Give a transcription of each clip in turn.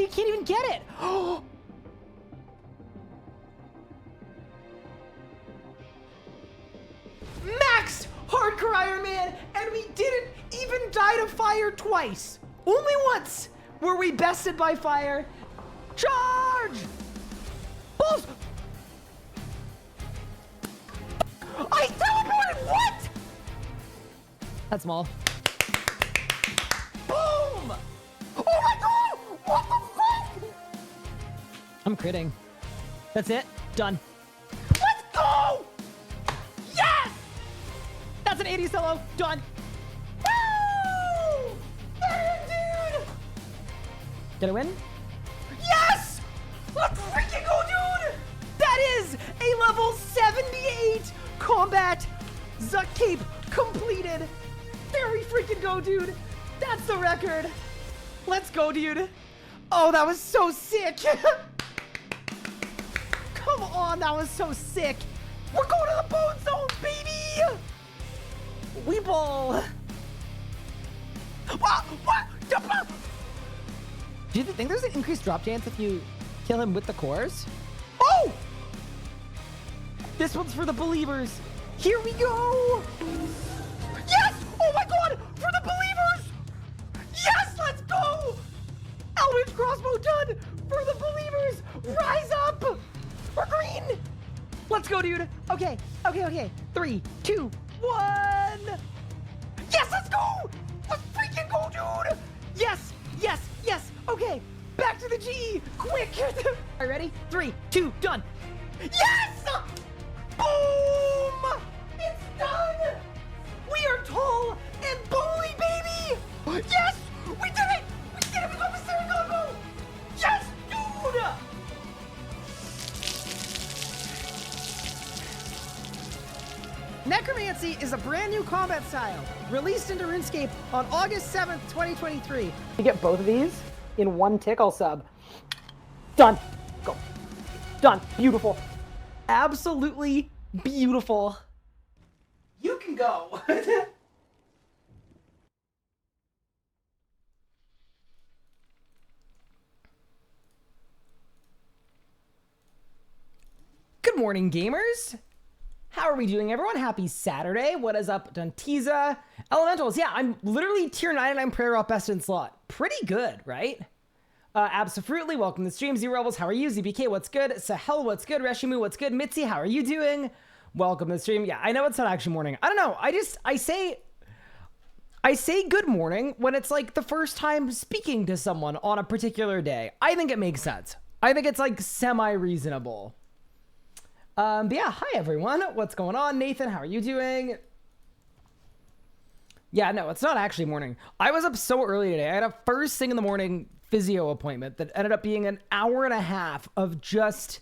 you can't even get it. Max Hardcore Iron Man, and we didn't even die to fire twice. Only once were we bested by fire. Charge! Balls! I teleported! What? That's small. Boom! Oh my god! What the fuck? I'm critting. That's it. Done. Let's go! Yes! That's an 80 solo. Done. Woo! There, dude! Did I win? Yes! Let's freaking go, dude! That is a level 78 combat Zuck Cape completed. There we freaking go, dude. That's the record. Let's go, dude. Oh, that was so sick. Come on, that was so sick. We're going to the bone zone, baby. We ball. What? Do you think there's an increased drop chance if you kill him with the cores? Oh! This one's for the believers. Here we go. Yes! Oh my god! For the believers! Yes! Let's go! Eldritch crossbow done! For the believers! Rise up! We're green! Let's go, dude. Okay. 3, 2, 1. Yes, let's go! Let's freaking go, dude! Yes! Okay, back to the G! Quick! Are you ready? 3, 2, done! Yes! Boom! It's done! We are tall and bony, baby! Yes! We did it! We did it! We got the Saragogo! Yes, dude! Necromancy is a brand new combat style, released into RuneScape on August 7th, 2023. You get both of these in one tick, I'll sub. Done. Go. Done. Beautiful. Absolutely beautiful. You can go. Good morning, gamers. How are we doing, everyone? Happy Saturday. What is up, Dantiza? Elementals, yeah, I'm literally tier 99 prayer up best in slot. Pretty good, right? Absolutely. Welcome to the stream. Z Rebels, how are you? ZBK, what's good? Sahel, what's good? Reshimu, what's good? Mitzi, how are you doing? Welcome to the stream. Yeah, I know it's not actually morning. I don't know. I say good morning when it's like the first time speaking to someone on a particular day. I think it makes sense. I think it's like semi-reasonable. But yeah, hi everyone. What's going on? Nathan, how are you doing? Yeah, no, it's not actually morning. I was up so early today. I had a first thing in the morning physio appointment that ended up being an hour and a half of just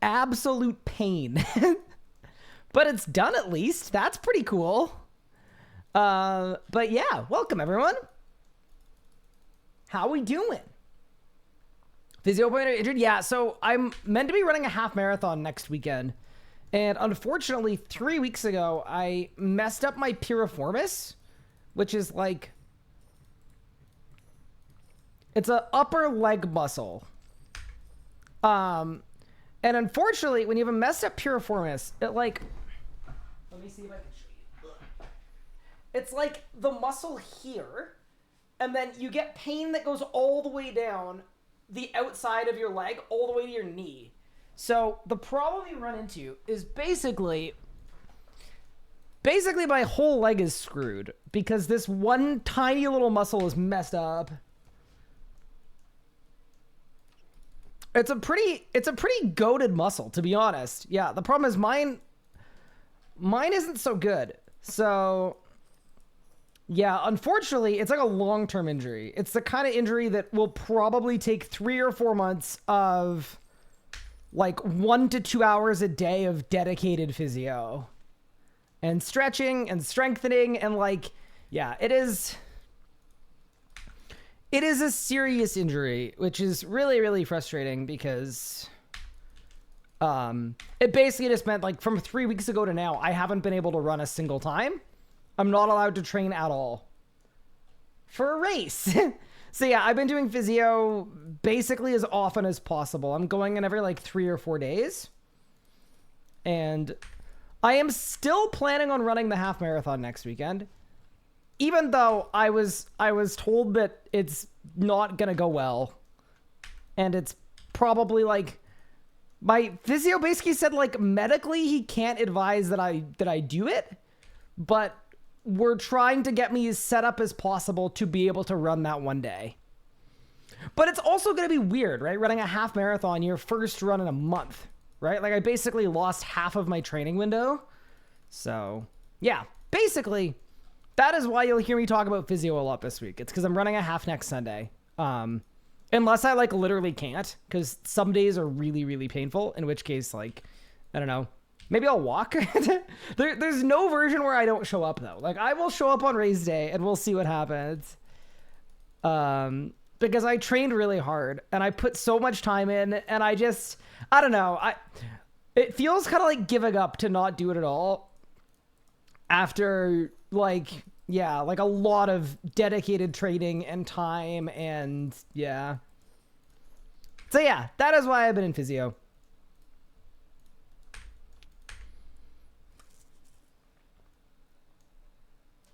absolute pain. But it's done at least. That's pretty cool. But yeah, welcome everyone. How we doing? Physio appointment injured? Yeah, so I'm meant to be running a half marathon next weekend. And unfortunately, 3 weeks ago, I messed up my piriformis, which is like, it's an upper leg muscle. And unfortunately, when you have a messed up piriformis, it like, let me see if I can show you. It's like the muscle here, and then you get pain that goes all the way down the outside of your leg all the way to your knee. So the problem you run into is basically my whole leg is screwed because this one tiny little muscle is messed up. It's a pretty goated muscle, to be honest. Yeah, the problem is mine isn't so good. So yeah, unfortunately, it's like a long-term injury. It's the kind of injury that will probably take 3 or 4 months of like 1 to 2 hours a day of dedicated physio and stretching and strengthening. And like, yeah, it is a serious injury, which is really, really frustrating because it basically just meant like from 3 weeks ago to now, I haven't been able to run a single time. I'm not allowed to train at all for a race. So yeah, I've been doing physio basically as often as possible. I'm going in every like 3 or 4 days. And I am still planning on running the half marathon next weekend. Even though I was told that it's not going to go well. And it's probably like, my physio basically said like medically he can't advise that I do it, but we're trying to get me as set up as possible to be able to run that one day. But it's also going to be weird, right? Running a half marathon, your first run in a month, right? Like I basically lost half of my training window. So yeah, basically that is why you'll hear me talk about physio a lot this week. It's because I'm running a half next Sunday. Unless I like literally can't, because some days are really, really painful, in which case, like, I don't know, maybe I'll walk. There's no version where I don't show up though. Like I will show up on race day and we'll see what happens. Because I trained really hard and I put so much time in, and I don't know. It feels kind of like giving up to not do it at all after like, yeah, like a lot of dedicated training and time, and yeah. So yeah, that is why I've been in physio.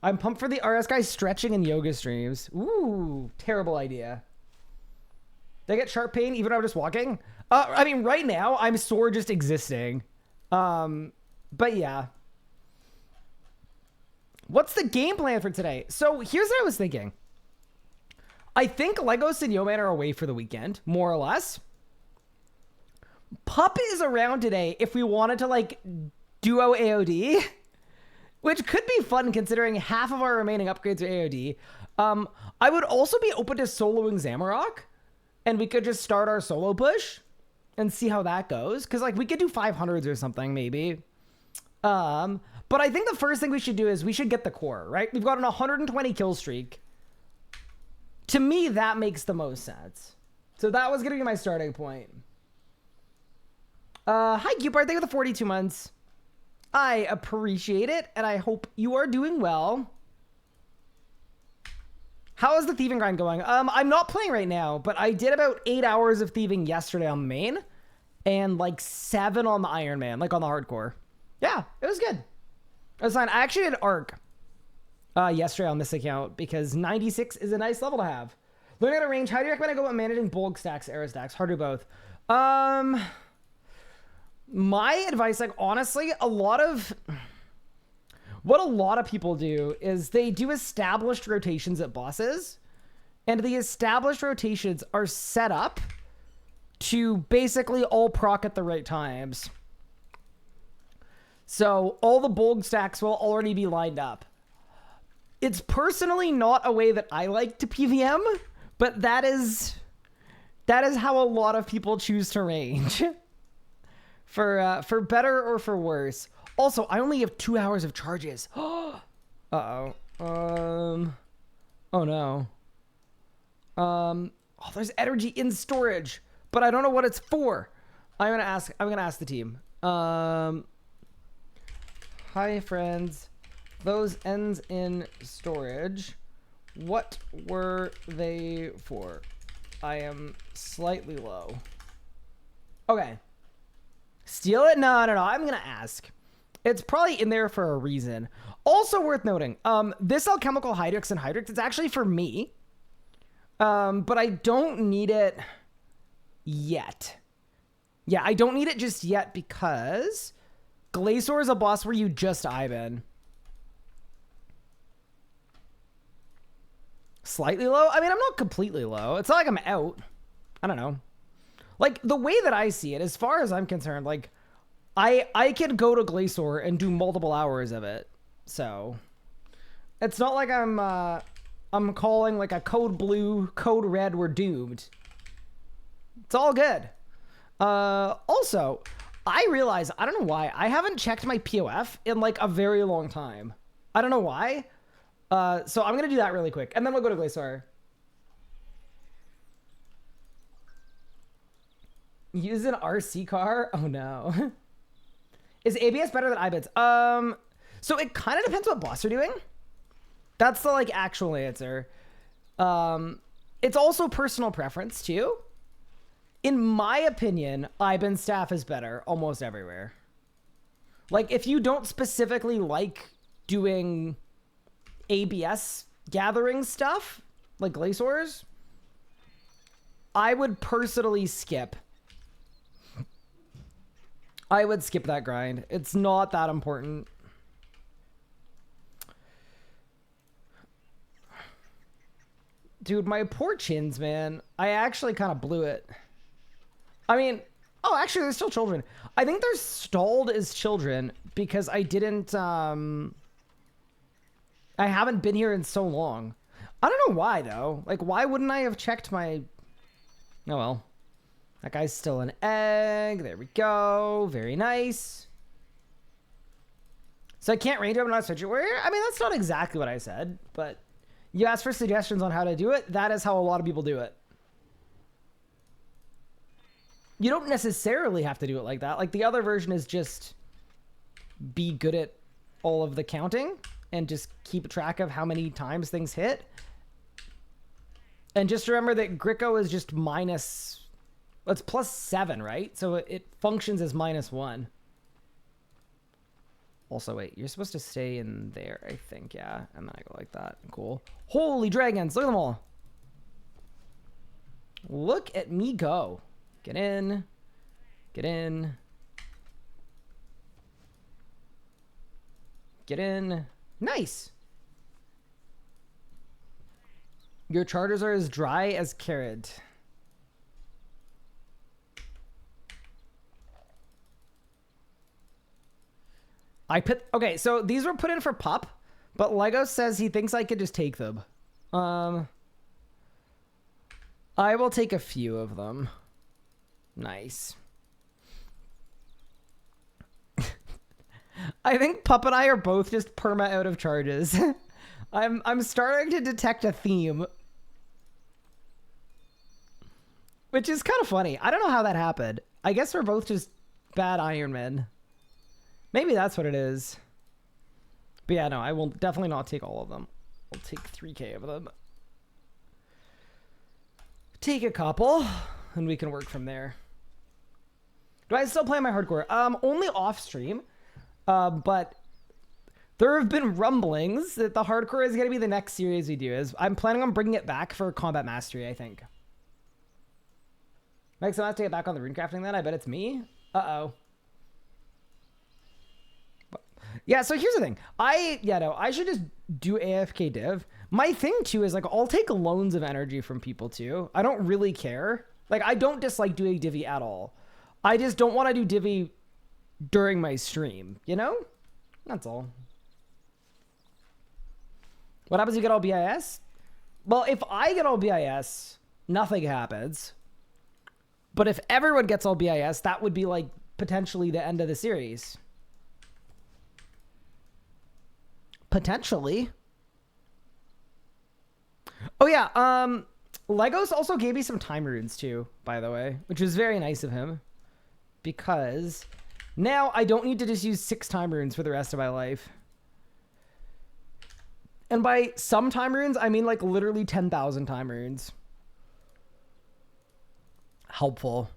I'm pumped for the RS Guy stretching and yoga streams. Ooh, terrible idea. Did I get sharp pain even though I'm just walking? I mean, right now I'm sore just existing. But yeah. What's the game plan for today? So here's what I was thinking. I think Legos and Yo-Man are away for the weekend, more or less. Pup is around today if we wanted to like duo AOD, which could be fun considering half of our remaining upgrades are AOD. I would also be open to soloing Zamarok, and we could just start our solo push and see how that goes. Cause like we could do 500s or something maybe. But I think the first thing we should do is we should get the core, right? We've got an 120 kill streak. To me, that makes the most sense. So that was going to be my starting point. Hi, Cupart. Thank you for the 42 months. I appreciate it, and I hope you are doing well. How is the thieving grind going? I'm not playing right now, but I did about 8 hours of thieving yesterday on the main, and like 7 on the Iron Man, like on the hardcore. Yeah, it was good. It was fine. I actually did ARC yesterday on this account because 96 is a nice level to have. Learning how to range. How do you recommend I go about managing bulk stacks, arrow stacks? Hard to do both. My advice, like honestly, what a lot of people do is they do established rotations at bosses, and the established rotations are set up to basically all proc at the right times. So all the bulk stacks will already be lined up. It's personally not a way that I like to PVM, but that is how a lot of people choose to range. For better or for worse. Also, I only have 2 hours of charges. Uh-oh. Oh no. Oh, there's energy in storage, but I don't know what it's for. I'm gonna ask the team. Hi friends, those ends in storage, what were they for? I am slightly low. Okay. Steal it? No. I'm gonna ask. It's probably in there for a reason. Also worth noting, this alchemical Hydrix and Hydrix, it's actually for me. But I don't need it yet. Yeah, I don't need it just yet because Glacor is a boss where you just Ivan. Slightly low? I mean, I'm not completely low. It's not like I'm out. I don't know. Like, the way that I see it, as far as I'm concerned, like, I can go to Glacor and do multiple hours of it. So, it's not like I'm calling, like, a code blue, code red, we're doomed. It's all good. Also, I realize, I don't know why, I haven't checked my POF in, like, a very long time. I don't know why. So I'm going to do that really quick, and then we'll go to Glacor. Use an RC car? Oh, no. Is ABS better than IBIDS? So it kind of depends what boss you're doing. That's the, like, actual answer. it's also personal preference too. In my opinion, Iban staff is better almost everywhere. Like, if you don't specifically like doing ABS gathering stuff, like Glacors, I would personally skip. I would skip that grind. It's not that important. Dude, my poor chins, man. I actually kind of blew it. I mean, oh, actually, there's still children. I think they're stalled as children because I didn't, I haven't been here in so long. I don't know why, though. Like, why wouldn't I have checked my... Oh, well. That guy's still an egg. There we go. Very nice. So I can't range up and not switch it. I mean, that's not exactly what I said, but you asked for suggestions on how to do it. That is how a lot of people do it. You don't necessarily have to do it like that. Like, the other version is just be good at all of the counting and just keep track of how many times things hit. And just remember that Greco is just minus... It's +7, right? So it functions as -1. Also, wait, you're supposed to stay in there, I think, yeah. And then I go like that. Cool. Holy dragons, look at them all. Look at me go. Get in. Get in. Get in. Nice. Your charters are as dry as carrot. Okay, so these were put in for Pup, but Lego says he thinks I could just take them. I will take a few of them. Nice. I think Pup and I are both just perma out of charges. I'm starting to detect a theme. Which is kind of funny. I don't know how that happened. I guess we're both just bad Iron Men. Maybe that's what it is. But yeah, no, I will definitely not take all of them. I'll take 3K of them. Take a couple, and we can work from there. Do I still play my hardcore? Only off stream. But there have been rumblings that the hardcore is going to be the next series we do. I'm planning on bringing it back for Combat Mastery, I think. Mike, so I have to get back on the runecrafting then? I bet it's me. Uh-oh. Yeah, so here's the thing. I should just do AFK div. My thing, too, is, like, I'll take loans of energy from people, too. I don't really care. Like, I don't dislike doing divvy at all. I just don't want to do divvy during my stream, you know? That's all. What happens if you get all BIS? Well, if I get all BIS, nothing happens. But if everyone gets all BIS, that would be, like, potentially the end of the series. Potentially. Oh, yeah. Legos also gave me some time runes, too, by the way, which was very nice of him. Because now I don't need to just use 6 time runes for the rest of my life. And by some time runes, I mean, like, literally 10,000 time runes. Helpful.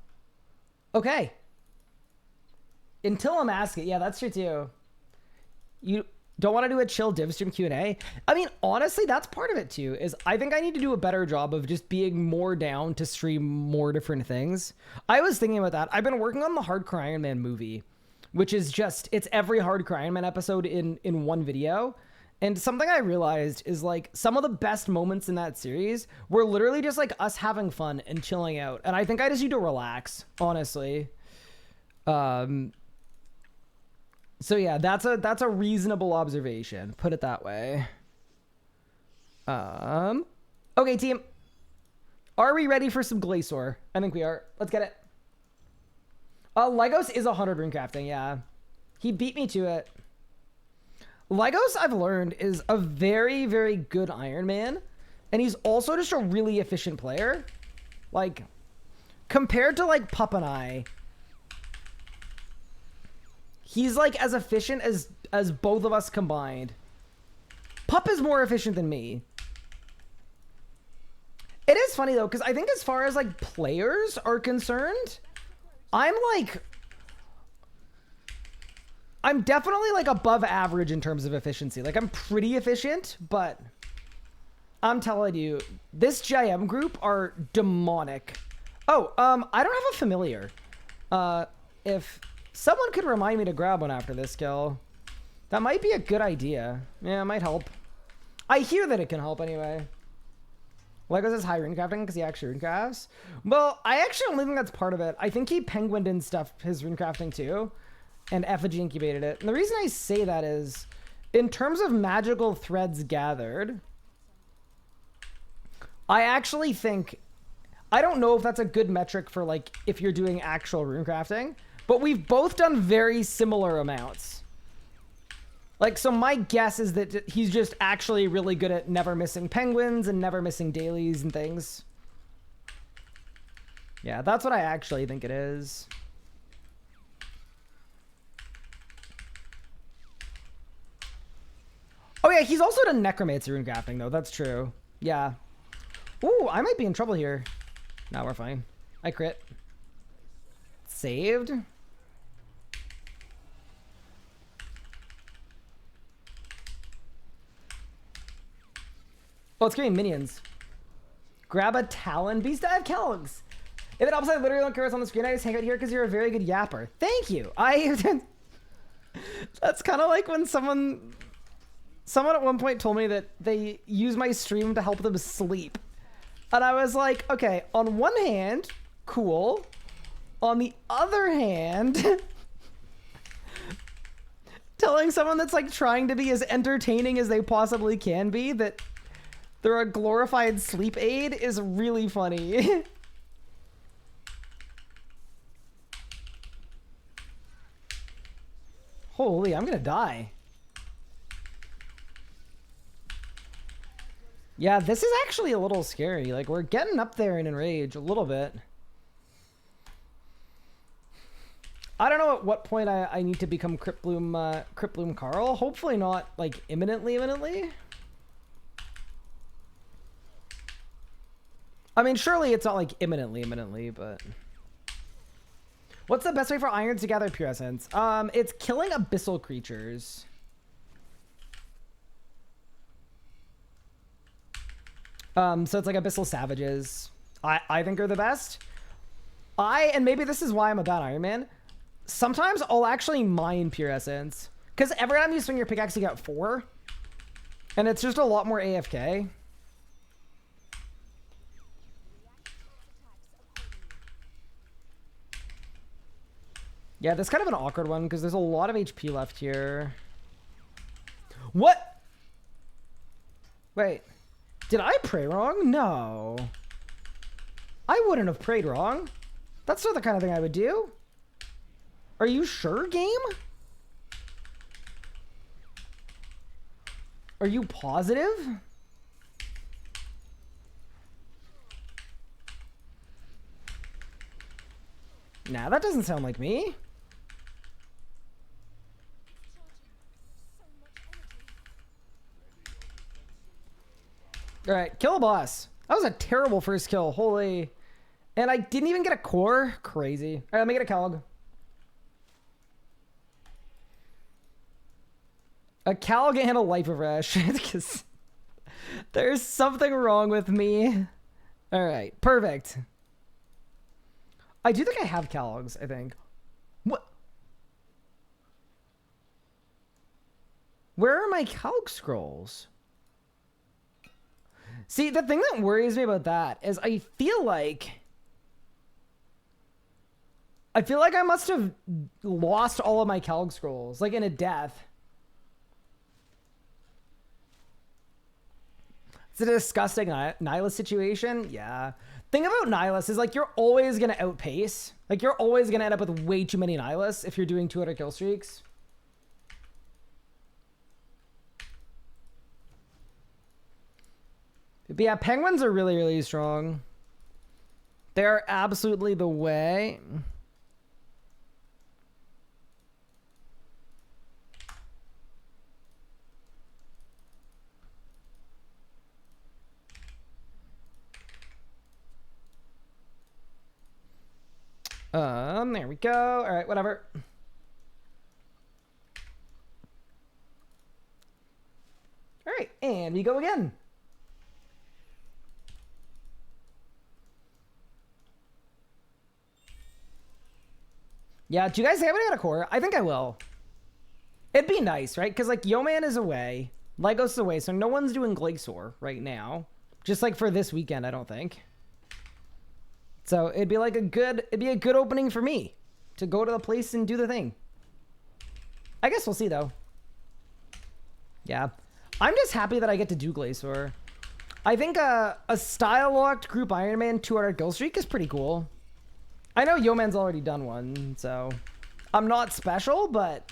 Okay. Until I'm asking. Yeah, that's true, too. You don't want to do a chill div stream Q&A? I mean, honestly, that's part of it, too, is I think I need to do a better job of just being more down to stream more different things. I was thinking about that. I've been working on the Hardcore Iron Man movie, which is just, it's every Hardcore Iron Man episode in one video. And something I realized is, like, some of the best moments in that series were literally just, like, us having fun and chilling out. And I think I just need to relax, honestly. So yeah, that's a reasonable observation. Put it that way. Okay, team. Are we ready for some Glacor? I think we are. Let's get it. Legos is 100 runecrafting, yeah. He beat me to it. Legos, I've learned, is a very, very good Iron Man. And he's also just a really efficient player. Like, compared to, like, Pup and I, he's, like, as efficient as both of us combined. Pup is more efficient than me. It is funny though, because I think as far as like players are concerned, I'm definitely like above average in terms of efficiency. Like I'm pretty efficient, but I'm telling you, this GIM group are demonic. Oh, I don't have a familiar. If someone could remind me to grab one after this kill, that might be a good idea. Yeah, it might help. I hear that it can help anyway. Lego says high runecrafting because he actually runecrafts. Well, I actually only think that's part of it. I think he penguined and stuff his runecrafting too, and effigy incubated it. And the reason I say that is, in terms of magical threads gathered, I actually think, I don't know if that's a good metric for like if you're doing actual runecrafting, but we've both done very similar amounts. Like, so my guess is that he's just actually really good at never missing penguins and never missing dailies and things. Yeah, that's what I actually think it is. Oh yeah, he's also done necromancy runecrafting though. That's true. Yeah. Ooh, I might be in trouble here. No, we're fine. I crit. Saved. Oh, it's getting minions. Grab a Talon Beast. I have Kellogg's. If it helps, I literally don't care what's on the screen. I just hang out here because you're a very good yapper. Thank you. That's kind of like when someone at one point told me that they use my stream to help them sleep. And I was like, okay, on one hand, cool. On the other hand, telling someone that's like trying to be as entertaining as they possibly can be that they're a glorified sleep aid is really funny. Holy, I'm gonna die. Yeah, this is actually a little scary. Like, we're getting up there in enrage a little bit. I don't know at what point I need to become Cryptbloom Carl. Hopefully not, like, imminently. I mean, surely it's not, like, imminently, but... What's the best way for irons to gather pure essence? It's killing abyssal creatures. So it's like abyssal savages. I think are the best. And maybe this is why I'm a bad Iron Man. Sometimes I'll actually mine pure essence. Because every time you swing your pickaxe, you get 4. And it's just a lot more AFK. Yeah, that's kind of an awkward one because there's a lot of HP left here. What? Wait. Did I pray wrong? No. I wouldn't have prayed wrong. That's not the kind of thing I would do. Are you sure, game? Are you positive? Nah, that doesn't sound like me. All right, kill a boss. That was a terrible first kill. Holy. And I didn't even get a core. Crazy. All right, let me get a Calg. A Calg and a life refresh. Because there's something wrong with me. All right, perfect. I do think I have Calgs, I think. What? Where are my Calg scrolls? See, the thing that worries me about that is I feel like I must have lost all of my Calg scrolls, like in a death. It's a disgusting Nihilus situation. Yeah. Thing about Nihilus is like you're always going to outpace. Like you're always going to end up with way too many Nihilus if you're doing 200 kill streaks. But yeah, penguins are really, really strong. They're absolutely the way. There we go. All right, whatever. All right, and we go again. Yeah, do you guys think I'm gonna get a core? I think I will. It'd be nice, right? Because, like, Yoman is away. Legos is away, so no one's doing Glacor right now. Just, like, for this weekend, I don't think. So it'd be, like, it'd be a good opening for me to go to the place and do the thing. I guess we'll see, though. Yeah. I'm just happy that I get to do Glacor. I think a style-locked group Ironman 200 kill streak is pretty cool. I know Yoman's already done one, so I'm not special, but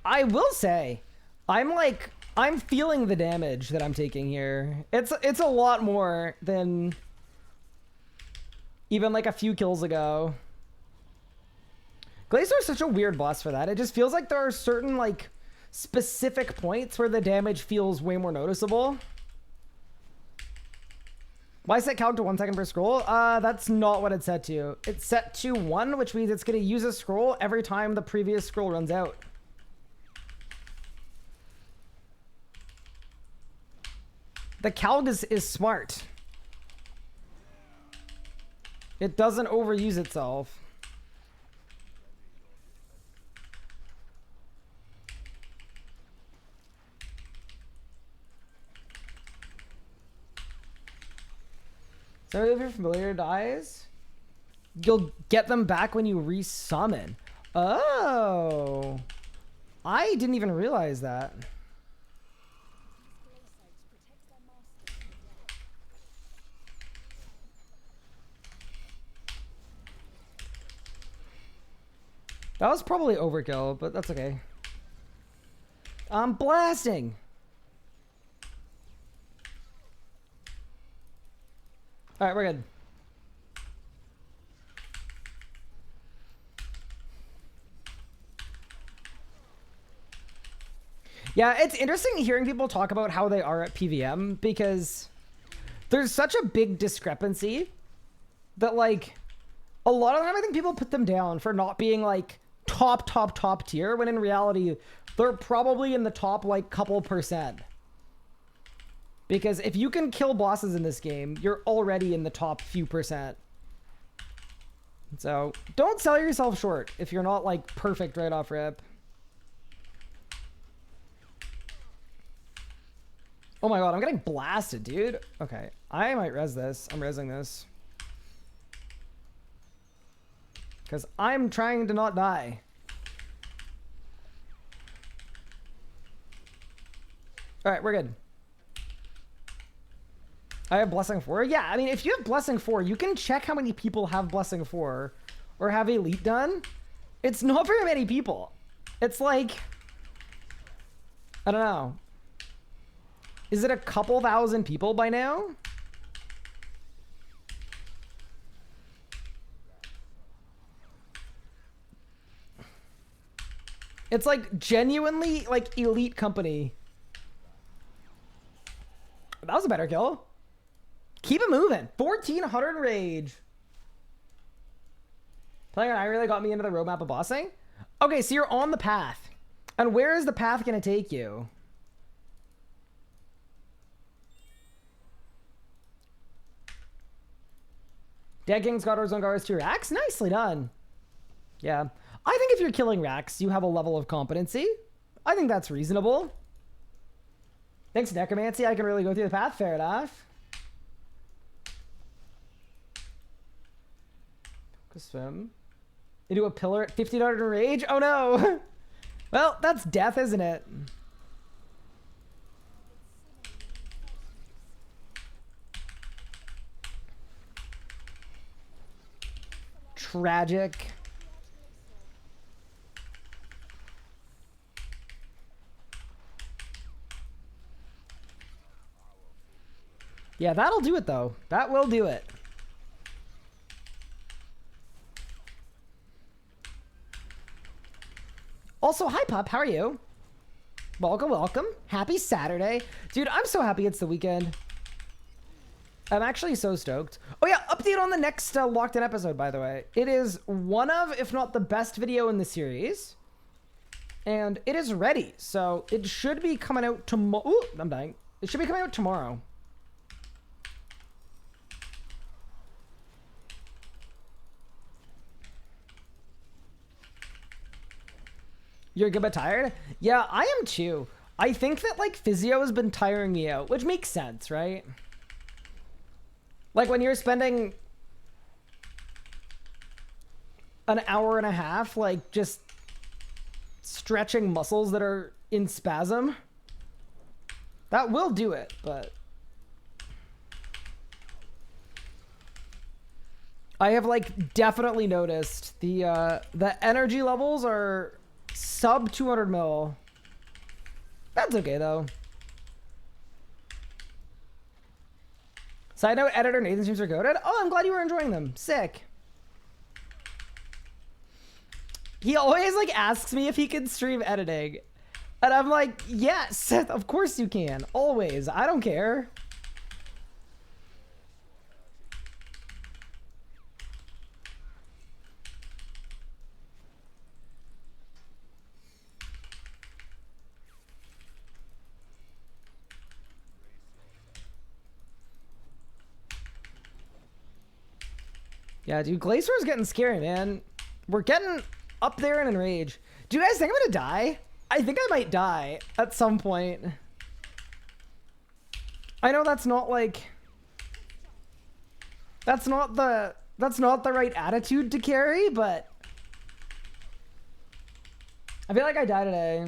I will say I'm feeling the damage that I'm taking here. It's a lot more than even like a few kills ago. Glacor is such a weird boss for that. It just feels like there are certain, like, specific points where the damage feels way more noticeable. Why set count to 1 second per scroll? That's not what it's set to. It's set to 1, which means it's going to use a scroll every time the previous scroll runs out. The calc is smart. It doesn't overuse itself. So if your familiar dies, you'll get them back when you resummon. Oh, I didn't even realize that. That was probably overkill, but that's okay. I'm blasting. All right, we're good. Yeah, it's interesting hearing people talk about how they are at PVM because there's such a big discrepancy that, like, a lot of the time I think people put them down for not being, like, top tier, when in reality, they're probably in the top, like, couple percent. Because if you can kill bosses in this game, you're already in the top few percent. So don't sell yourself short if you're not, like, perfect right off rip. Oh my god, I'm getting blasted, dude. Okay, I might res this. I'm resing this. Because I'm trying to not die. Alright, we're good. I have Blessing 4? Yeah, I mean, if you have Blessing 4, you can check how many people have Blessing 4 or have Elite done. It's not very many people. It's like, I don't know. Is it a couple thousand people by now? It's like genuinely like elite company. That was a better kill. Keep it moving. 1400 rage. Playing on I really got me into the roadmap of bossing. Okay, so you're on the path. And where is the path going to take you? Dead King's got Orzongar's 2 racks. Nicely done. Yeah. I think if you're killing racks, you have a level of competency. I think that's reasonable. Thanks, Necromancy. I can really go through the path. Fair enough. Swim. They do a pillar at 1500 rage. Oh no. Well, that's death, isn't it? Tragic. Yeah, that'll do it though. That will do it. Also, hi Pup, how are you? Welcome, welcome. Happy Saturday. Dude, I'm so happy it's the weekend. I'm actually so stoked. Oh yeah, update on the next Locked In episode, by the way. It is one of, if not the best video in the series. And it is ready. So it should be coming out tomorrow. Ooh, I'm dying. It should be coming out tomorrow. You're good but tired? Yeah, I am too. I think that like physio has been tiring me out, which makes sense, right? Like when you're spending an hour and a half, like just stretching muscles that are in spasm, that will do it, but I have like definitely noticed the energy levels are sub 200 mil. That's okay though. Side note, editor Nathan streams are goated. Oh, I'm glad you were enjoying them. Sick. He always like asks me if he can stream editing. And I'm like, yes, of course you can. Always. I don't care. Yeah, dude, Glacor is getting scary, man. We're getting up there in enrage. Do you guys think I'm gonna die? I think I might die at some point. I know that's not like... That's not the right attitude to carry, but... I feel like I die today.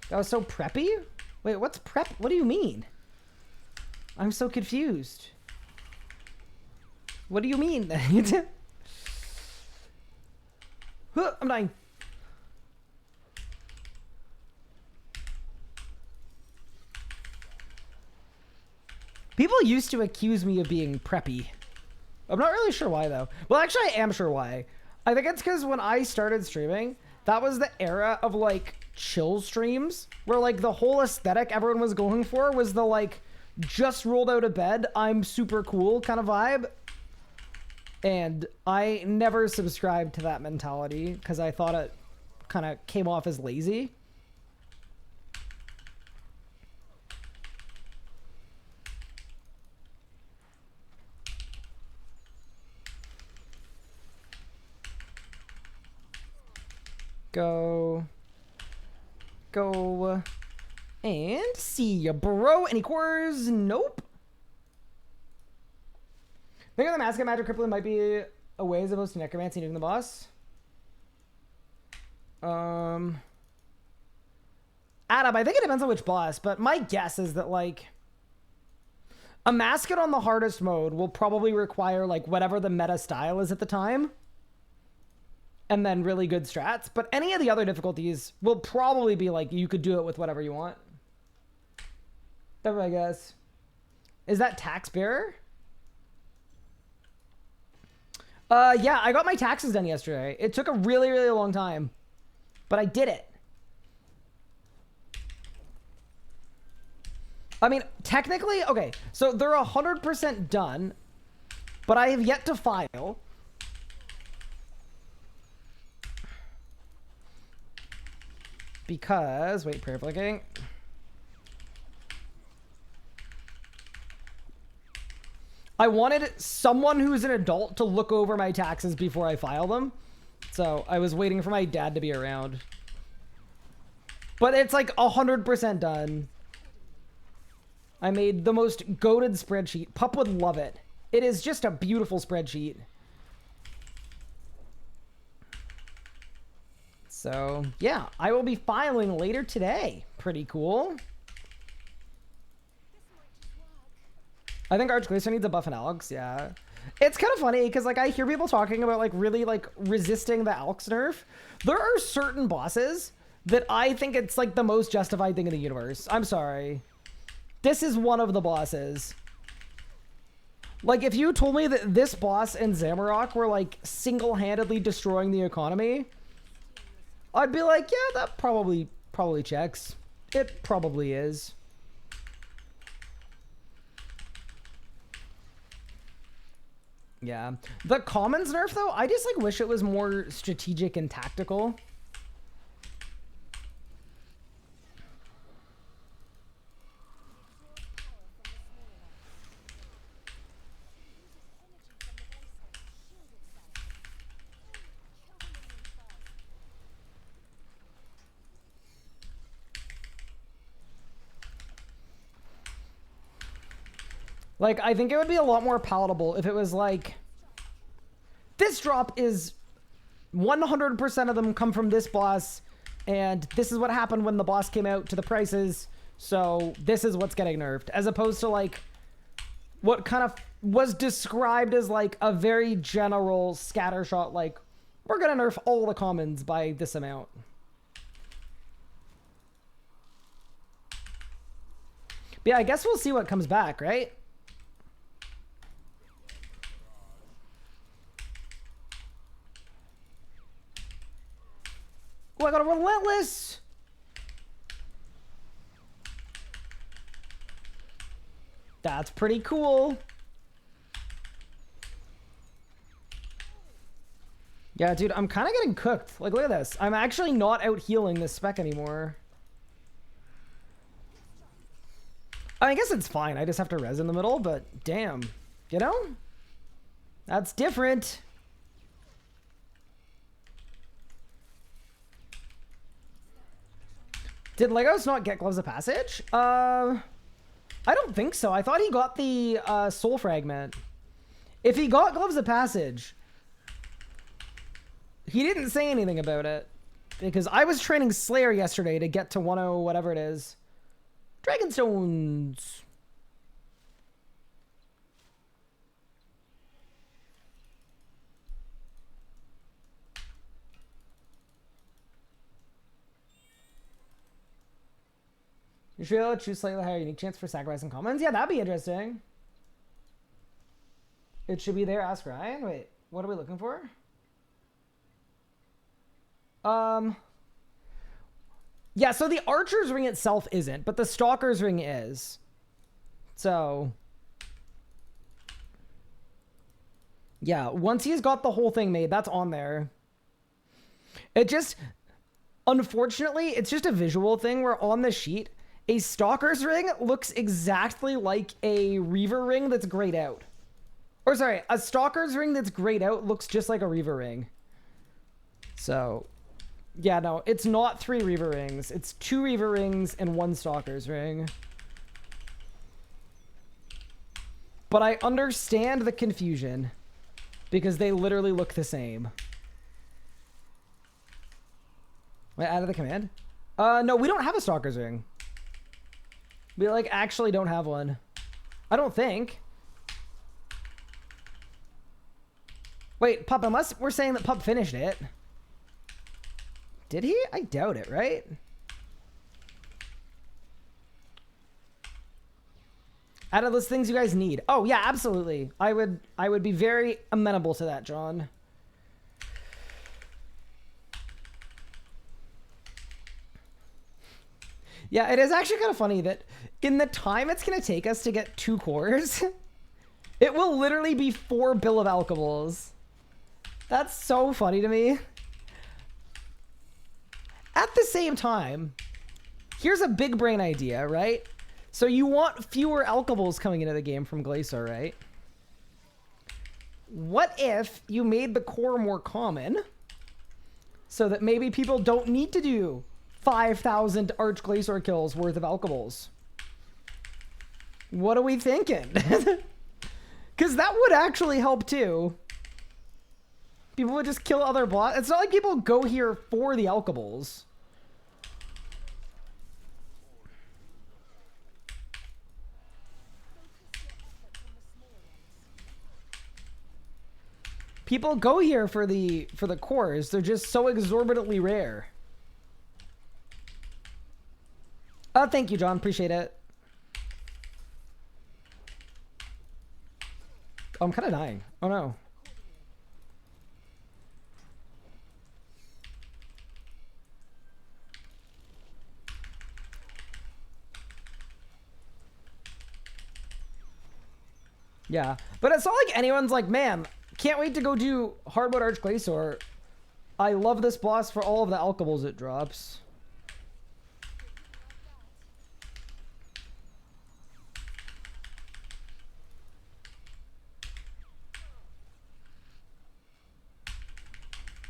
That was so preppy? Wait, what's prep? What do you mean? I'm so confused. What do you mean? I'm dying. People used to accuse me of being preppy. I'm not really sure why though. Well, actually I am sure why. I think it's because when I started streaming, that was the era of like chill streams where like the whole aesthetic everyone was going for was the like just rolled out of bed, I'm super cool kind of vibe. And I never subscribed to that mentality because I thought it kind of came off as lazy. Go. And see ya, bro. Any cores? Nope. Think of the Mask of Magic Crippling might be a way as opposed to Necromancy doing the boss. Adam, I think it depends on which boss, but my guess is that like a Mask It on the hardest mode will probably require like whatever the meta style is at the time. And then really good strats. But any of the other difficulties will probably be like, you could do it with whatever you want. That's my guess. Is that tax bearer? Yeah, I got my taxes done yesterday. It took a really, really long time. But I did it. I mean, technically, okay. So they're 100% done. But I have yet to file. Because, wait, prayer flicking. I wanted someone who's an adult to look over my taxes before I file them. So I was waiting for my dad to be around. But it's like 100% done. I made the most goated spreadsheet. Pup would love it. It is just a beautiful spreadsheet. So, yeah, I will be filing later today. Pretty cool. I think Archglacier needs a buff in Alex, yeah. It's kind of funny, because, like, I hear people talking about, like, really, like, resisting the Alex nerf. There are certain bosses that I think it's, like, the most justified thing in the universe. I'm sorry. This is one of the bosses. Like, if you told me that this boss and Zamorak were, like, single-handedly destroying the economy, I'd be like, yeah, that probably checks. It probably is. Yeah. The commons nerf, though, I just, like, wish it was more strategic and tactical. Like, I think it would be a lot more palatable if it was like, this drop is 100% of them come from this boss, and this is what happened when the boss came out to the prices, so this is what's getting nerfed. As opposed to, like, what kind of was described as, like, a very general scattershot, like, we're gonna nerf all the commons by this amount. But yeah, I guess we'll see what comes back, right? Oh, I got a relentless. That's pretty cool. Yeah, dude, I'm kind of getting cooked. Like, look at this. I'm actually not out healing this spec anymore. I guess it's fine. I just have to res in the middle, but damn. You know? That's different. Did Legos not get Gloves of Passage? I don't think so. I thought he got the Soul Fragment. If he got Gloves of Passage, he didn't say anything about it. Because I was training Slayer yesterday to get to 10 whatever it is. Dragonstones. You should choose slightly higher unique chance for sacrificing commons. Yeah, that'd be interesting. It should be there. Ask Ryan. Wait, what are we looking for? Yeah, so the Archer's Ring itself isn't, but the Stalker's Ring is. So, yeah, once he's got the whole thing made, that's on there. It just, unfortunately, it's just a visual thing where on the sheet, a Stalker's Ring looks exactly like a Reaver Ring that's grayed out. Or sorry, a Stalker's Ring that's grayed out looks just like a Reaver Ring. So, yeah, no, it's not 3 Reaver Rings. It's 2 Reaver Rings and 1 Stalker's Ring. But I understand the confusion because they literally look the same. Wait, out of the command? No, we don't have a Stalker's Ring. We, like, actually don't have one. I don't think. Wait, Pup, unless we're saying that Pup finished it. Did he? I doubt it, right? Out of those things you guys need. Oh, yeah, absolutely. I would be very amenable to that, John. Yeah, it is actually kind of funny that in the time it's going to take us to get 2 cores, it will literally be 4 bill of alchemables. That's so funny to me. At the same time, here's a big brain idea, right? So you want fewer alchemables coming into the game from Glacor, right? What if you made the core more common so that maybe people don't need to do 5,000 Arch Glacor kills worth of alchemables? What are we thinking? Because that would actually help too. People would just kill other bots. It's not like people go here for the alchemables. People go here for the cores. They're just so exorbitantly rare. Thank you, John. Appreciate it. I'm kind of dying. Oh no. Yeah, but it's not like anyone's like, man, can't wait to go do hard mode Arch Glacor. I love this boss for all of the alchemies it drops.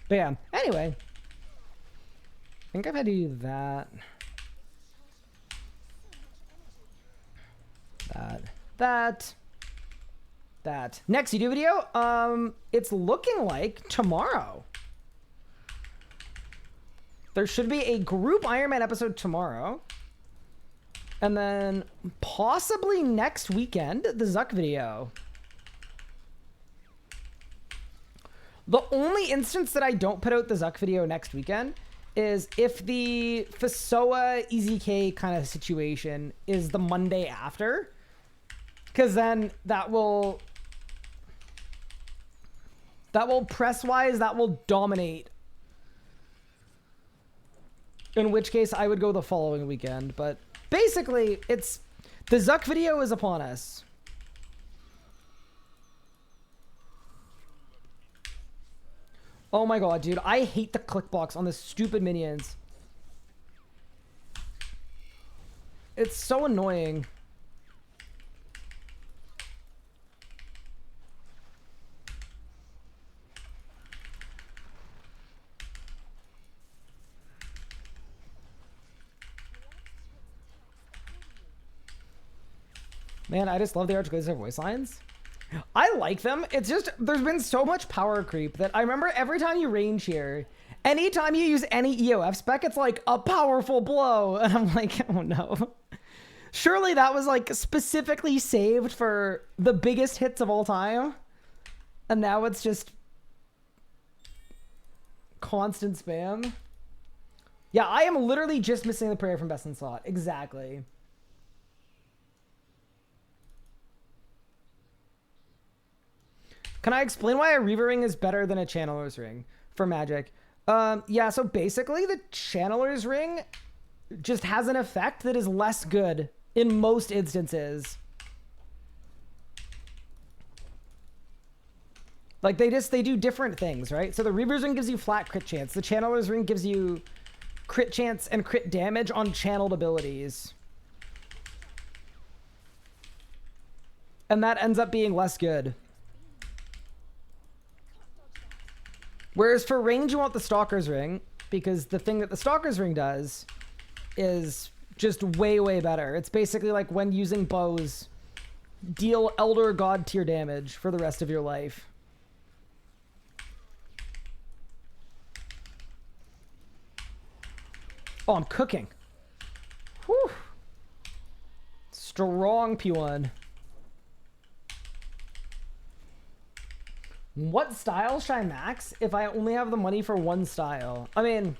But yeah, anyway. I think I've had to do that. That. Next YouTube video, it's looking like tomorrow. There should be a group Iron Man episode tomorrow. And then possibly next weekend, the Zuck video. The only instance that I don't put out the Zuck video next weekend is if the Fasoa EZK kind of situation is the Monday after. Because then that will press-wise, that will dominate. In which case, I would go the following weekend. But basically, it's... The Zuck video is upon us. Oh my god, dude. I hate the click box on the stupid minions. It's so annoying. Man, I just love the Arch Glacor voice lines. I like them. It's just, there's been so much power creep that I remember every time you range here, anytime you use any EOF spec, it's like a powerful blow. And I'm like, oh no. Surely that was like specifically saved for the biggest hits of all time. And now it's just constant spam. Yeah, I am literally just missing the prayer from Best in Slot. Exactly. Can I explain why a Reaver ring is better than a Channeler's ring for Magic? Yeah, so basically the Channeler's ring just has an effect that is less good in most instances. Like they do different things, right? So the Reaver's ring gives you flat crit chance. The Channeler's ring gives you crit chance and crit damage on channeled abilities. And that ends up being less good. Whereas for range, you want the Stalker's Ring, because the thing that the Stalker's Ring does is just way, way better. It's basically like when using bows, deal Elder God tier damage for the rest of your life. Oh, I'm cooking. Whew. Strong P1. What style should I max if I only have the money for one style? I mean,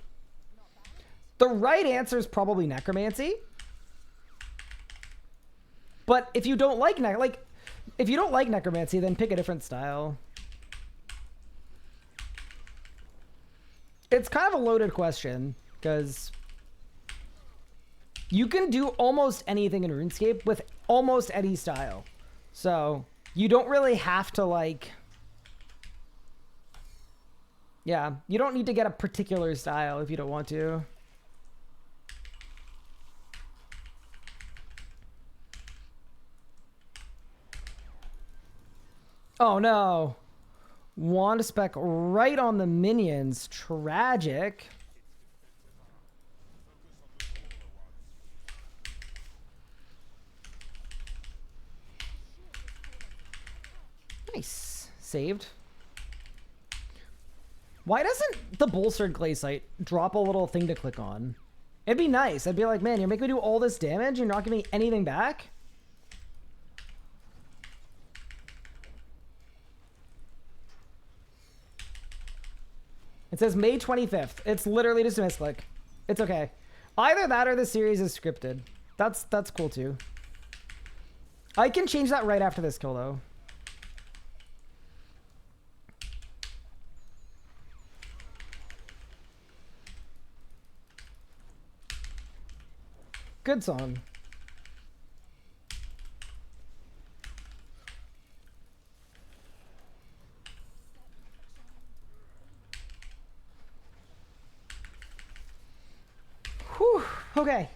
the right answer is probably Necromancy. But if you don't like if you don't like Necromancy, then pick a different style. It's kind of a loaded question because you can do almost anything in RuneScape with almost any style. So you don't really have to like... Yeah, you don't need to get a particular style if you don't want to. Oh no. Wand spec right on the minions. Tragic. Nice. Saved. Why doesn't the bolstered glaciite drop a little thing to click on? It'd be nice. I'd be like, man, you're making me do all this damage. You're not giving me anything back. It says May 25th. It's literally just a misclick. It's okay. Either that or the series is scripted. That's cool too. I can change that right after this kill though. Good song. Whew, okay.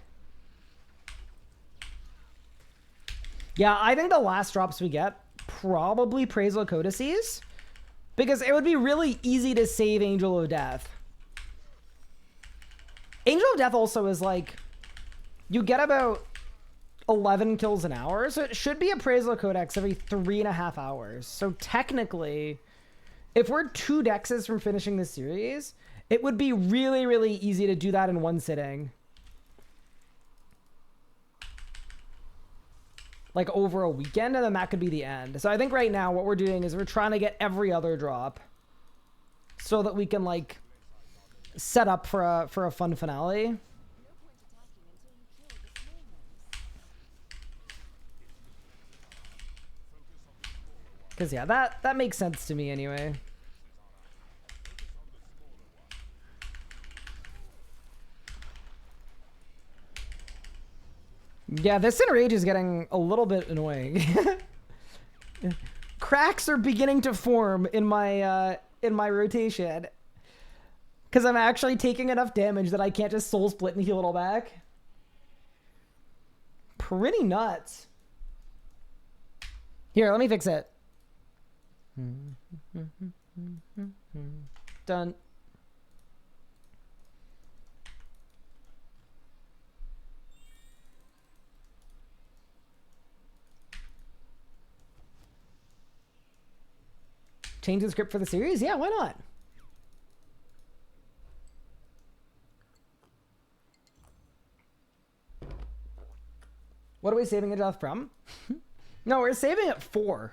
Yeah, I think the last drops we get probably praise codices, because it would be really easy to save Angel of Death. Angel of Death also is like, you get about 11 kills an hour, so it should be appraisal codex every 3.5 hours. So technically, if we're 2 dexes from finishing this series, it would be really, really easy to do that in one sitting. Like over a weekend, and then that could be the end. So I think right now what we're doing is we're trying to get every other drop so that we can like set up for a fun finale. Because yeah, that makes sense to me anyway. Yeah, this enrage is getting a little bit annoying. Cracks are beginning to form in my rotation, because I'm actually taking enough damage that I can't just soul split and heal it all back. Pretty nuts. Here, let me fix it. Done. Change the script for the series? Yeah, why not? What are we saving it off from? No, we're saving it for.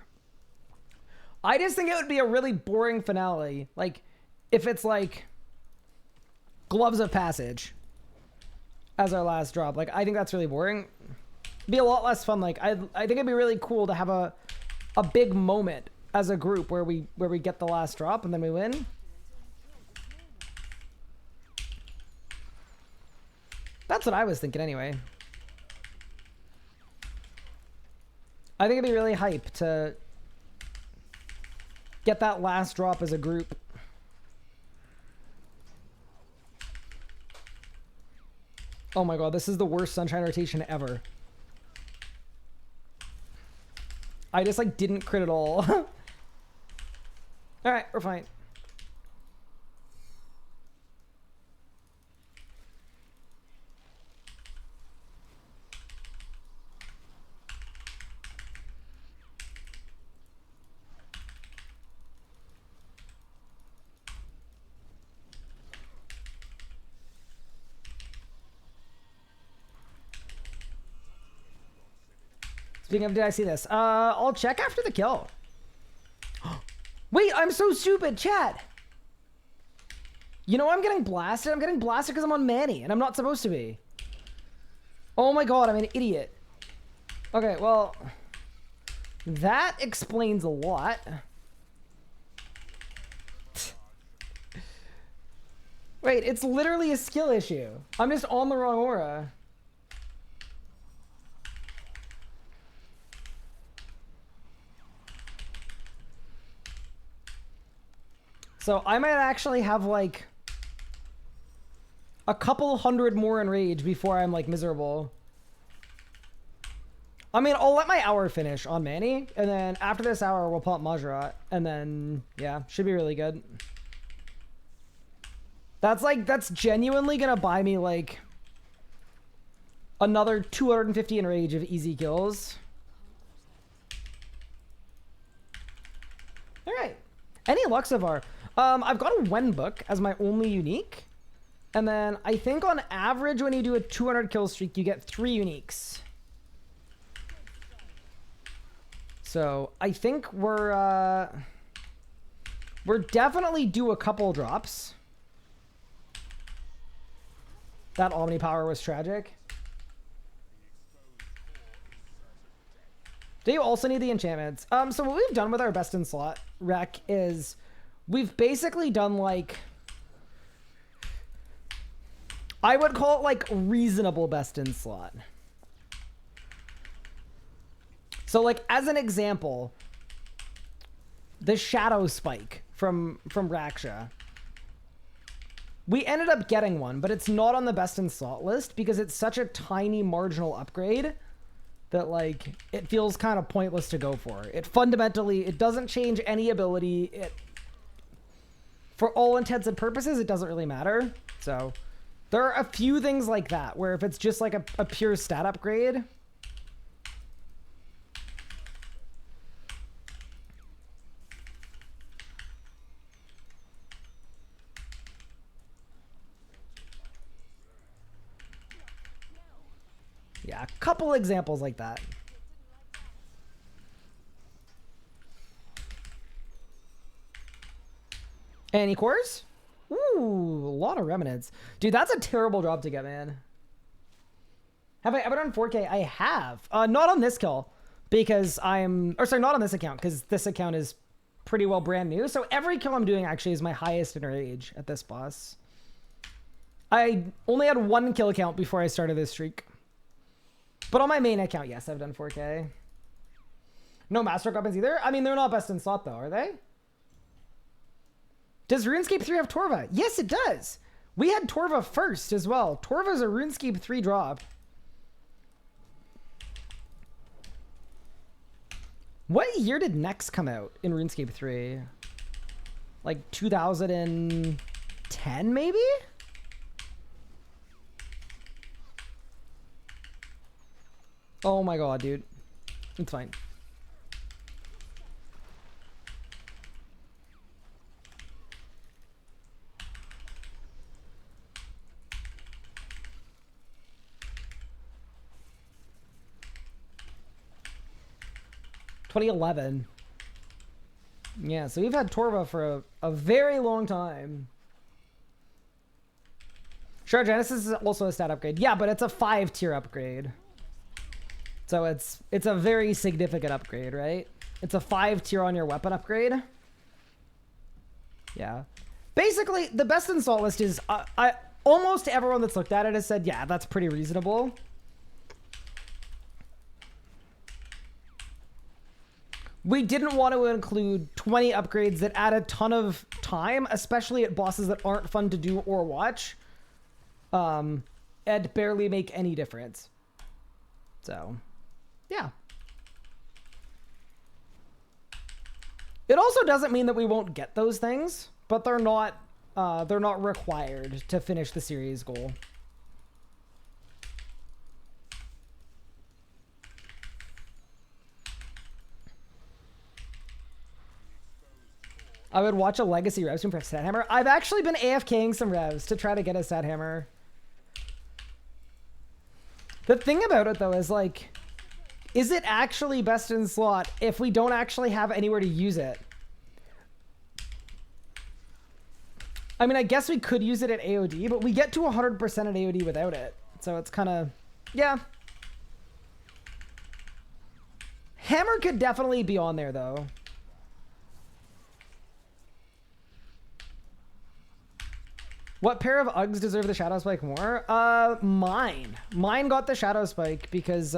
I just think it would be a really boring finale. Like, if it's like Gloves of Passage as our last drop. Like, I think that's really boring. It'd be a lot less fun. Like, I think it'd be really cool to have a big moment as a group where we get the last drop and then we win. That's what I was thinking anyway. I think it'd be really hype to get that last drop as a group. Oh my god, this is the worst Sunshine rotation ever. I just like didn't crit at all. Alright, we're fine. Speaking of, did I see this? I'll check after the kill. Wait, I'm so stupid, chat. You know I'm getting blasted? I'm getting blasted because I'm on Manny, and I'm not supposed to be. Oh my god, I'm an idiot. Okay, well, that explains a lot. Wait, it's literally a skill issue. I'm just on the wrong aura. So I might actually have like a couple hundred more enrage before I'm like miserable. I mean, I'll let my hour finish on Manny, and then after this hour we'll pump Majrat, and then yeah, should be really good. That's genuinely gonna buy me like another 250 enrage of easy kills. All right, any luck so far? I've got a Wen book as my only unique. And then I think on average when you do a 200 kill streak, you get 3 uniques. So I think we're definitely due a couple drops. That Omni Power was tragic. Do you also need the enchantments? So what we've done with our best in slot rec is we've basically done like, I would call it like reasonable best in slot. So like as an example, the Shadow Spike from Raksha. We ended up getting one, but it's not on the best in slot list because it's such a tiny marginal upgrade that like it feels kind of pointless to go for. It fundamentally, it doesn't change any ability. It, for all intents and purposes, it doesn't really matter. So there are a few things like that where if it's just like a pure stat upgrade, yeah, a couple examples like that. Any cores? Ooh, a lot of remnants. Dude, that's a terrible job to get, man. Have I ever done 4K? I have. Not on this kill, because I'm... Or sorry, not on this account, because this account is pretty well brand new. So every kill I'm doing actually is my highest in rage at this boss. I only had 1 kill count before I started this streak. But on my main account, yes, I've done 4K. No Master Weapons either? I mean, they're not best in slot, though, are they? Does RuneScape 3 have Torva? Yes, it does. We had Torva first as well. Torva's a RuneScape 3 drop. What year did Next come out in RuneScape 3? Like 2010, maybe? Oh my god, dude. It's fine. $2011. Yeah, so we've had Torva for a very long time. Sure, Genesis is also a stat upgrade. Yeah, but it's a 5-tier upgrade. So it's a very significant upgrade, right? It's a 5-tier on your weapon upgrade. Yeah. Basically, the best in slot list is... almost everyone that's looked at it has said, yeah, that's pretty reasonable. We didn't want to include 20 upgrades that add a ton of time, especially at bosses that aren't fun to do or watch, and barely make any difference. So, yeah. It also doesn't mean that we won't get those things, but they're not required to finish the series goal. I would watch a Legacy rev stream for Stat Hammer. I've actually been AFKing some revs to try to get a Stat Hammer. The thing about it, though, is like, is it actually best in slot if we don't actually have anywhere to use it? I mean, I guess we could use it at AOD, but we get to 100% at AOD without it. So it's kind of, yeah. Hammer could definitely be on there, though. What pair of Uggs deserve the Shadow Spike more? Mine. Mine got the Shadow Spike because,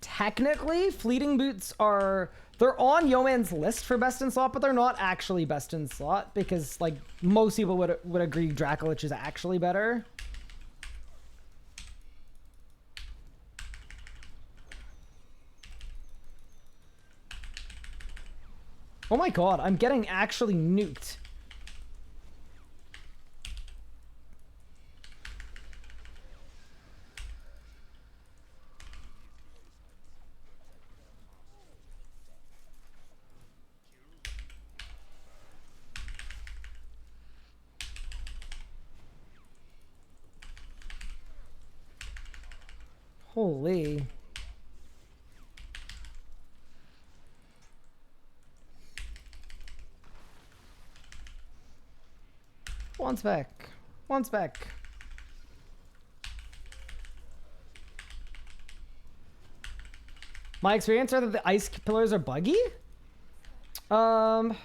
technically, Fleeting Boots are... They're on Yeoman's list for best in slot, but they're not actually best in slot because, like, most people would agree Dracolich is actually better. Oh my god, I'm getting actually nuked. Holy. One spec. One spec. My experience are that the ice pillars are buggy? I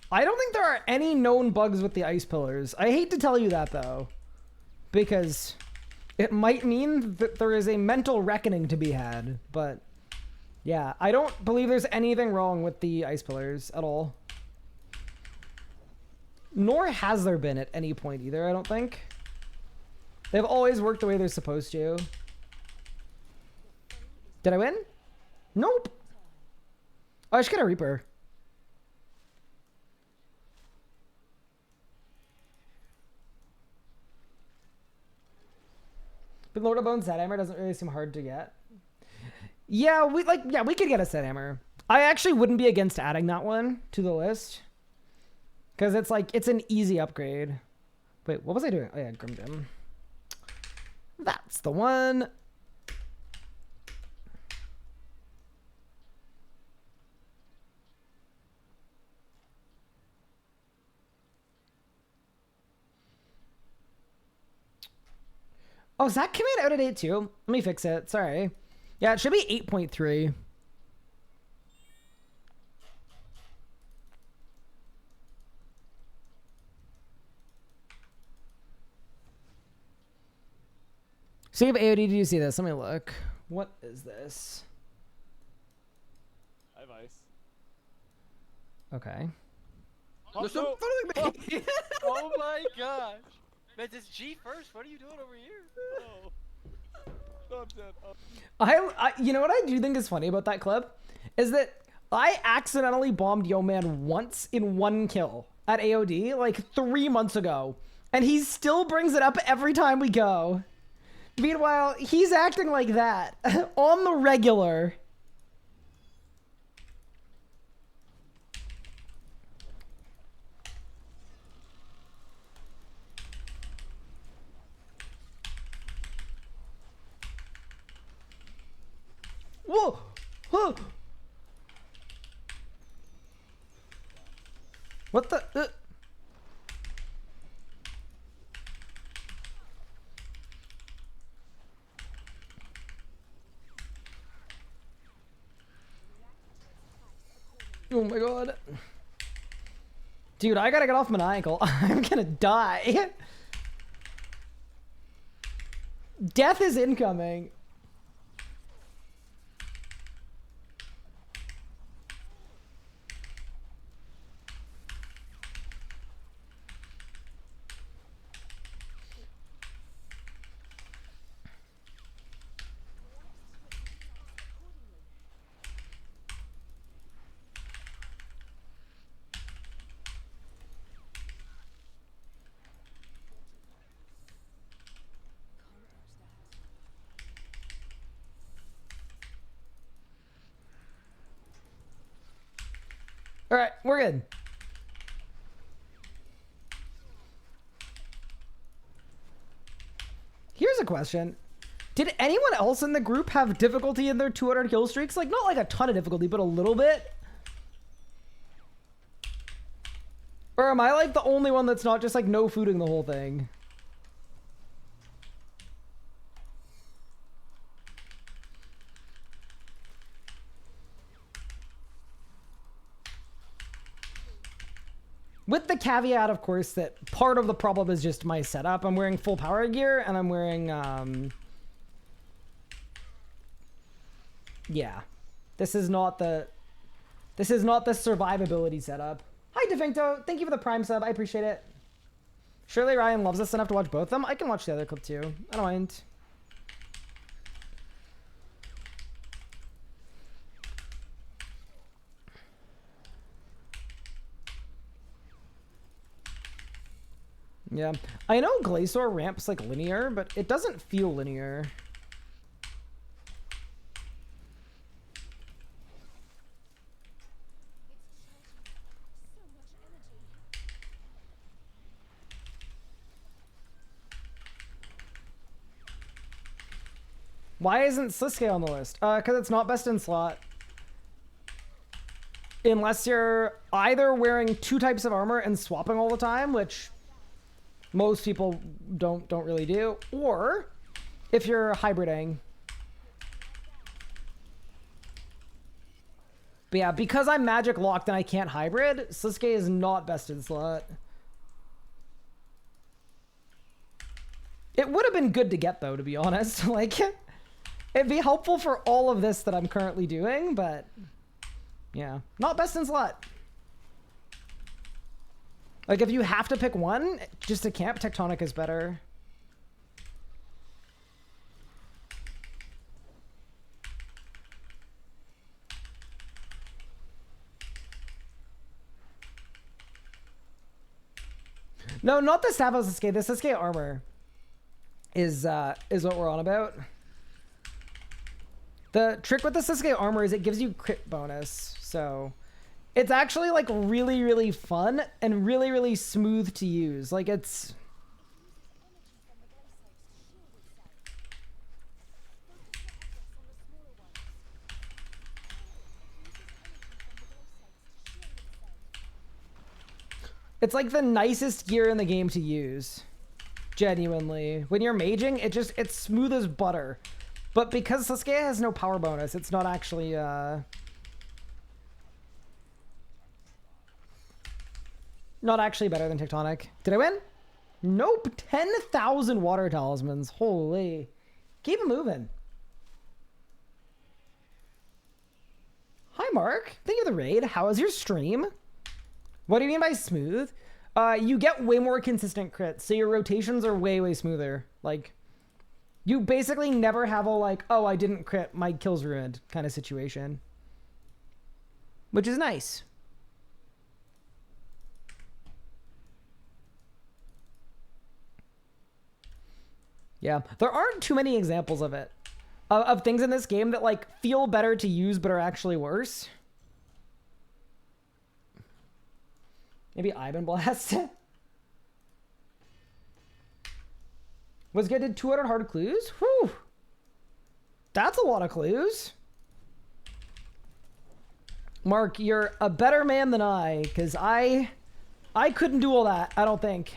I don't think there are any known bugs with the ice pillars. I hate to tell you that, though, because it might mean that there is a mental reckoning to be had, but yeah, I don't believe there's anything wrong with the ice pillars at all. Nor has there been at any point either, I don't think. They've always worked the way they're supposed to. Did I win? Nope. Oh, I should get a Reaper. But Lord of Bones Set Hammer doesn't really seem hard to get. Yeah, we could get a Set Hammer. I actually wouldn't be against adding that one to the list. Because it's like, it's an easy upgrade. Wait, what was I doing? Oh yeah, Grim Gem. That's the one. Oh, is that command out of date too? Let me fix it. Sorry. Yeah, it should be 8.3. Save AOD, did you see this? Let me look. What is this? I have ice. Okay. There's some fun with me. Oh my gosh. Man, this G first. What are you doing over here? Oh. No, I'm dead. Oh. I you know what I do think is funny about that clip is that I accidentally bombed Yo Man once in one kill at AOD like 3 months ago, and he still brings it up every time we go. Meanwhile, he's acting like that on the regular. Whoa! Whoa! What the? Oh my god. Dude, I gotta get off maniacal. I'm gonna die. Death is incoming. All right, we're good. Here's a question. Did anyone else in the group have difficulty in their 200 kill streaks? Like, not like a ton of difficulty, but a little bit? Or am I like the only one that's not just like no fooding the whole thing? With the caveat, of course, that part of the problem is just my setup. I'm wearing full power gear, and I'm wearing, yeah. This is not the survivability setup. Hi, Defincto. Thank you for the Prime sub. I appreciate it. Surely Ryan loves us enough to watch both of them. I can watch the other clip, too. I don't mind. Yeah, I know Glacor ramps like linear, but it doesn't feel linear. Why isn't Sliske on the list? Because it's not best in slot. Unless you're either wearing 2 types of armor and swapping all the time, which most people don't really do, or if you're hybriding. But yeah, because I'm magic locked and I can't hybrid, Sasuke is not best in slot. It would have been good to get though, to be honest. Like, it'd be helpful for all of this that I'm currently doing, but yeah, not best in slot. Like, if you have to pick one, just to camp, Tectonic is better. No, not the staff of Sasuke. The Sasuke armor is what we're on about. The trick with the Sasuke armor is it gives you crit bonus. So it's actually like really, really fun and really, really smooth to use. Like it's... It's like the nicest gear in the game to use. Genuinely. When you're maging, it's smooth as butter. But because Sasuke has no power bonus, it's not actually not actually better than Tectonic. Did I win? Nope. 10,000 water talismans. Holy. Keep it moving. Hi, Mark. Thank you for the raid. How was your stream? What do you mean by smooth? You get way more consistent crits, so your rotations are way, way smoother. Like, you basically never have a, like, oh, I didn't crit, my kill's ruined kind of situation. Which is nice. Yeah, there aren't too many examples of it. Of things in this game that, like, feel better to use but are actually worse. Maybe Ivan Blast. Was good. Did 200 hard clues? Whew. That's a lot of clues. Mark, you're a better man than I, because I couldn't do all that, I don't think.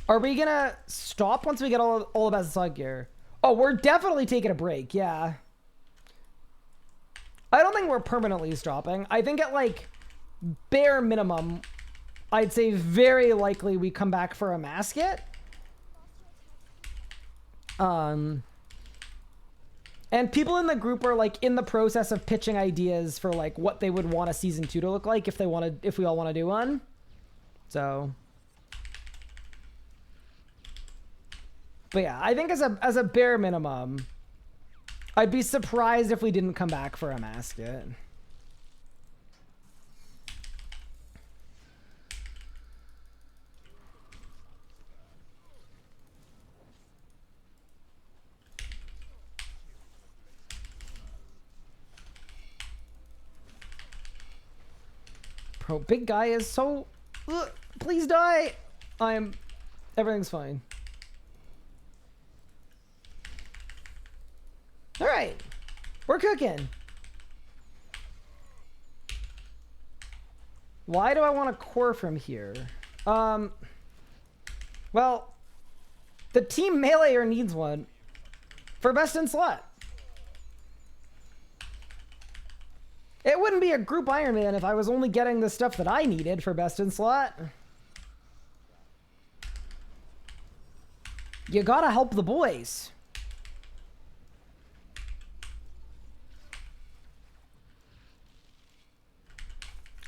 Are we gonna stop once we get all the best slot gear? Oh, we're definitely taking a break, yeah. I don't think we're permanently stopping. I think at, like, bare minimum, I'd say very likely we come back for a masket. And people in the group are, like, in the process of pitching ideas for, like, what they would want a season 2 to look like if we all want to do one. So. But yeah, I think as a bare minimum, I'd be surprised if we didn't come back for a masket. Bro, big guy is so... Ugh, please die! Everything's fine. All right, we're cooking. Why do I want a core from here? Well, the team meleeer needs one for best in slot. It wouldn't be a group Iron Man if I was only getting the stuff that I needed for best in slot. You gotta help the boys.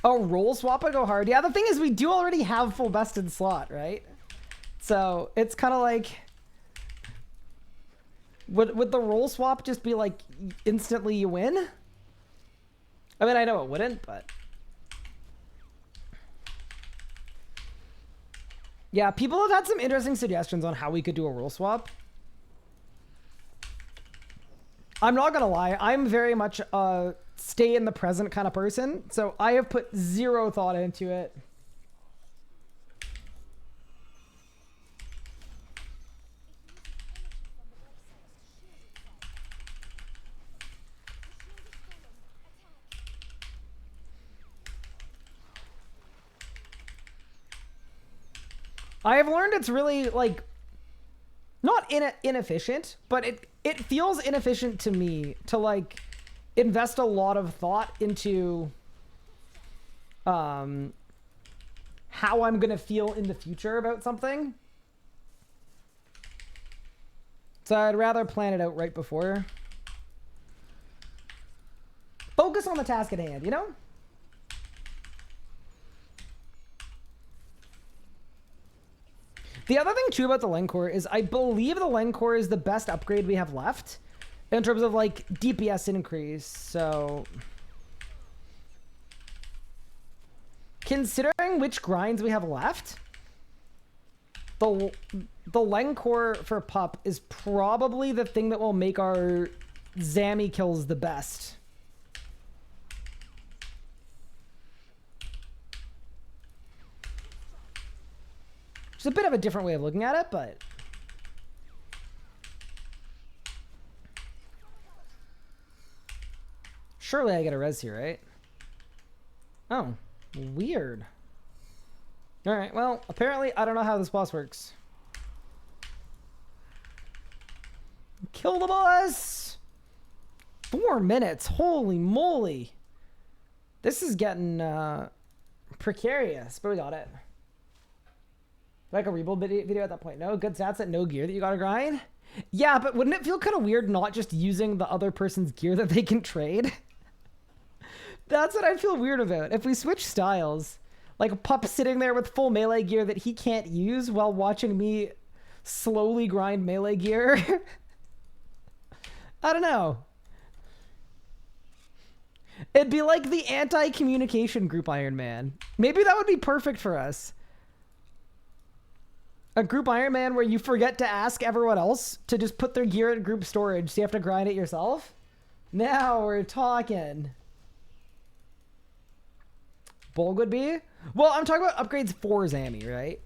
Oh, roll swap and go hard. Yeah, the thing is we do already have full best in slot, right? So it's kind of like, would the roll swap just be like instantly you win? I mean, I know it wouldn't, but yeah, people have had some interesting suggestions on how we could do a roll swap. I'm not gonna lie, I'm very much stay in the present kind of person, so I have put zero thought into it. I have learned it's really, like, not inefficient, but it feels inefficient to me to like invest a lot of thought into how I'm gonna feel in the future about something. So I'd rather plan it out right before. Focus on the task at hand, you know? The other thing too about the Glacor is I believe the Glacor is the best upgrade we have left in terms of like DPS increase. So considering which grinds we have left, the Glacor for Pup is probably the thing that will make our Zammy kills the best. It's a bit of a different way of looking at it, but surely I get a res here, right? Oh, weird. All right, well, apparently I don't know how this boss works. Kill the boss! 4 minutes, holy moly. This is getting precarious, but we got it. Like a rebuild video at that point. No, good stats at no gear that you gotta grind. Yeah, but wouldn't it feel kind of weird not just using the other person's gear that they can trade? That's what I feel weird about. If we switch styles, like a Pup sitting there with full melee gear that he can't use while watching me slowly grind melee gear. I don't know. It'd be like the anti-communication group Iron Man. Maybe that would be perfect for us. A group Iron Man where you forget to ask everyone else to just put their gear in group storage, so you have to grind it yourself. Now we're talking. Bolg would be? Well, I'm talking about upgrades for Zammy, right?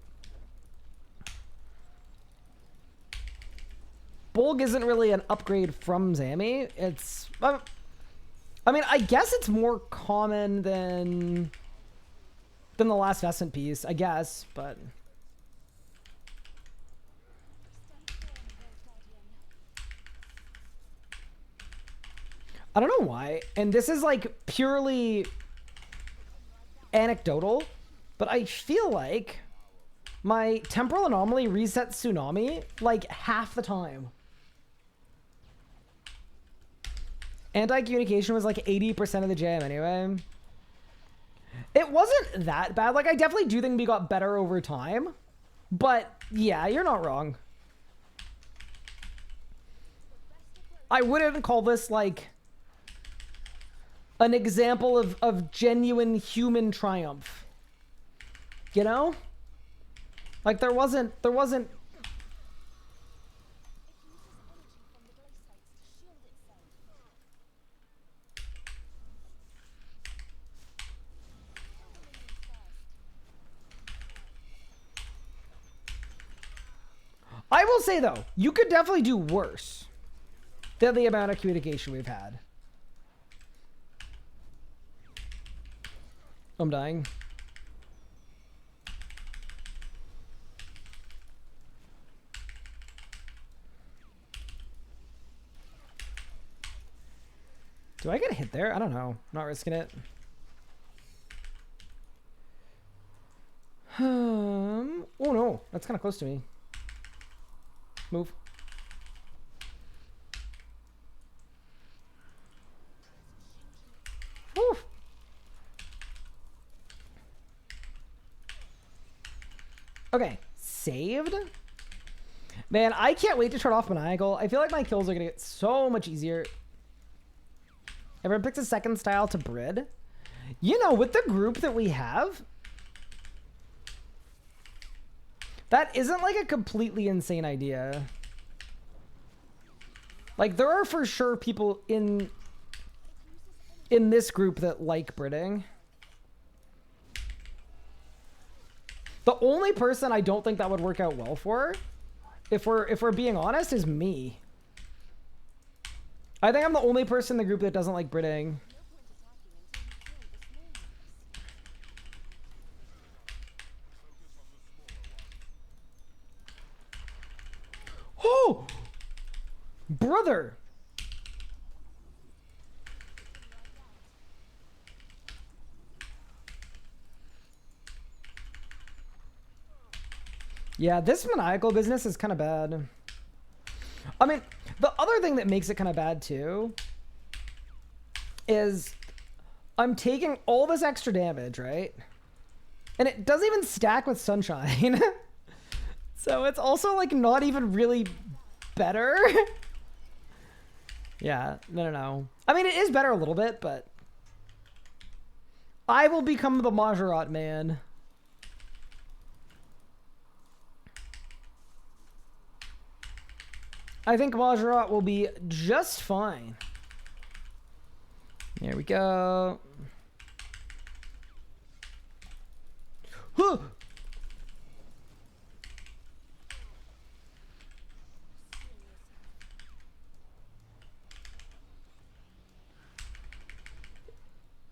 Bolg isn't really an upgrade from Zammy. It's... I mean, I guess it's more common than the last Vescent piece, I guess, but... I don't know why, and this is like purely anecdotal, but I feel like my temporal anomaly resets Tsunami like half the time. Anti-communication was like 80% of the jam anyway. It wasn't that bad. Like, I definitely do think we got better over time, but yeah, you're not wrong. I wouldn't call this like an example of genuine human triumph. You know? Like there wasn't I will say though, you could definitely do worse than the amount of communication we've had. I'm dying. Do I get a hit there? I don't know. Not risking it. Oh no, that's kind of close to me. Move. Woo. Okay, saved. Man, I can't wait to turn off Maniacal. I feel like my kills are gonna get so much easier. Everyone picks a second style to Brid. You know, with the group that we have, that isn't like a completely insane idea. Like, there are for sure people in this group that like Bridding. The only person I don't think that would work out well for, if we're being honest, is me. I think I'm the only person in the group that doesn't like Bridding. Oh! brother. Yeah, this maniacal business is kind of bad. I mean, the other thing that makes it kind of bad too is I'm taking all this extra damage, right? And it doesn't even stack with sunshine. So it's also like not even really better. Yeah, no. I mean, it is better a little bit, but I will become the Majorat man. I think Majorat will be just fine. There we go. Huh.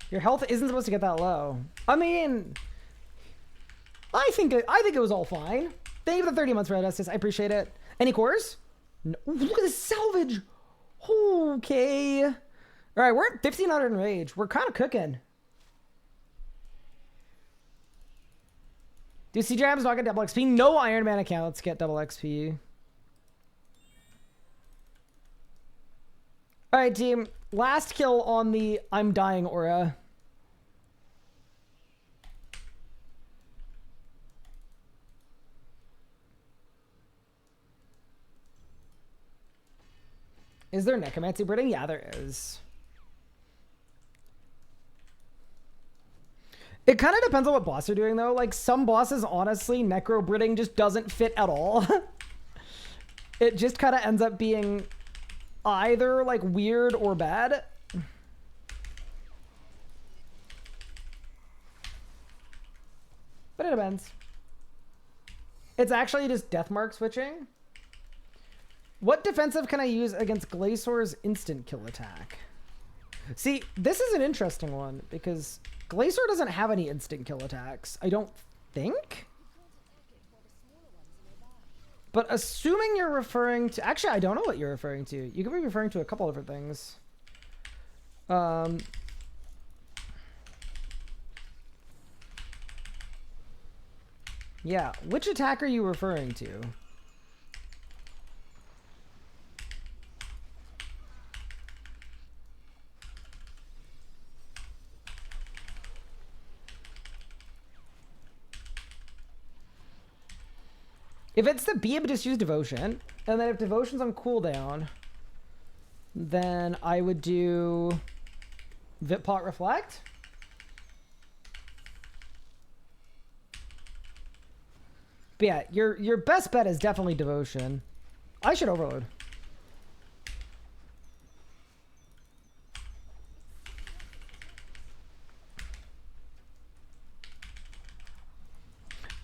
Your health isn't supposed to get that low. I mean, I think it was all fine. Thank you for the 30 months, Red Estes. I appreciate it. Any cores? No. Ooh, look at this salvage. Okay. All right, we're at 1500 in rage. We're kind of cooking. Do CJMs not get double XP? No Iron Man accounts get double XP. All right, team. Last kill on the I'm dying aura. Is there necromancy breeding? Yeah, there is. It kind of depends on what boss you're doing, though. Like, some bosses, honestly, necro breeding just doesn't fit at all. It just kind of ends up being either, like, weird or bad. But it depends. It's actually just death mark switching. What defensive can I use against Glacor's instant kill attack? See, this is an interesting one because Glacor doesn't have any instant kill attacks, I don't think. But assuming you're referring to... Actually, I don't know what you're referring to. You could be referring to a couple different things. Yeah, which attack are you referring to? If it's the Beam, just use Devotion. And then if Devotion's on cooldown, then I would do Vitpot Reflect. But yeah, your best bet is definitely Devotion. I should Overload.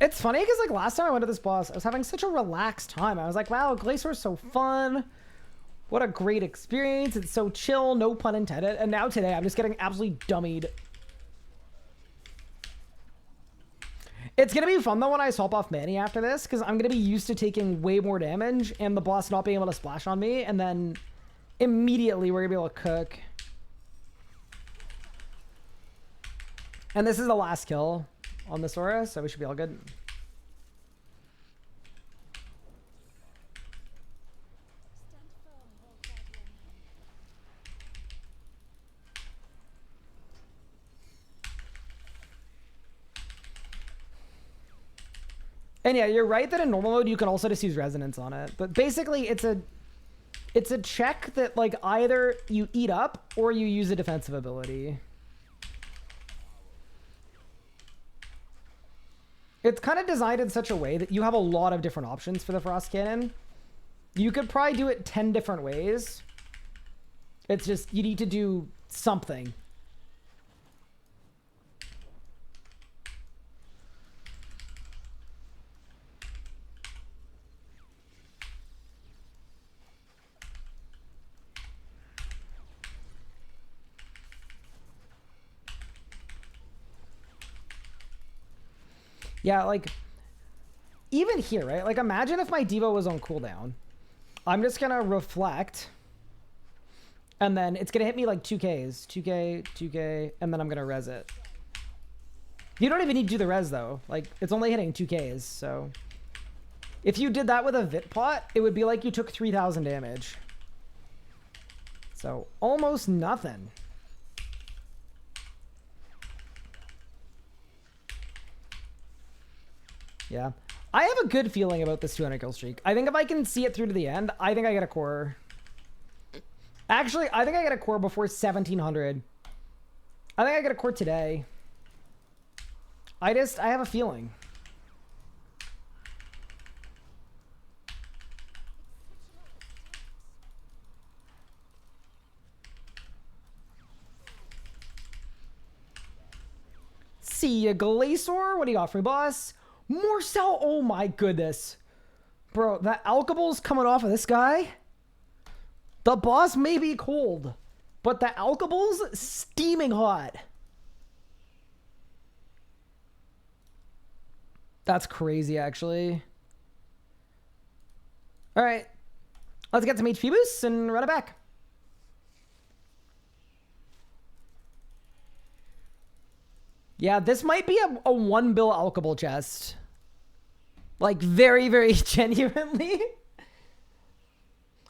It's funny because like last time I went to this boss, I was having such a relaxed time. I was like, wow, Glacor's so fun. What a great experience. It's so chill, no pun intended. And now today, I'm just getting absolutely dummied. It's going to be fun though when I swap off Manny after this, because I'm going to be used to taking way more damage and the boss not being able to splash on me. And then immediately we're going to be able to cook. And this is the last kill on this aura, so we should be all good. And yeah, you're right that in normal mode you can also just use resonance on it. But basically it's a check that like either you eat up or you use a defensive ability. It's kind of designed in such a way that you have a lot of different options for the Frost Cannon. You could probably do it 10 different ways. It's just, you need to do something. Yeah, like, even here, right? Like, imagine if my Devo was on cooldown. I'm just gonna reflect. And then it's going to hit me like 2Ks. 2K, 2K, and then I'm going to res it. You don't even need to do the res, though. Like, it's only hitting 2Ks, so... If you did that with a Vit pot, it would be like you took 3,000 damage. So, almost nothing. Yeah. I have a good feeling about this 200 kill streak. I think if I can see it through to the end, I think I get a core. Actually, I think I get a core before 1,700. I think I get a core today. I have a feeling. See ya, Glacor. What do you got for me, boss? More cell. Oh my goodness. Bro, that alkable's coming off of this guy. The boss may be cold, but the alkable's steaming hot. That's crazy, actually. All right. Let's get some HP boosts and run it back. Yeah, this might be a 1 bill alkable chest. Like, very, very genuinely.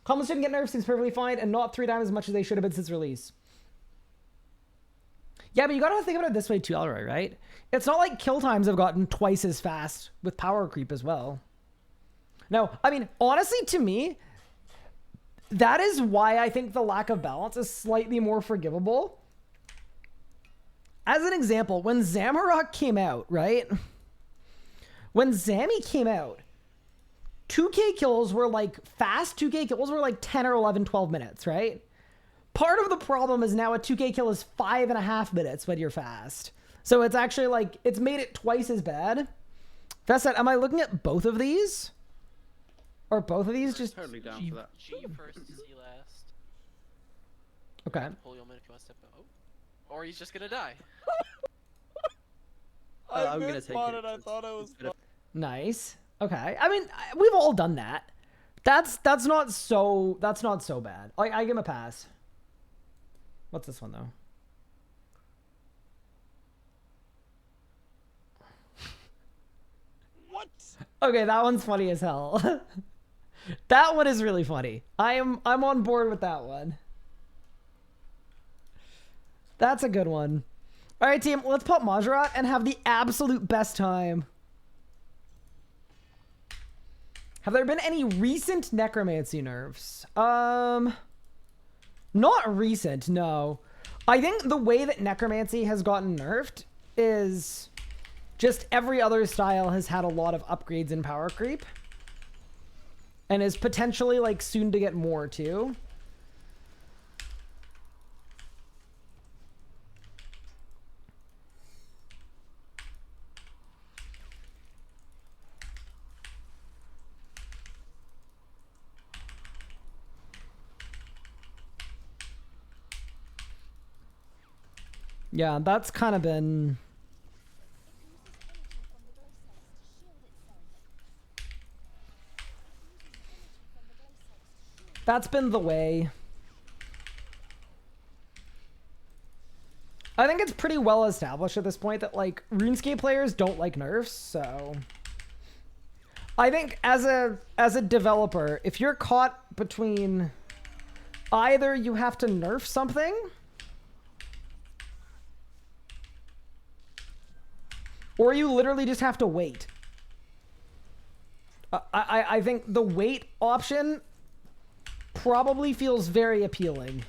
Comments didn't get nerfed, seems perfectly fine, and not 3 times as much as they should have been since release. Yeah, but you gotta think about it this way too, Elroy, right? It's not like kill times have gotten twice as fast with power creep as well. No, I mean, honestly, to me, that is why I think the lack of balance is slightly more forgivable. As an example, when Zamorak came out, right? When Zammy came out, 2K kills were like fast 2K kills were like 10 or 11, 12 minutes, right? Part of the problem is now a 2K kill is 5.5 minutes when you're fast. So it's actually like, it's made it twice as bad. That said, am I looking at both of these? Or both of these just... Totally down for that. G first, C last. Okay. Pull your man if you want to step out. Or he's just gonna die. I'm gonna take it. I thought I was... Nice. Okay. I mean, we've all done that. That's not so bad. I give him a pass. What's this one though? What? Okay, that one's funny as hell. That one is really funny. I'm on board with that one. That's a good one. All right, team, let's pop Majorat and have the absolute best time. Have there been any recent necromancy nerfs? Not recent, no. I think the way that necromancy has gotten nerfed is just every other style has had a lot of upgrades in power creep. And is potentially like soon to get more too. Yeah, that's kind of been... That's been the way. I think it's pretty well established at this point that, like, RuneScape players don't like nerfs, so... I think as a developer, if you're caught between either you have to nerf something... or you literally just have to wait. I think the wait option probably feels very appealing.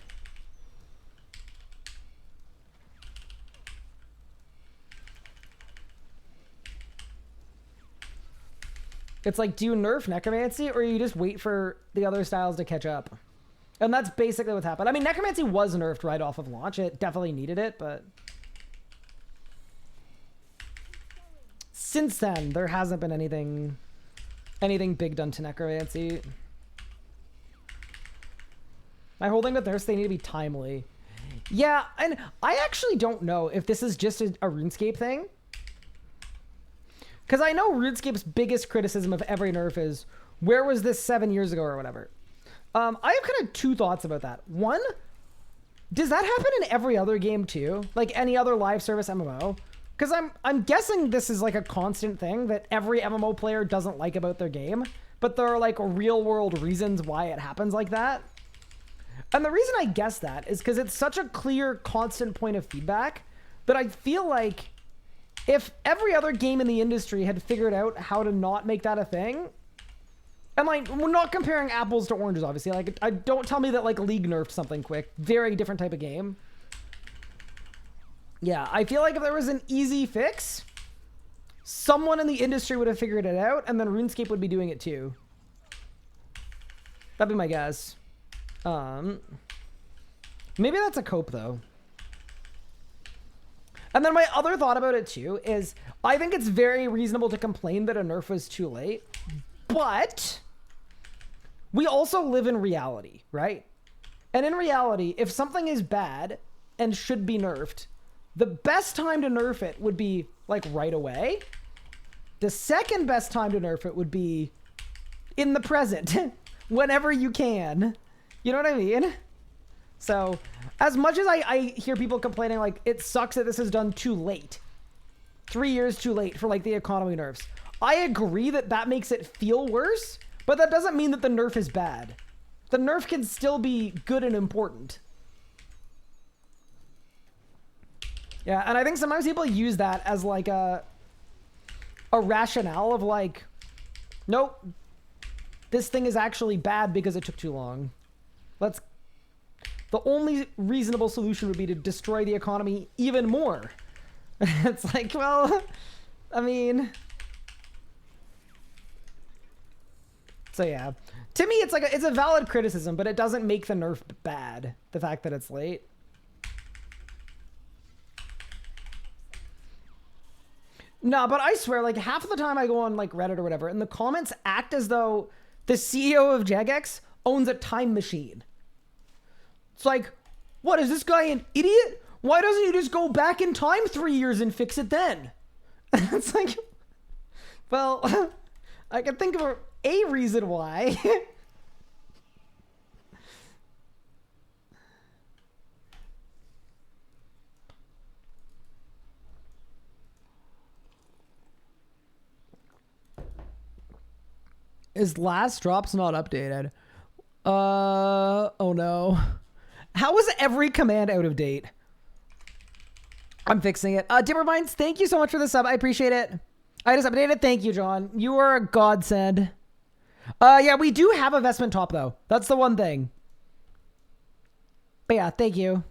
It's like, do you nerf necromancy or you just wait for the other styles to catch up? And that's basically what's happened. I mean, necromancy was nerfed right off of launch. It definitely needed it, but... since then, there hasn't been anything big done to necromancy. My whole thing with nerfs, they need to be timely. Yeah, and I actually don't know if this is just a RuneScape thing. Because I know RuneScape's biggest criticism of every nerf is, where was this 7 years ago or whatever? I have kind of two thoughts about that. One, Does that happen in every other game too? Like any other live service MMO? Because I'm guessing this is like a constant thing that every MMO player doesn't like about their game, but there are like real world reasons why it happens like that. And the reason I guess that is because it's such a clear, constant point of feedback that I feel like if every other game in the industry had figured out how to not make that a thing, and like, we're not comparing apples to oranges, obviously. Like, don't tell me that like League nerfed something quick. Very different type of game. Yeah, I feel like if there was an easy fix, someone in the industry would have figured it out, and then RuneScape would be doing it too. That'd be my guess. Maybe that's a cope though. And then my other thought about it too is I think it's very reasonable to complain that a nerf was too late, but we also live in reality, right? And in reality, if something is bad and should be nerfed, the best time to nerf it would be like right away. The second best time to nerf it would be in the present, whenever you can. You know what I mean? So as much as I hear people complaining like it sucks that this is done too late, 3 years too late for like the economy nerfs, I agree that that makes it feel worse, but that doesn't mean that the nerf is bad. The nerf can still be good and important. Yeah, and I think sometimes people use that as like a rationale of like, nope, this thing is actually bad because it took too long. The only reasonable solution would be to destroy the economy even more. It's like, well, I mean, so yeah, to me, it's like it's a valid criticism, but it doesn't make the nerf bad. The fact that it's late. No, but I swear, like half of the time I go on like Reddit or whatever, and the comments act as though the CEO of Jagex owns a time machine. It's like, what, is this guy an idiot? Why doesn't he just go back in time 3 years and fix it then? It's like, well, I can think of a reason why. Is last drops not updated? Oh no. How is every command out of date? I'm fixing it. Dimmerminds, thank you so much for the sub. I appreciate it. I just updated. Thank you, John. You are a godsend. Yeah, we do have a vestment top though. That's the one thing. But yeah, thank you.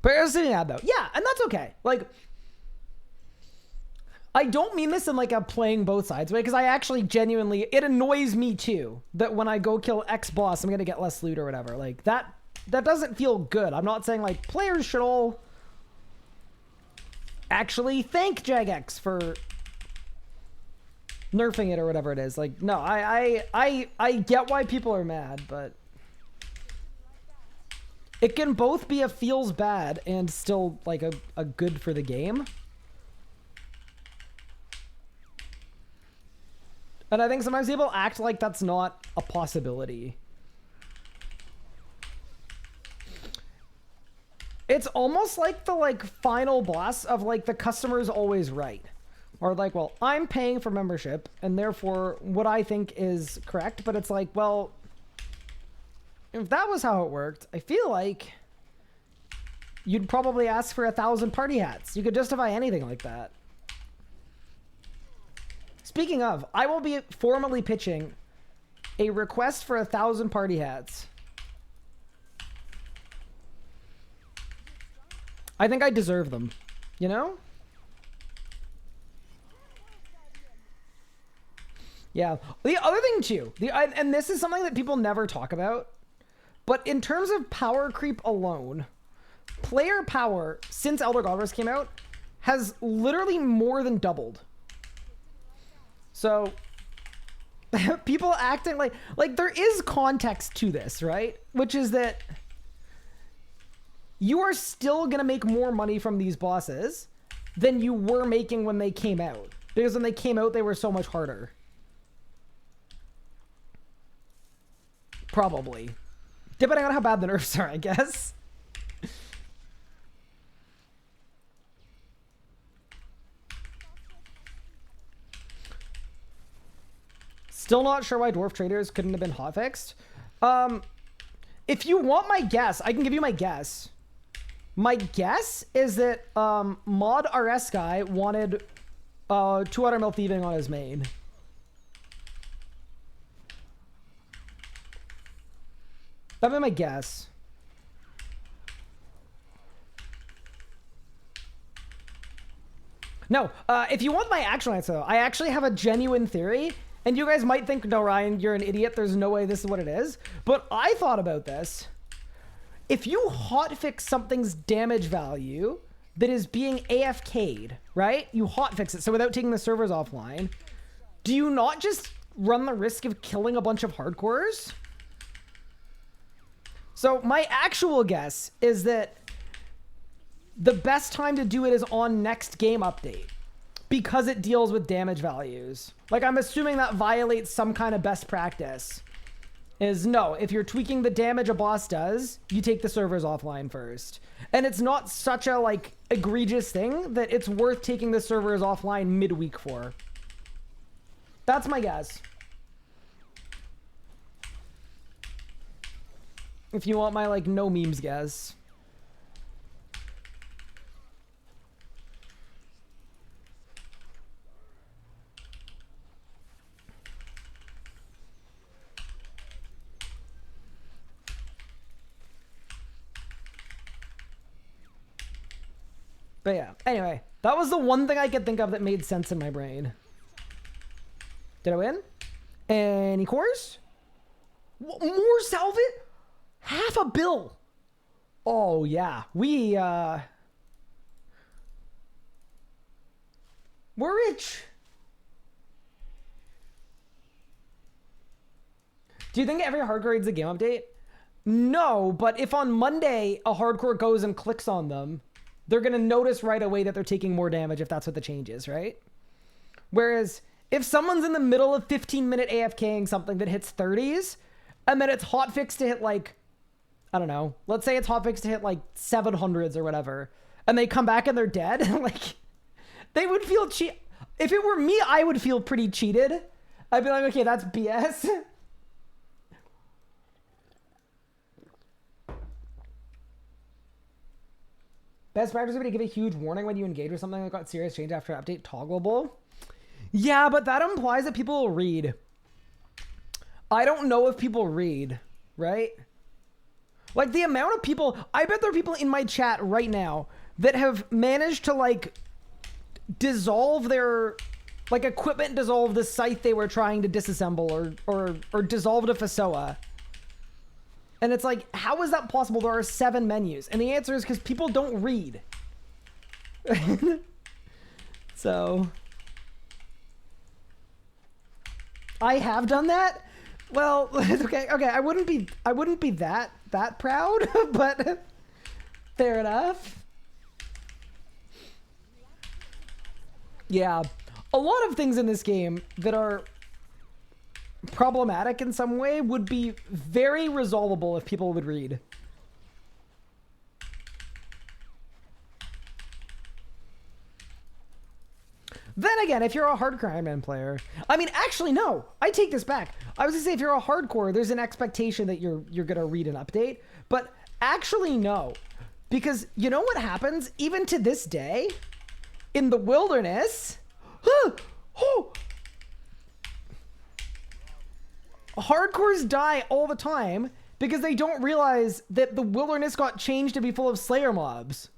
But it was an ad though. Yeah, and that's okay. Like, I don't mean this in like a playing both sides way, because I actually genuinely, it annoys me too that when I go kill X boss, I'm gonna get less loot or whatever. Like that doesn't feel good. I'm not saying like players should all actually thank Jagex for nerfing it or whatever it is. Like, no, I get why people are mad, but it can both be a feels bad and still like a good for the game. And I think sometimes people act like that's not a possibility. It's almost like the like final boss of like the customer's always right. Or like, well, I'm paying for membership and therefore what I think is correct. But it's like, well, if that was how it worked, I feel like you'd probably ask for 1,000 party hats. You could justify anything like that. Speaking of, I will be formally pitching a request for 1,000 party hats. I think I deserve them, you know? Yeah. The other thing too, and this is something that people never talk about, but in terms of power creep alone, player power since Elder Goddess came out has literally more than doubled. So people acting like there is context to this, right? Which is that you are still going to make more money from these bosses than you were making when they came out. Because when they came out, they were so much harder. Probably. Depending on how bad the nerfs are, I guess. Still not sure why dwarf traders couldn't have been hotfixed. If you want my guess, I can give you my guess. My guess is that mod RS Guy wanted 200 mil thieving on his main. That'd be my guess. No, if you want my actual answer, though, I actually have a genuine theory. And you guys might think, no, Ryan, you're an idiot. There's no way this is what it is. But I thought about this. If you hotfix something's damage value that is being AFK'd, right? You hotfix it, so without taking the servers offline, do you not just run the risk of killing a bunch of hardcores? So my actual guess is that the best time to do it is on next game update, because it deals with damage values. Like, I'm assuming that violates some kind of best practice. Is no, if you're tweaking the damage a boss does, you take the servers offline first. And it's not such a, like, egregious thing that it's worth taking the servers offline midweek for. That's my guess. If you want my, like, no memes guess. But yeah, anyway, that was the one thing I could think of that made sense in my brain. Did I win? Any cores? More salvage? $500 million. Oh yeah, we're rich. Do you think every hardcore reads the game update? No, but if on Monday a hardcore goes and clicks on them, they're going to notice right away that they're taking more damage if that's what the change is, right? Whereas if someone's in the middle of 15-minute AFKing something that hits 30s, and then it's hotfixed to hit like, I don't know, let's say it's hotfixed to hit like 700s or whatever, and they come back and they're dead, like, they would feel cheat. If it were me, I would feel pretty cheated. I'd be like, okay, that's BS. Best practice would be to give a huge warning when you engage with something that got serious change after update toggleable. Yeah, but that implies that people will read. I don't know if people read, right? Like the amount of people, I bet there are people in my chat right now that have managed to like dissolve their, like equipment dissolve the scythe they were trying to disassemble or dissolved a Fasoa. And it's like, how is that possible? There are 7 menus. And the answer is because people don't read. So I have done that. Well, okay. I wouldn't be that proud, but fair enough. Yeah. A lot of things in this game that are problematic in some way would be very resolvable if people would read. Then again, if you're a hardcore Iron Man player, I mean, actually, no, I take this back. I was gonna say if you're a hardcore, there's an expectation that you're gonna read an update, but actually no, because you know what happens even to this day in the wilderness. Hardcores die all the time because they don't realize that the wilderness got changed to be full of Slayer mobs.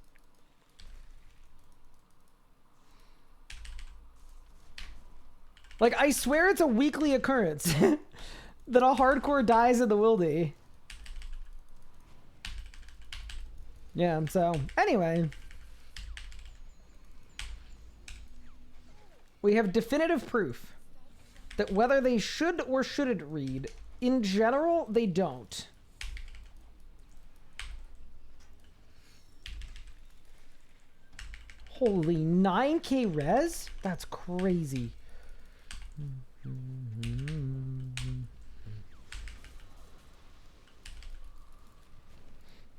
Like, I swear it's a weekly occurrence that a hardcore dies in the wildy. Yeah, so, anyway. We have definitive proof that whether they should or shouldn't read, in general, they don't. Holy 9K res? That's crazy.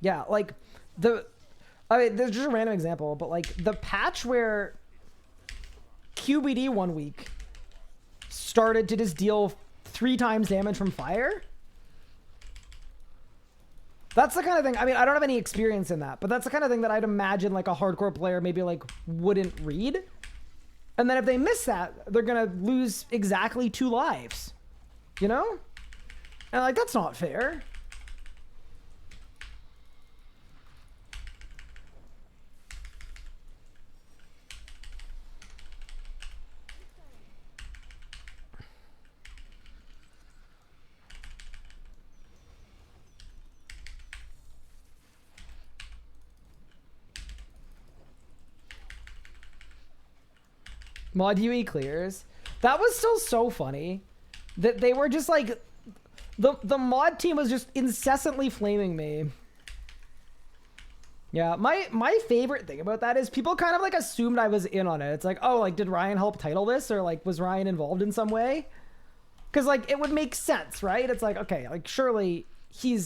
Yeah, like I mean, there's just a random example, but like the patch where QBD 1 week started to just deal 3 times damage from fire. That's the kind of thing, I mean, I don't have any experience in that, but that's the kind of thing that I'd imagine like a hardcore player maybe like wouldn't read. And then if they miss that, they're gonna lose exactly 2 lives, you know? And like, that's not fair. Mod UE clears. That was still so funny that they were just like the mod team was just incessantly flaming me. Yeah, my favorite thing about that is people kind of like assumed I was in on it. It's like, oh, like did Ryan help title this, or like was Ryan involved in some way? Because like it would make sense, right? It's like, okay, like surely he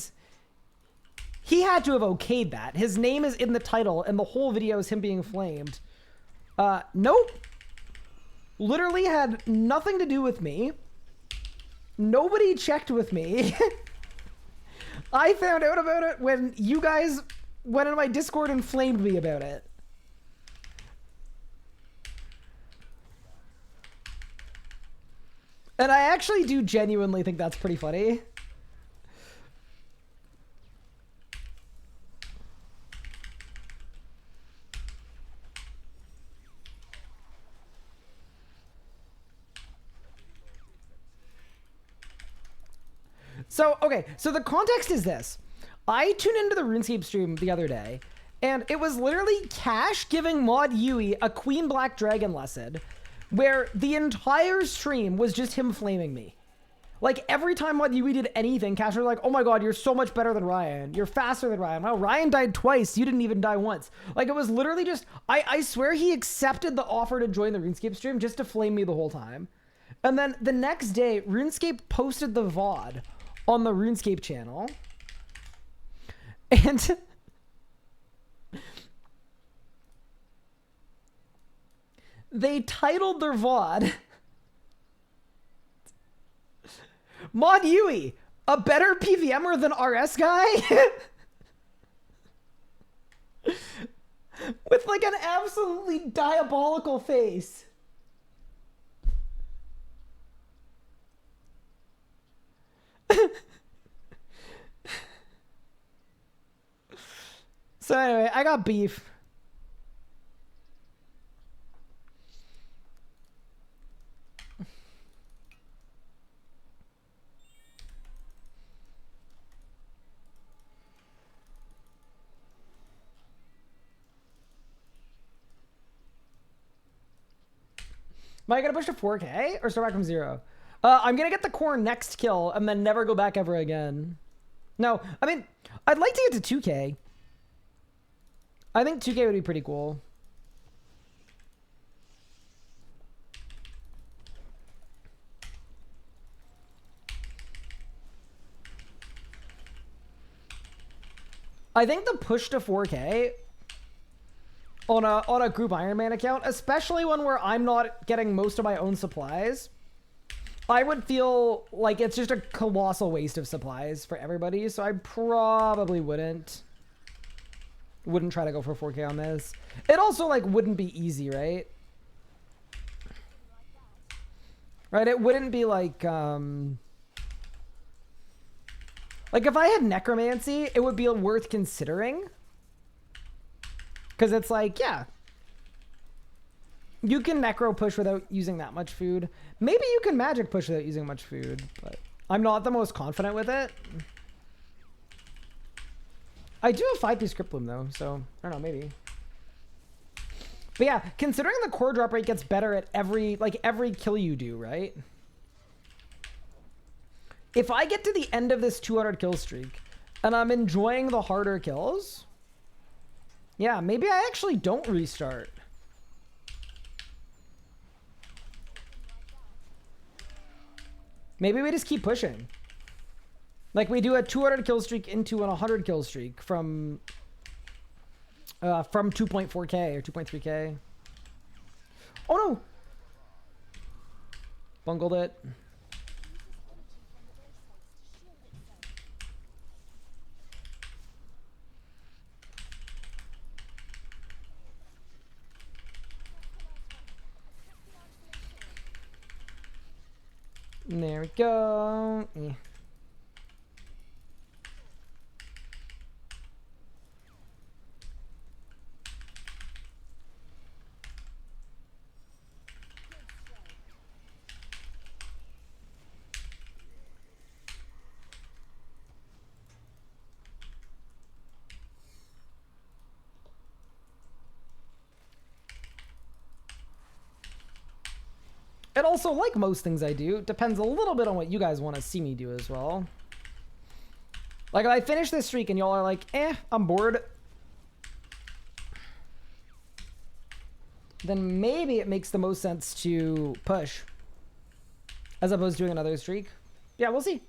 had to have okayed that. His name is in the title and the whole video is him being flamed. Nope. Literally had nothing to do with me. Nobody checked with me. I found out about it when you guys went into my Discord and flamed me about it. And I actually do genuinely think that's pretty funny. So, okay, so the context is this. I tuned into the RuneScape stream the other day, and it was literally Cash giving Mod Yui a Queen Black Dragon lesson, where the entire stream was just him flaming me. Like, every time Mod Yui did anything, Cash was like, oh my god, you're so much better than Ryan. You're faster than Ryan. Wow, Ryan died twice. You didn't even die once. Like, it was literally just... I swear he accepted the offer to join the RuneScape stream just to flame me the whole time. And then the next day, RuneScape posted the VOD on the RuneScape channel. And they titled their VOD Mod Yui, a better PVMer than RS Guy? With like an absolutely diabolical face. So anyway, I got beef. Am I gonna push to 4K or start back from 0? I'm gonna get the core next kill and then never go back ever again. No, I mean, I'd like to get to 2K. I think 2K would be pretty cool. I think the push to 4K on a group Iron Man account, especially one where I'm not getting most of my own supplies, I would feel like it's just a colossal waste of supplies for everybody, so I probably wouldn't try to go for 4K on this. It also like wouldn't be easy, right? Right, it wouldn't be like if I had necromancy, it would be worth considering. Because it's like, yeah, you can necro push without using that much food. Maybe you can magic push without using much food, but I'm not the most confident with it. I do have 5-piece script bloom though, so I don't know, maybe. But yeah, considering the core drop rate gets better at every kill you do, right? If I get to the end of this 200 kill streak and I'm enjoying the harder kills, yeah, maybe I actually don't restart. Maybe we just keep pushing. Like we do a 200 kill streak into an 100 kill streak from 2.4k or 2.3k. Oh no! Bungled it. There we go. Eh. It also, like most things I do, depends a little bit on what you guys want to see me do as well. Like, if I finish this streak and y'all are like, I'm bored, then maybe it makes the most sense to push as opposed to doing another streak. Yeah, we'll see.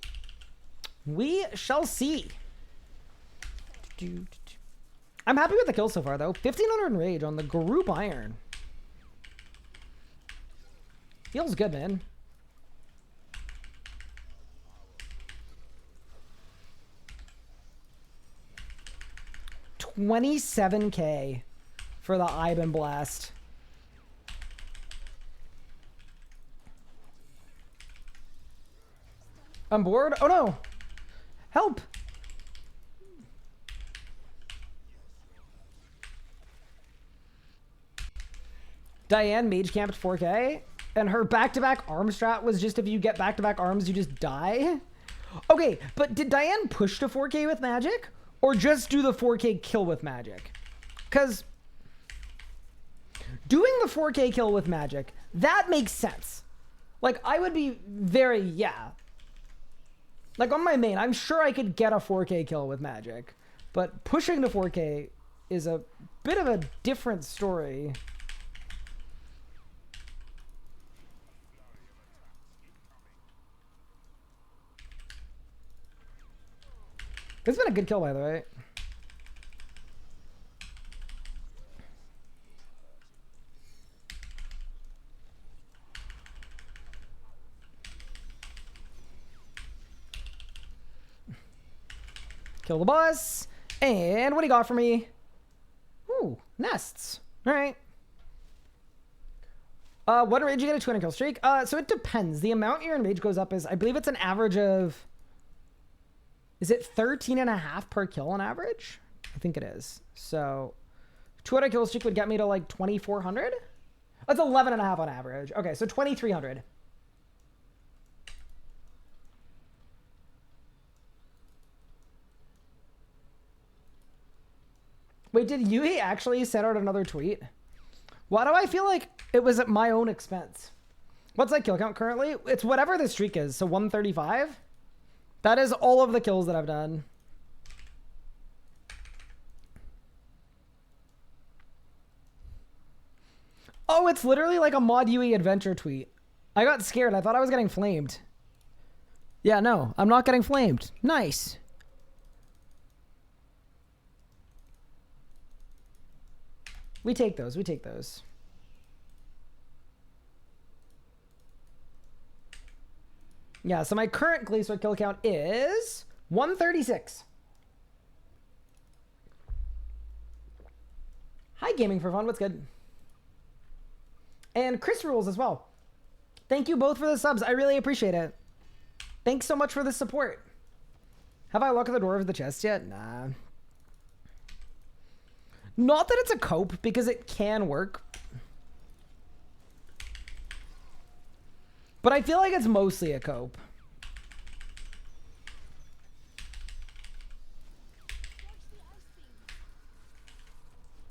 We shall see. I'm happy with the kill so far, though. 1,500 in rage on the group iron. Feels good, man. $27K for the Iban Blast. I'm bored. Oh no! Help! Diane mage camped 4K. And her back-to-back arm strat was just if you get back-to-back arms, you just die? Okay, but did Diane push to 4K with magic? Or just do the 4K kill with magic? Because doing the 4K kill with magic, that makes sense. Like, I would be very, yeah. Like, on my main, I'm sure I could get a 4K kill with magic. But pushing to 4K is a bit of a different story. This has been a good kill, by the way. Kill the boss. And what do you got for me? Ooh, nests. All right. What rage you get a 200 kill streak? So it depends. The amount your rage goes up is, I believe it's an average of... Is it 13.5 per kill on average? I think it is. So 200 kill streak would get me to like 2,400. That's 11.5 on average. Okay, so 2,300. Wait, did Yui actually send out another tweet? Why do I feel like it was at my own expense? What's that kill count currently? It's whatever the streak is. So 135. That is all of the kills that I've done. Oh, it's literally like a Mod UE adventure tweet. I got scared. I thought I was getting flamed. Yeah, no, I'm not getting flamed. Nice. We take those. We take those. Yeah, so my current Glacor kill count is 136. Hi, Gaming for Fun. What's good? And Chris Rules as well. Thank you both for the subs. I really appreciate it. Thanks so much for the support. Have I locked the door of the chest yet? Nah. Not that it's a cope, because it can work. But I feel like it's mostly a cope.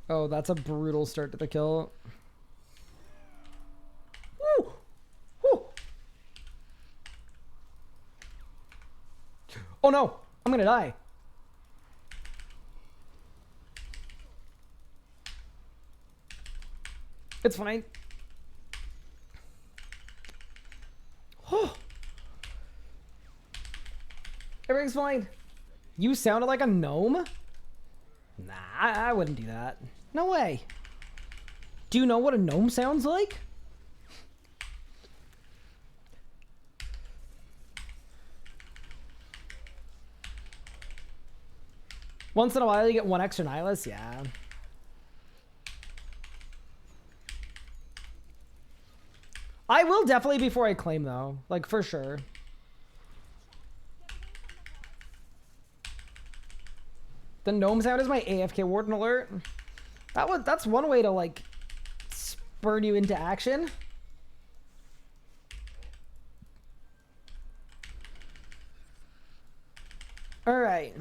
Oh, that's a brutal start to the kill. Woo! Woo! Oh no! I'm gonna die. It's fine. Oh. Everything's fine. You sounded like a gnome? Nah, I wouldn't do that. No way. Do you know what a gnome sounds like? Once in a while you get one extra nihilist, yeah. I will definitely before I claim though, like for sure. The gnome sound is my AFK warden alert. That's one way to like spur you into action. All right.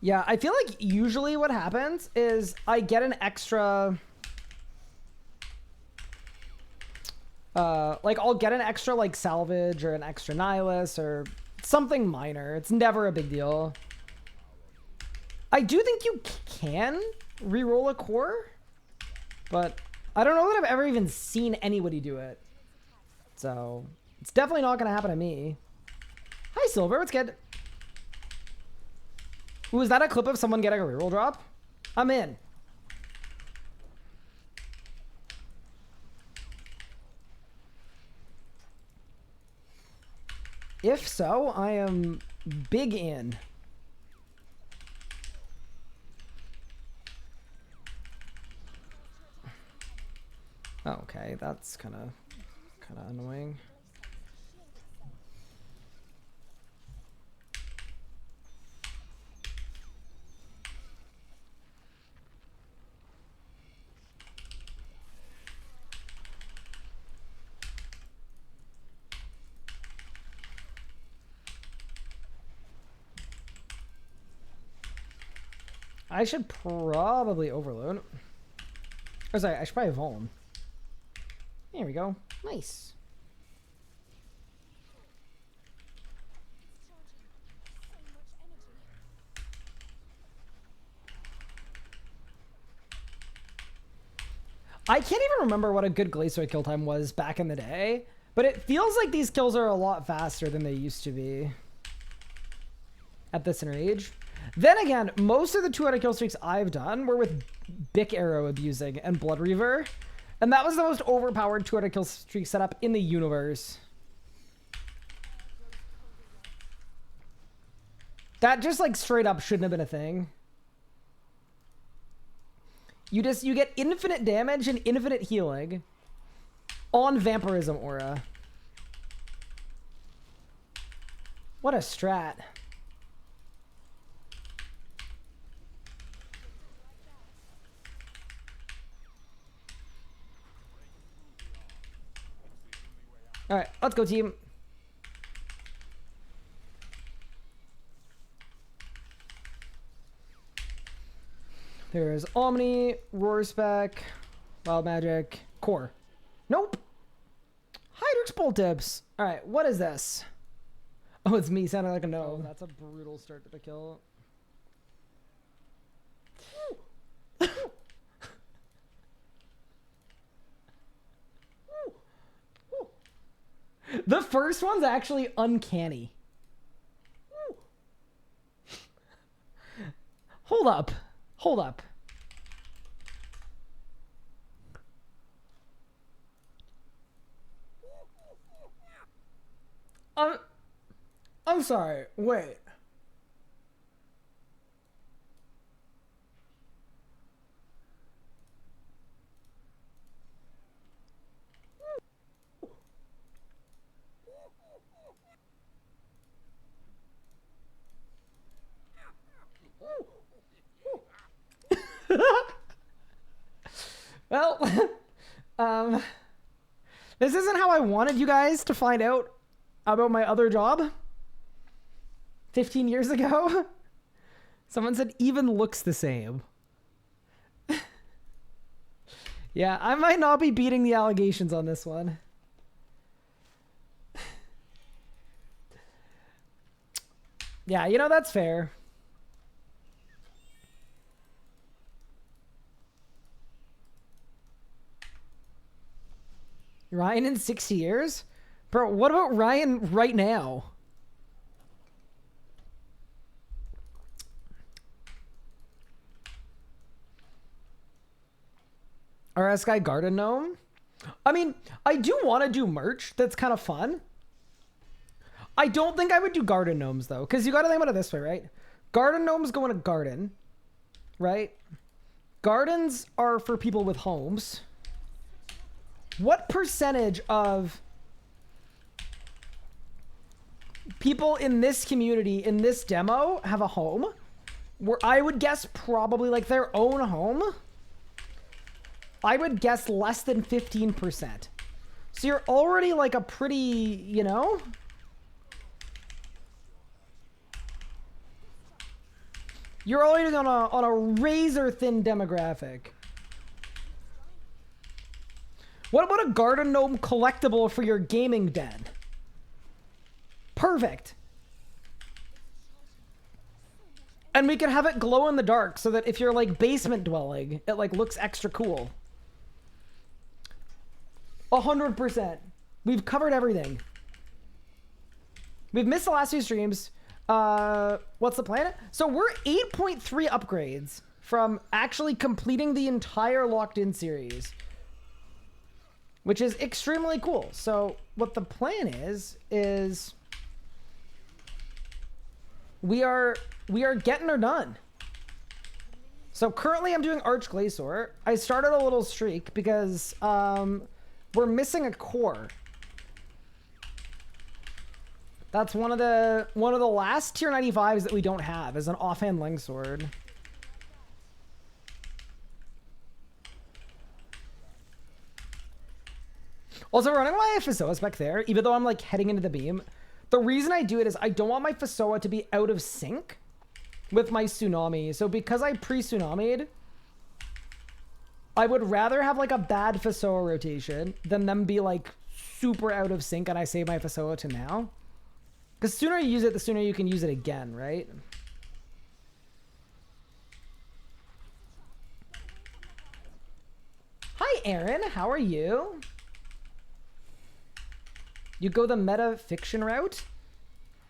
Yeah, I feel like usually what happens is I get an extra... like, I'll get an extra, like, salvage or an extra nihilist or something minor. It's never a big deal. I do think you can re-roll a core, but I don't know that I've ever even seen anybody do it. So, it's definitely not going to happen to me. Hi, Silver. What's good? Ooh, is that a clip of someone getting a reroll drop? I'm in. If so, I am big in. Okay, that's kind of annoying. I should probably overload. Or sorry, I should probably vol him. There we go. Nice. I can't even remember what a good Glacor kill time was back in the day, but it feels like these kills are a lot faster than they used to be at this enrage. Then again, most of the 200 kill streaks I've done were with Bic Arrow abusing and Blood Reaver, and that was the most overpowered 200 kill streak setup in the universe. That just like straight up shouldn't have been a thing. You get infinite damage and infinite healing on Vampirism Aura. What a strat. All right, let's go, team. There's Omni, Roar Spec, Wild Magic, Core. Nope. Hydrix Bolt Tips. All right, what is this? Oh, it's me sounding like a no. Oh, that's a brutal start to the kill. The first one's actually uncanny. Hold up. Hold up. I'm sorry. Wait. Well, this isn't how I wanted you guys to find out about my other job 15 years ago. Someone said even looks the same. Yeah, I might not be beating the allegations on this one. Yeah, you know, that's fair. Ryan in 6 years? Bro, what about Ryan right now? RS Guy Garden Gnome? I mean, I do want to do merch that's kind of fun. I don't think I would do garden gnomes, though, because you got to think about it this way, right? Garden gnomes go in a garden, right? Gardens are for people with homes. What percentage of people in this community, in this demo, have a home? Where I would guess probably like their own home. I would guess less than 15%. So you're already like a pretty, you know? You're already on a razor thin demographic. What about a garden gnome collectible for your gaming den? Perfect. And we can have it glow in the dark so that if you're like basement dwelling, it like looks extra cool. 100%. We've covered everything. We've missed the last few streams. What's the plan? So we're 8.3 upgrades from actually completing the entire Locked In series, which is extremely cool. So what the plan is we are getting her done. So currently I'm doing Arch Glacor. I started a little streak because we're missing a core. That's one of the last tier 95s that we don't have is an offhand longsword. Also, running my Fasoas back there, even though I'm like heading into the beam. The reason I do it is I don't want my Fasoa to be out of sync with my Tsunami. So because I pre-Tsunami'd, I would rather have like a bad Fasoa rotation than them be like super out of sync and I save my Fasoa to now. Because the sooner you use it, the sooner you can use it again, right? Hi, Aaron. How are you? You go the meta fiction route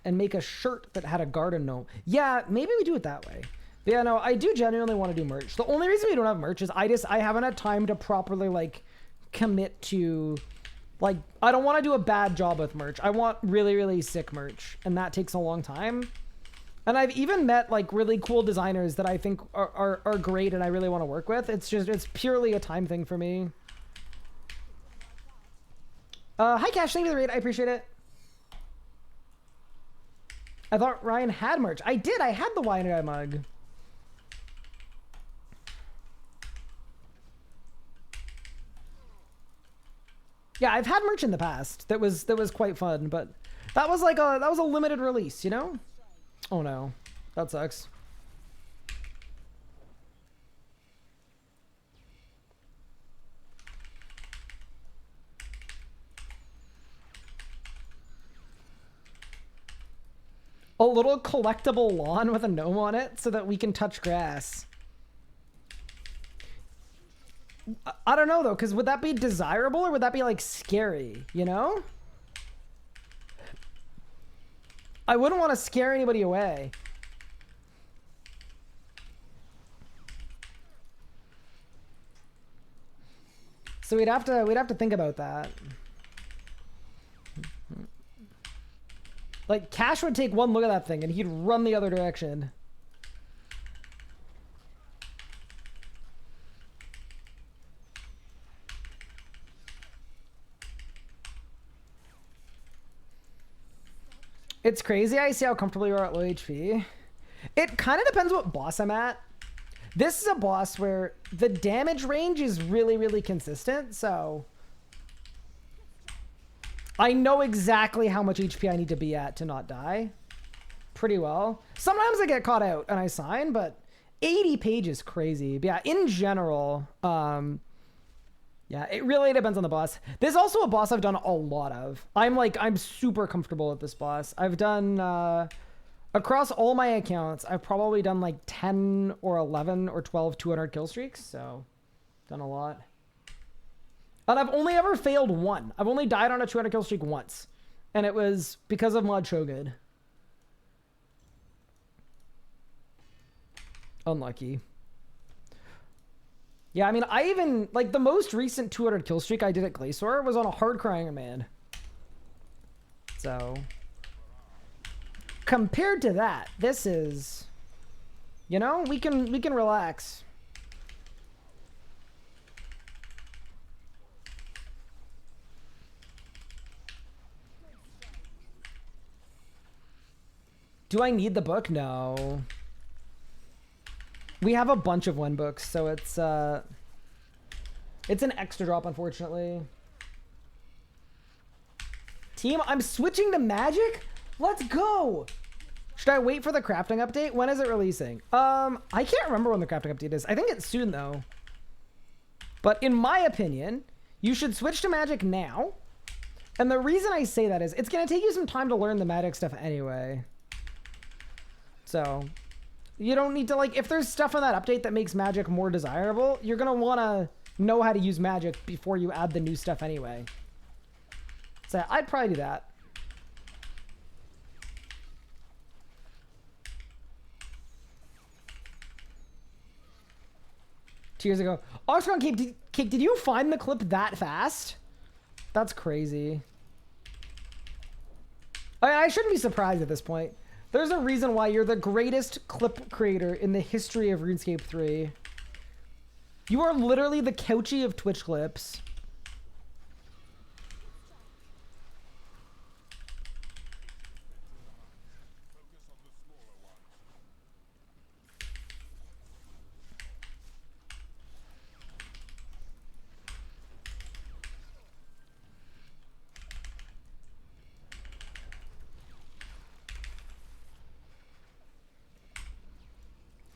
and make a shirt that had a garden gnome. Yeah, maybe we do it that way. But yeah, no, I do genuinely want to do merch. The only reason we don't have merch is I haven't had time to properly like commit to, like, I don't want to do a bad job with merch. I want really, really sick merch, and that takes a long time. And I've even met like really cool designers that I think are great and I really want to work with. It's purely a time thing for me. Hi Cash, thank you for the raid. I appreciate it. I thought Ryan had merch. I did. I had the Wine Guy mug. Yeah, I've had merch in the past. That was quite fun, but that was a limited release, you know? Oh no, that sucks. A little collectible lawn with a gnome on it so that we can touch grass. I don't know though, because would that be desirable or would that be like scary, you know? I wouldn't want to scare anybody away. So we'd have to think about that. Like, Cash would take one look at that thing and he'd run the other direction. It's crazy. I see how comfortable you are at low HP. It kind of depends what boss I'm at. This is a boss where the damage range is really, really consistent, so I know exactly how much HP I need to be at to not die. Pretty well. Sometimes I get caught out and I sign, but 80 pages is crazy. But yeah, in general, yeah, it really depends on the boss. This is also a boss I've done a lot of. I'm super comfortable with this boss. I've done, across all my accounts, I've probably done like 10 or 11 or 12 200 kill streaks. So, done a lot. And I've only ever failed one. I've only died on a 200 kill streak once. And it was because of Mod Shogun. Unlucky. Yeah, I mean, I even, like, the most recent 200 kill streak I did at Glacor was on a hardcore Iron Man. So, compared to that, this is, you know, we can relax. Do I need the book? No. We have a bunch of one books, so it's an extra drop, unfortunately. Team, I'm switching to magic? Let's go! Should I wait for the crafting update? When is it releasing? I can't remember when the crafting update is. I think it's soon, though. But in my opinion, you should switch to magic now. And the reason I say that is it's going to take you some time to learn the magic stuff anyway. So, you don't need to, like, if there's stuff on that update that makes magic more desirable, you're going to want to know how to use magic before you add the new stuff anyway. So, I'd probably do that. Years ago. Oxcon Cake, did you find the clip that fast? That's crazy. I shouldn't be surprised at this point. There's a reason why you're the greatest clip creator in the history of RuneScape 3. You are literally the Couchy of Twitch clips.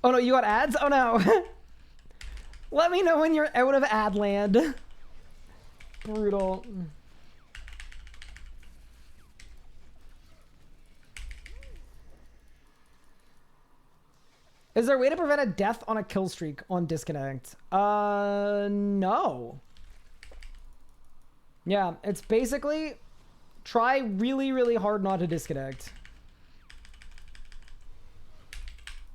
Oh no, you got ads? Oh no. Let me know when you're out of ad land. Brutal. Is there a way to prevent a death on a kill streak on disconnect? No. Yeah, it's basically try really, really hard not to disconnect.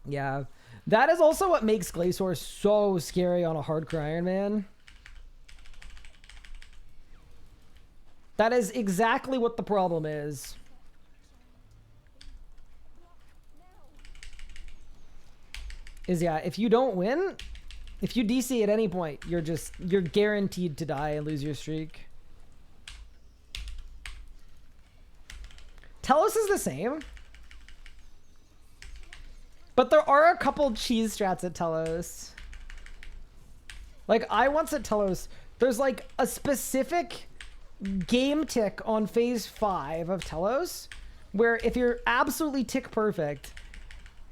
Yeah. That is also what makes Glacor so scary on a hardcore Iron Man. That is exactly what the problem is. Yeah, if you don't win, if you DC at any point, you're guaranteed to die and lose your streak. Telos is the same. But there are a couple cheese strats at Telos. Like, I once at Telos, there's like a specific game tick on phase 5 of Telos, where if you're absolutely tick perfect,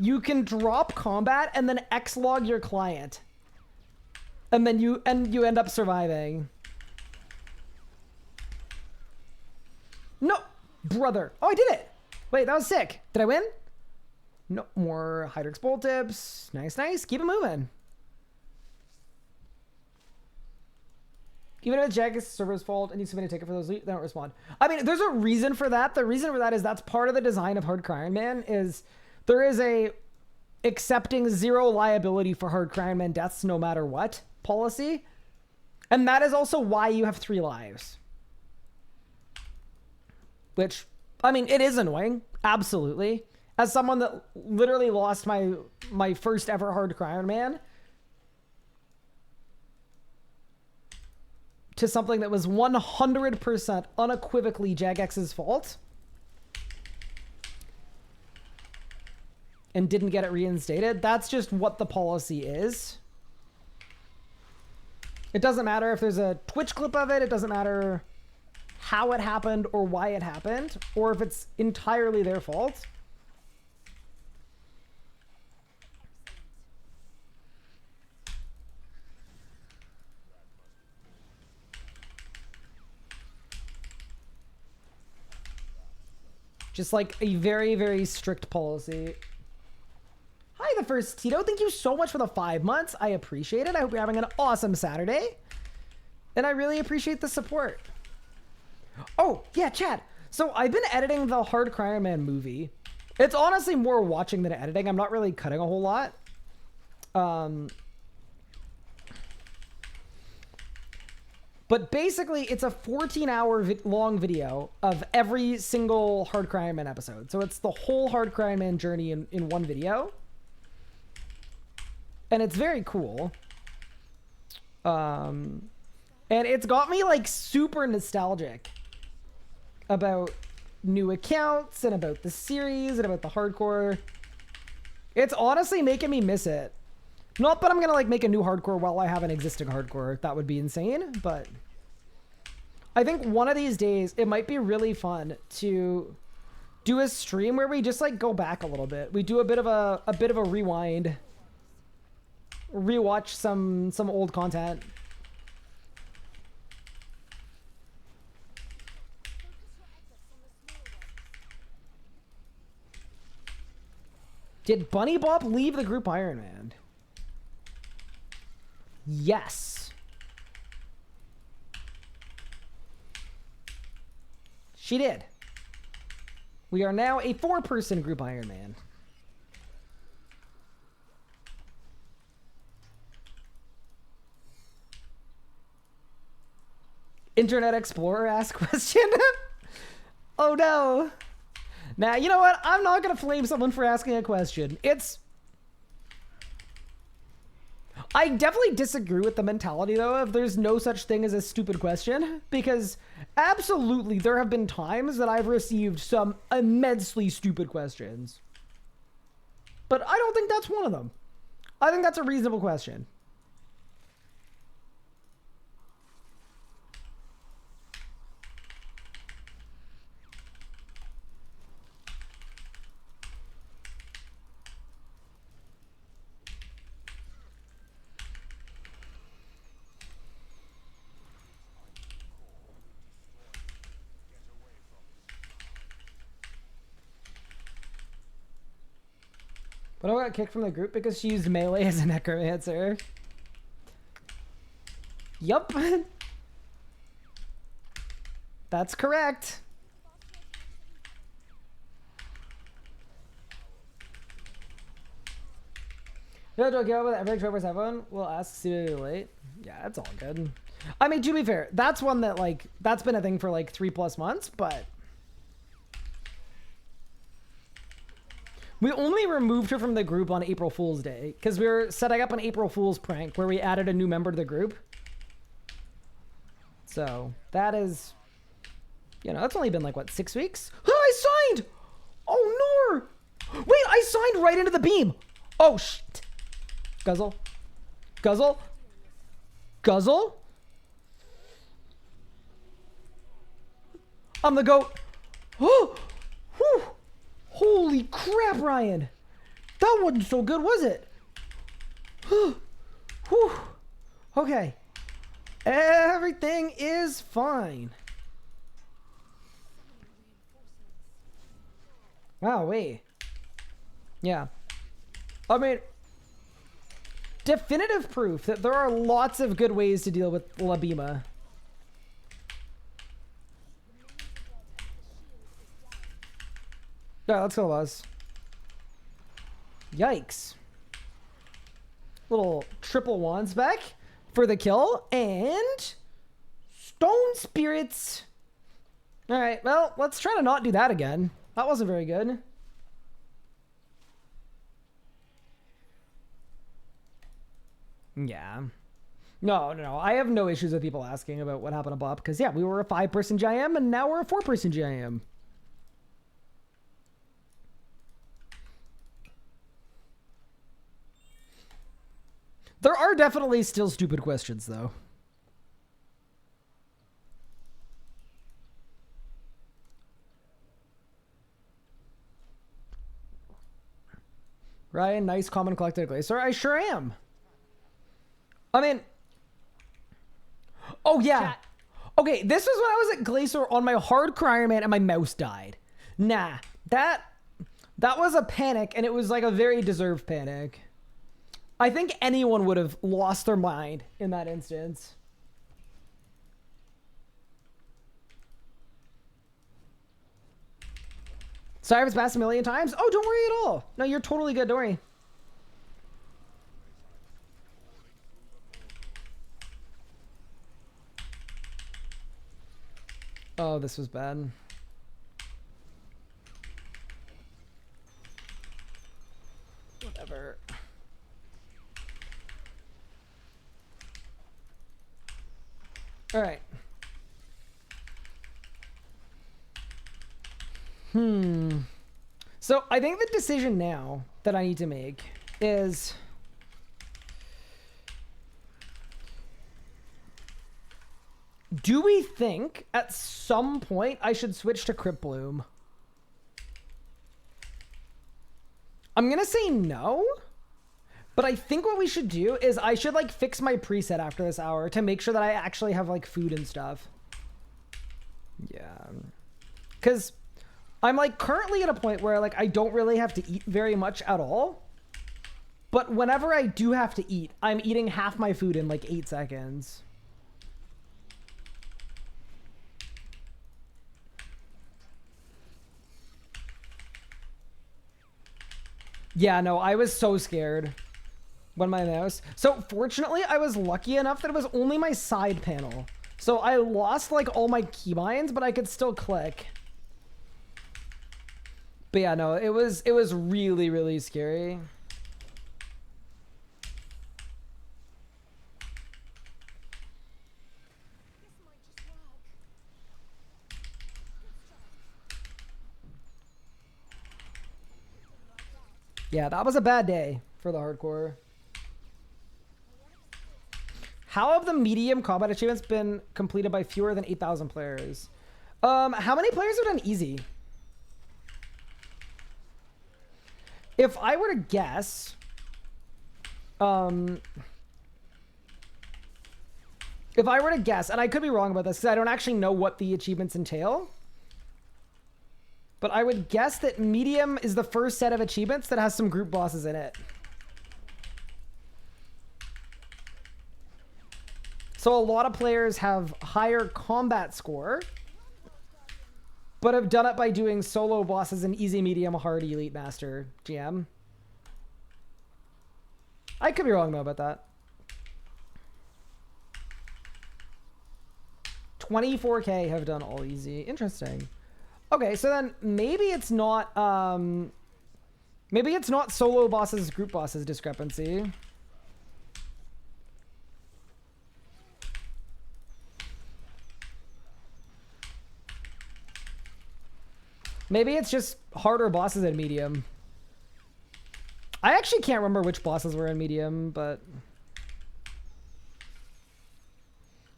you can drop combat and then X-log your client. And then you end up surviving. No, brother. Oh, I did it. Wait, that was sick. Did I win? No more Hydrix bolt tips. Nice, nice. Keep it moving. Even if it's Jack's server's fault and you submit a ticket for those, they don't respond. I mean, there's a reason for that. The reason for that is that's part of the design of Hardcore Iron Man is there is a accepting zero liability for Hardcore Iron Man deaths no matter what policy. And that is also why you have 3 lives. Which, I mean, it is annoying. Absolutely. As someone that literally lost my first ever hardcore Iron Man to something that was 100% unequivocally Jagex's fault and didn't get it reinstated, that's just what the policy is. It doesn't matter if there's a Twitch clip of it, it doesn't matter how it happened or why it happened, or if it's entirely their fault. Just like a very, very strict policy. Hi, the first Tito. Thank you so much for the 5 months. I appreciate it. I hope you're having an awesome Saturday. And I really appreciate the support. Oh, yeah, Chad. So I've been editing the Hardcore Iron Man movie. It's honestly more watching than editing. I'm not really cutting a whole lot. But basically, it's a 14-hour long video of every single Hardcore Iron Man episode. So it's the whole Hardcore Iron Man journey in one video. And it's very cool. And it's got me like super nostalgic about new accounts and about the series and about the hardcore. It's honestly making me miss it. Not that I'm gonna like make a new hardcore while I have an existing hardcore. That would be insane, but I think one of these days it might be really fun to do a stream where we just like go back a little bit. We do a bit of a rewind, rewatch some old content. Did Bunny Bop leave the group Iron Man? Yes. She did. We are now a 4-person group Iron Man. Internet Explorer asked question. Oh no. Now, you know what? I'm not going to flame someone for asking a question. I definitely disagree with the mentality, though, if there's no such thing as a stupid question. Because absolutely, there have been times that I've received some immensely stupid questions. But I don't think that's one of them. I think that's a reasonable question. But I got kicked from the group because she used melee as a necromancer. Yup. That's correct. No, don't give up with every 12/7. We'll ask see you late. Yeah, it's all good. I mean, to be fair, that's one that like that's been a thing for like 3+ months, but we only removed her from the group on April Fool's Day because we were setting up an April Fool's prank where we added a new member to the group. So that is, you know, that's only been like what, 6 weeks? Oh, I signed! Oh no! Wait, I signed right into the beam. Oh shit! Guzzle, guzzle, guzzle. I'm the goat. Oh, whew. Holy crap, Ryan! That wasn't so good, was it? Whew. Okay. Everything is fine. Wow, wait. Yeah. I mean, definitive proof that there are lots of good ways to deal with Labima. Yeah, let's go, Buzz. Yikes. Little triple wands back for the kill. And stone spirits. All right, well, let's try to not do that again. That wasn't very good. Yeah. No. I have no issues with people asking about what happened to Bob. Because, yeah, we were a 5-person GIM and now we're a 4-person GIM. There are definitely still stupid questions, though. Ryan, nice, calm, and collected Glacor. I sure am. I mean... Oh, yeah. Chat. Okay, this was when I was at Glacor on my Hardcore Iron Man and my mouse died. Nah, that was a panic, and it was like a very deserved panic. I think anyone would have lost their mind in that instance. Sorry if it's passed a million times. Oh, don't worry at all. No, you're totally good. Don't worry. Oh, this was bad. Whatever. All right. So I think the decision now that I need to make is do we think at some point I should switch to Crypt Bloom? I'm gonna say no, but I think what we should do is I should like fix my preset after this hour to make sure that I actually have like food and stuff. Yeah, because I'm like currently at a point where like I don't really have to eat very much at all. But whenever I do have to eat, I'm eating half my food in like 8 seconds. Yeah, no, I was so scared when my mouse. So fortunately, I was lucky enough that it was only my side panel. So I lost like all my keybinds, but I could still click. But yeah, no, it was really, really scary. Yeah, that was a bad day for the hardcore. How have the medium combat achievements been completed by fewer than 8,000 players? How many players have done easy? If I were to guess, and I could be wrong about this because I don't actually know what the achievements entail, but I would guess that medium is the first set of achievements that has some group bosses in it. So a lot of players have higher combat score, but have done it by doing solo bosses in easy, medium, hard, elite, master, GM. I could be wrong though about that. 24K have done all easy. Interesting. Okay, so then maybe it's not solo bosses, group bosses discrepancy. Maybe it's just harder bosses in medium. I actually can't remember which bosses were in medium, but...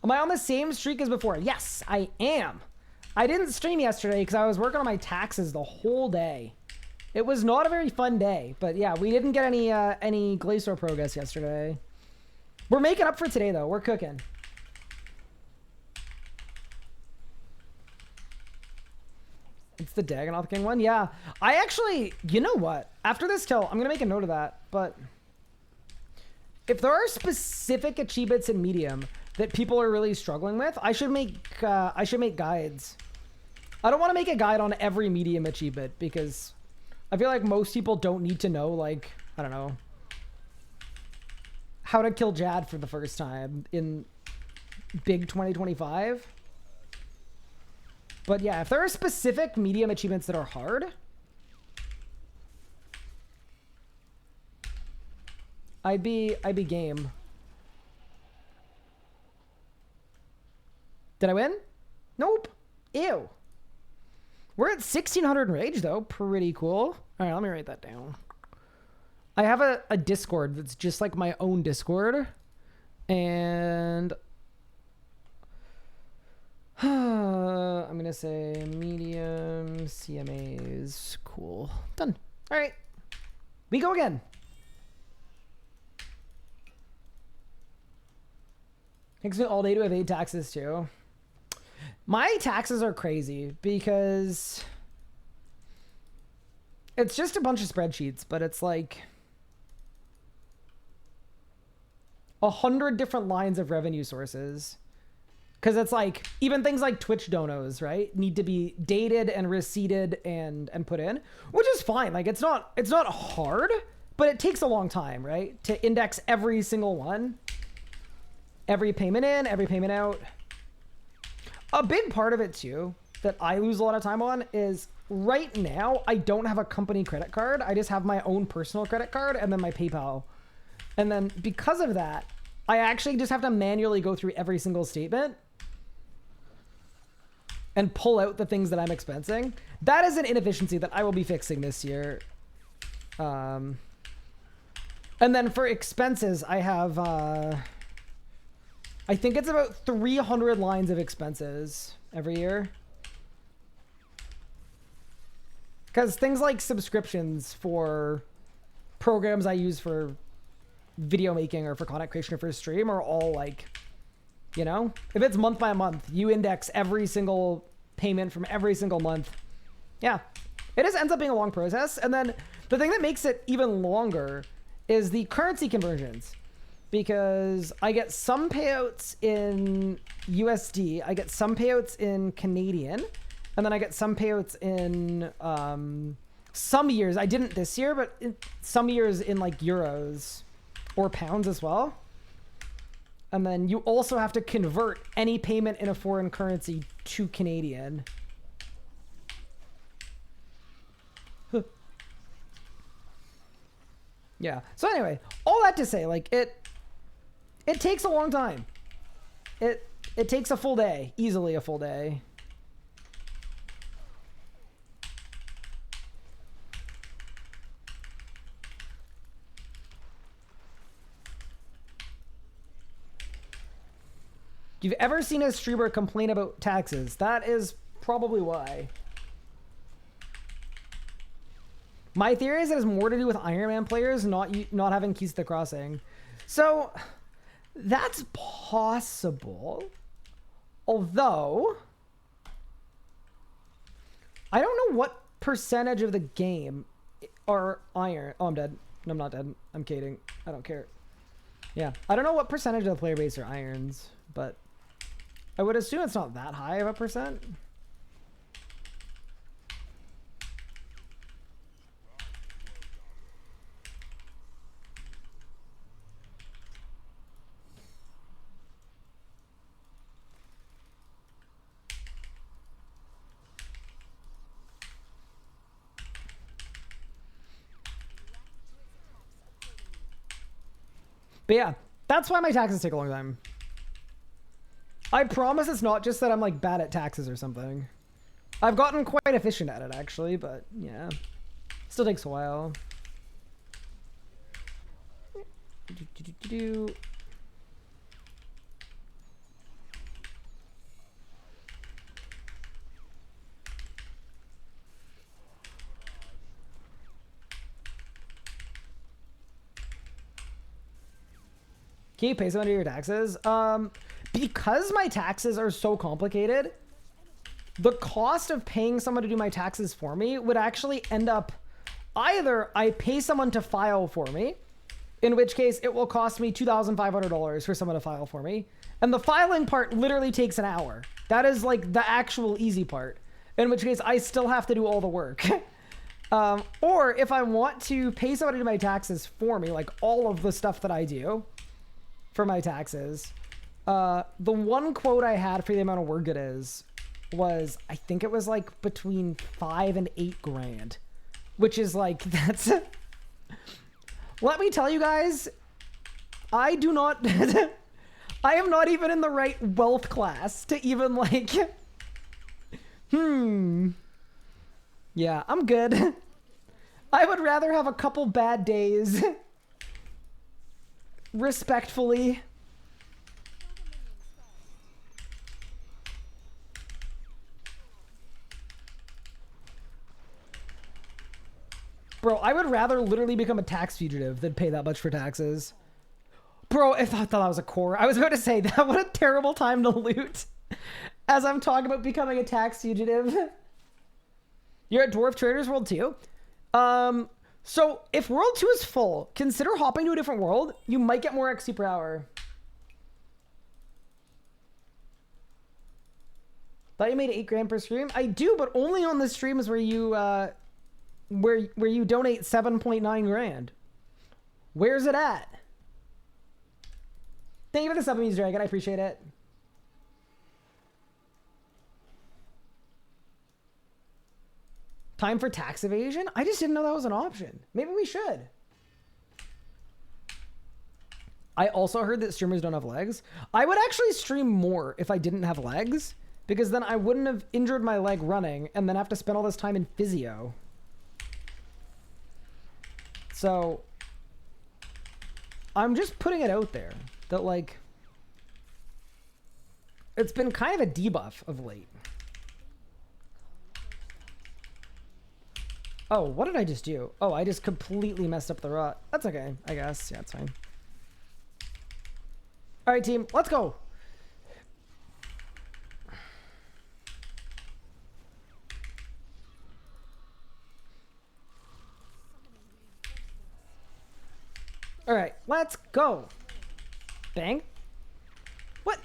Am I on the same streak as before? Yes, I am. I didn't stream yesterday because I was working on my taxes the whole day. It was not a very fun day, but yeah, we didn't get any Glacor progress yesterday. We're making up for today, though. We're cooking. It's the Dagonoth King one? Yeah. I actually... You know what? After this kill, I'm going to make a note of that, but... If there are specific achievements in medium that people are really struggling with, I should make guides. I don't want to make a guide on every medium achievement because I feel like most people don't need to know, like, I don't know, how to kill Jad for the first time in big 2025. But yeah, if there are specific medium achievements that are hard, I'd be game. Did I win? Nope. Ew. We're at 1600 rage though. Pretty cool. All right, let me write that down. I have a Discord that's just like my own Discord. And I'm going to say medium CMAs. Cool. Done. All right. We go again. Takes me all day to evade taxes too. My taxes are crazy because it's just a bunch of spreadsheets, but it's like 100 different lines of revenue sources. Because it's like, even things like Twitch donos, right, need to be dated and receipted and put in, which is fine. Like, it's not hard, but it takes a long time, right, to index every single one. Every payment in, every payment out. A big part of it, too, that I lose a lot of time on is right now, I don't have a company credit card. I just have my own personal credit card and then my PayPal. And then because of that, I actually just have to manually go through every single statement and pull out the things that I'm expensing. That is an inefficiency that I will be fixing this year. And then for expenses, I have, I think it's about 300 lines of expenses every year. Because things like subscriptions for programs I use for video making or for content creation or for stream are all like, you know, if it's month by month, you index every single payment from every single month. Yeah, it just ends up being a long process. And then the thing that makes it even longer is the currency conversions, because I get some payouts in USD, I get some payouts in Canadian, and then I get some payouts in some years. I didn't this year, but in some years in like euros or pounds as well. And then you also have to convert any payment in a foreign currency to Canadian. Yeah. So anyway, all that to say, like, it takes a long time. It takes a full day, easily a full day. You've ever seen a streamer complain about taxes? That is probably why. My theory is it has more to do with Iron Man players not having keys to the crossing. So that's possible. Although I don't know what percentage of the game are iron. Oh, I'm dead. No, I'm not dead. I'm kidding. I don't care. Yeah, I don't know what percentage of the player base are irons, but I would assume it's not that high of a percent. But yeah, that's why my taxes take a long time. I promise it's not just that I'm like bad at taxes or something. I've gotten quite efficient at it actually, but yeah, still takes a while. Can you pay someone to do your taxes? Because my taxes are so complicated, the cost of paying someone to do my taxes for me would actually end up either I pay someone to file for me, in which case it will cost me $2,500 for someone to file for me. And the filing part literally takes an hour. That is like the actual easy part, in which case I still have to do all the work. Or if I want to pay someone to do my taxes for me, like all of the stuff that I do for my taxes, the one quote I had for the amount of work it is was, I think it was like between 5 and 8 grand, which is like, that's, let me tell you guys, I do not, I am not even in the right wealth class to even like, yeah, I'm good. I would rather have a couple bad days, respectfully. Bro, I would rather literally become a tax fugitive than pay that much for taxes. Bro, if I thought that was a core, I was about to say that, what a terrible time to loot as I'm talking about becoming a tax fugitive. You're at Dwarf Traders World 2? So if World 2 is full, consider hopping to a different world. You might get more XP per hour. Thought you made 8 grand per stream? I do, but only on the streams where you where you donate 7.9 grand. Where's it at? Thank you for the sub, Muse Dragon. I appreciate it. Time for tax evasion? I just didn't know that was an option. Maybe we should. I also heard that streamers don't have legs. I would actually stream more if I didn't have legs, because then I wouldn't have injured my leg running and then have to spend all this time in physio. So I'm just putting it out there that, like, it's been kind of a debuff of late. Oh, what did I just do? Oh, I just completely messed up the rut. That's okay, I guess. Yeah, it's fine. All right, team, let's go. All right, let's go. Bang. What?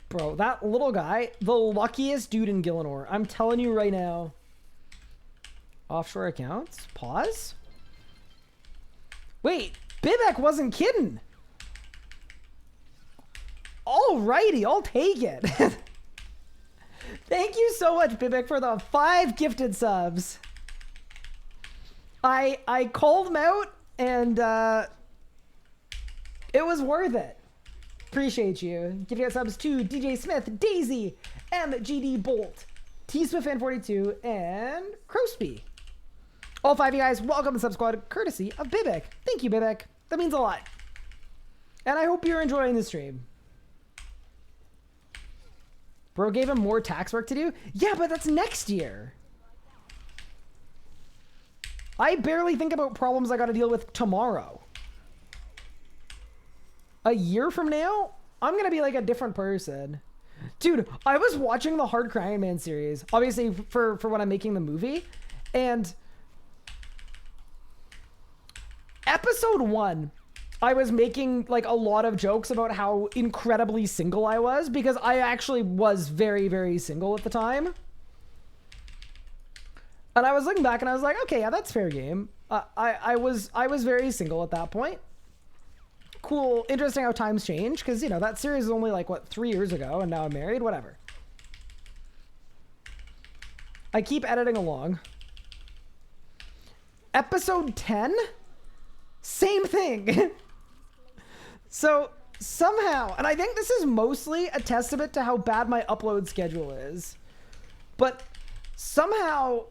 Bro, that little guy, the luckiest dude in Gillinor. I'm telling you right now. Offshore accounts? Pause? Wait, Bibek wasn't kidding. Alrighty, I'll take it. Thank you so much, Bibek, for the 5 gifted subs. I called him out, and it was worth it. Appreciate you. Gifted subs to DJ Smith, Daisy, MGD Bolt, T-Swiftfan42, and Crosby. All 5 of you guys, welcome to Sub Squad, courtesy of Bibek. Thank you, Bibek. That means a lot. And I hope you're enjoying the stream. Bro gave him more tax work to do? Yeah, but that's next year. I barely think about problems I gotta deal with tomorrow. A year from now, I'm gonna be like a different person. Dude, I was watching the Hard Crying Man series, obviously for when I'm making the movie, and episode 1, I was making like a lot of jokes about how incredibly single I was, because I actually was very, very single at the time. And I was looking back and I was like, okay, yeah, that's fair game. I was very single at that point. Cool, interesting how times change, because, you know, that series is only like, what, 3 years ago, and now I'm married, whatever. I keep editing along. Episode 10? Same thing. So somehow, and I think this is mostly a testament to how bad my upload schedule is, but somehow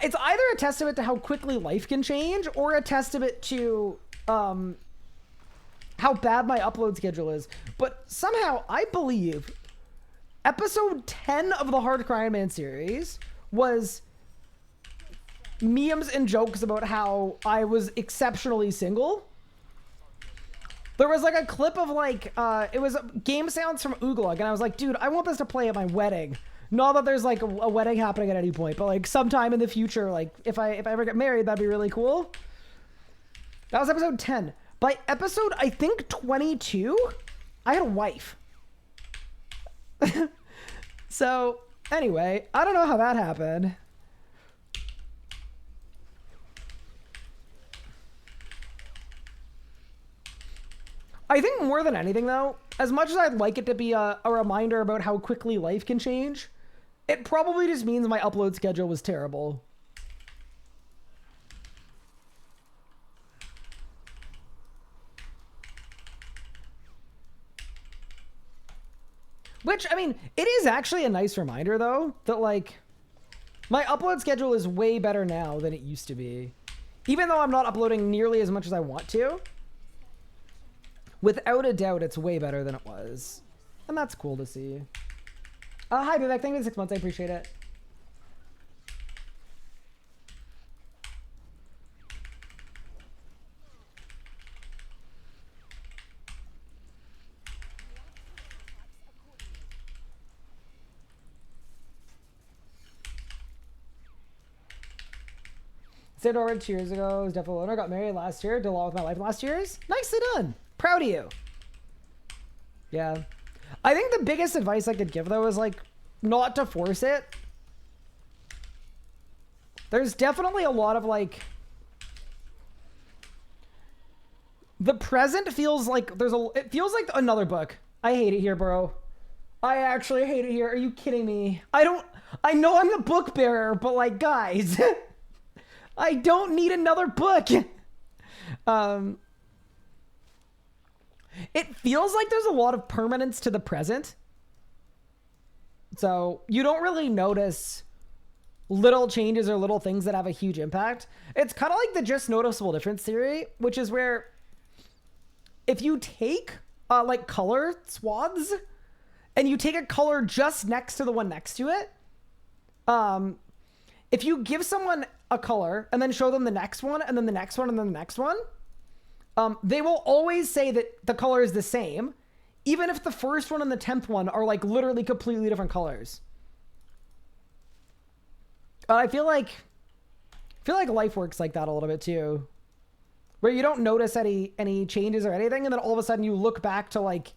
it's either a testament to how quickly life can change or a testament to how bad my upload schedule is. But somehow I believe episode 10 of the Hard Crying Man series was memes and jokes about how I was exceptionally single. There was like a clip of like, it was game sounds from Ooglug, and I was like, dude, I want this to play at my wedding. Not that there's like a wedding happening at any point, but like sometime in the future, like if I ever get married, that'd be really cool. That was episode 10. By episode, I think 22, I had a wife. So anyway, I don't know how that happened. I think more than anything, though, as much as I'd like it to be a reminder about how quickly life can change, it probably just means my upload schedule was terrible. Which, I mean, it is actually a nice reminder, though, that, like, my upload schedule is way better now than it used to be. Even though I'm not uploading nearly as much as I want to. Without a doubt, it's way better than it was. And that's cool to see. Hi, Vivek. Thank you for the 6 months. I appreciate it. Saved over 2 years ago. Was definitely owner. Got married last year. Did a lot with my life last year's. Nicely done. Proud of you. Yeah. I think the biggest advice I could give though is like not to force it. There's definitely a lot of like the present feels like it feels like another book. I hate it here, bro. I actually hate it here. Are you kidding me? I know I'm the book bearer, but like guys, I don't need another book. It feels like there's a lot of permanence to the present. So you don't really notice little changes or little things that have a huge impact. It's kind of like the just noticeable difference theory, which is where if you take like color swaths and you take a color just next to the one next to it, if you give someone a color and then show them the next one and then the next one and then the next one, they will always say that the color is the same, even if the first one and the 10th one are like literally completely different colors. I feel like life works like that a little bit too, where you don't notice any changes or anything, and then all of a sudden you look back to like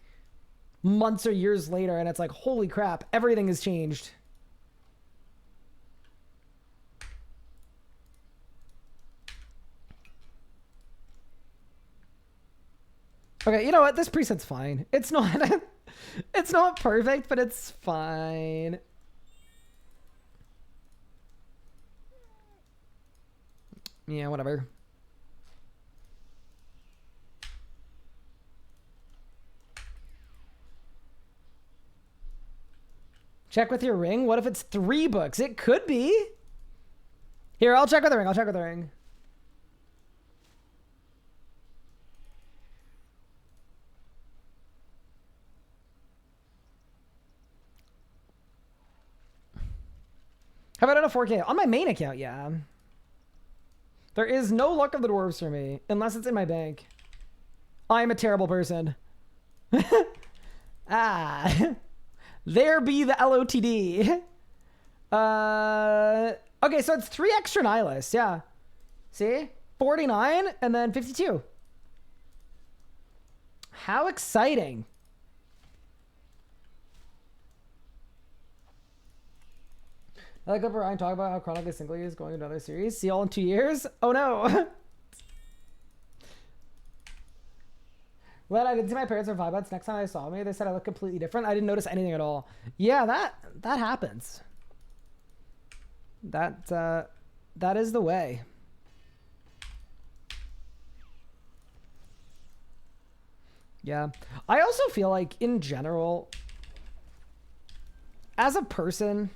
months or years later and it's like, holy crap, everything has changed. Okay, you know what? This preset's fine. It's not it's not perfect, but it's fine. Yeah, whatever. Check with your ring. What if it's 3 books? It could be. Here, I'll check with the ring. I'll check with the ring. Have I done a 4K? On my main account, yeah. There is no luck of the dwarves for me, unless it's in my bank. I'm a terrible person. Ah. There be the LOTD. Okay, so it's 3 extra nihilists, yeah. See? 49 and then 52. How exciting. I like up Ryan talk about how chronically single is going to another series. See y'all in 2 years? Oh no. Well, I didn't see my parents for 5 months. Next time I saw me, they said I look completely different. I didn't notice anything at all. Yeah, that happens. That is the way. Yeah. I also feel like in general, as a person,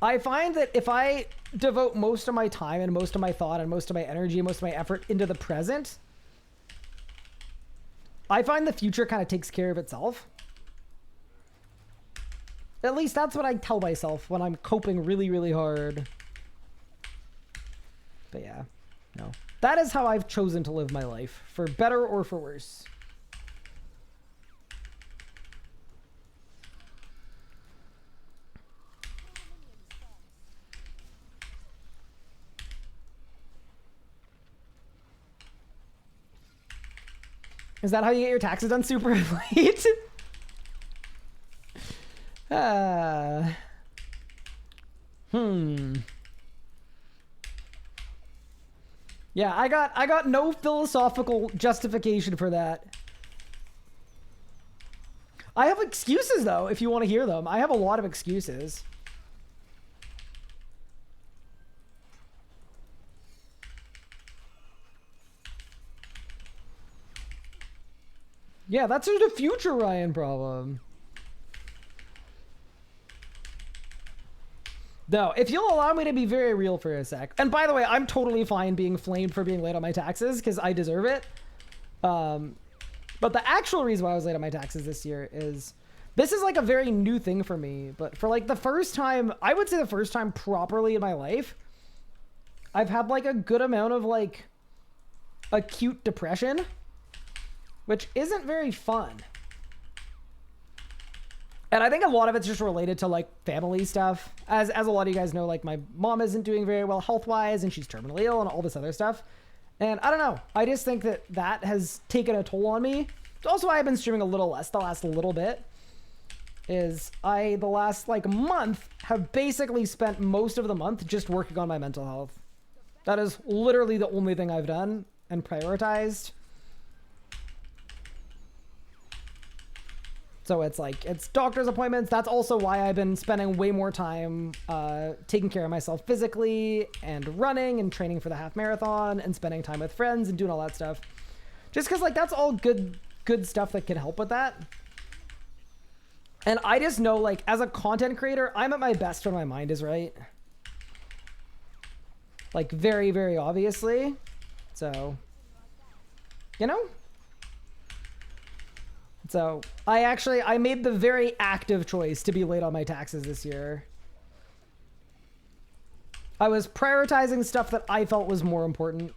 I find that if I devote most of my time and most of my thought and most of my energy and most of my effort into the present, I find the future kind of takes care of itself. At least that's what I tell myself when I'm coping really, really hard. But yeah, no. That is how I've chosen to live my life, for better or for worse. Is that how you get your taxes done super late? Yeah, I got no philosophical justification for that. I have excuses though, if you want to hear them. I have a lot of excuses. Yeah, that's just a future Ryan problem. No, if you'll allow me to be very real for a sec. And by the way, I'm totally fine being flamed for being late on my taxes because I deserve it. But the actual reason why I was late on my taxes this year is this is like a very new thing for me. But for like the first time, I would say the first time properly in my life, I've had like a good amount of like acute depression, which isn't very fun. And I think a lot of it's just related to like family stuff. As a lot of you guys know, like my mom isn't doing very well health-wise and she's terminally ill and all this other stuff. And I don't know. I just think that that has taken a toll on me also why I've been streaming a little less the last little bit. Is the last like month have basically spent most of the month just working on my mental health. That is literally the only thing I've done and prioritized. So it's like, it's doctor's appointments. That's also why I've been spending way more time taking care of myself physically and running and training for the half marathon and spending time with friends and doing all that stuff. Just because like that's all good stuff that can help with that. And I just know, like, as a content creator, I'm at my best when my mind is right. Like, very, very obviously. So, you know? So, I made the very active choice to be late on my taxes this year. I was prioritizing stuff that I felt was more important.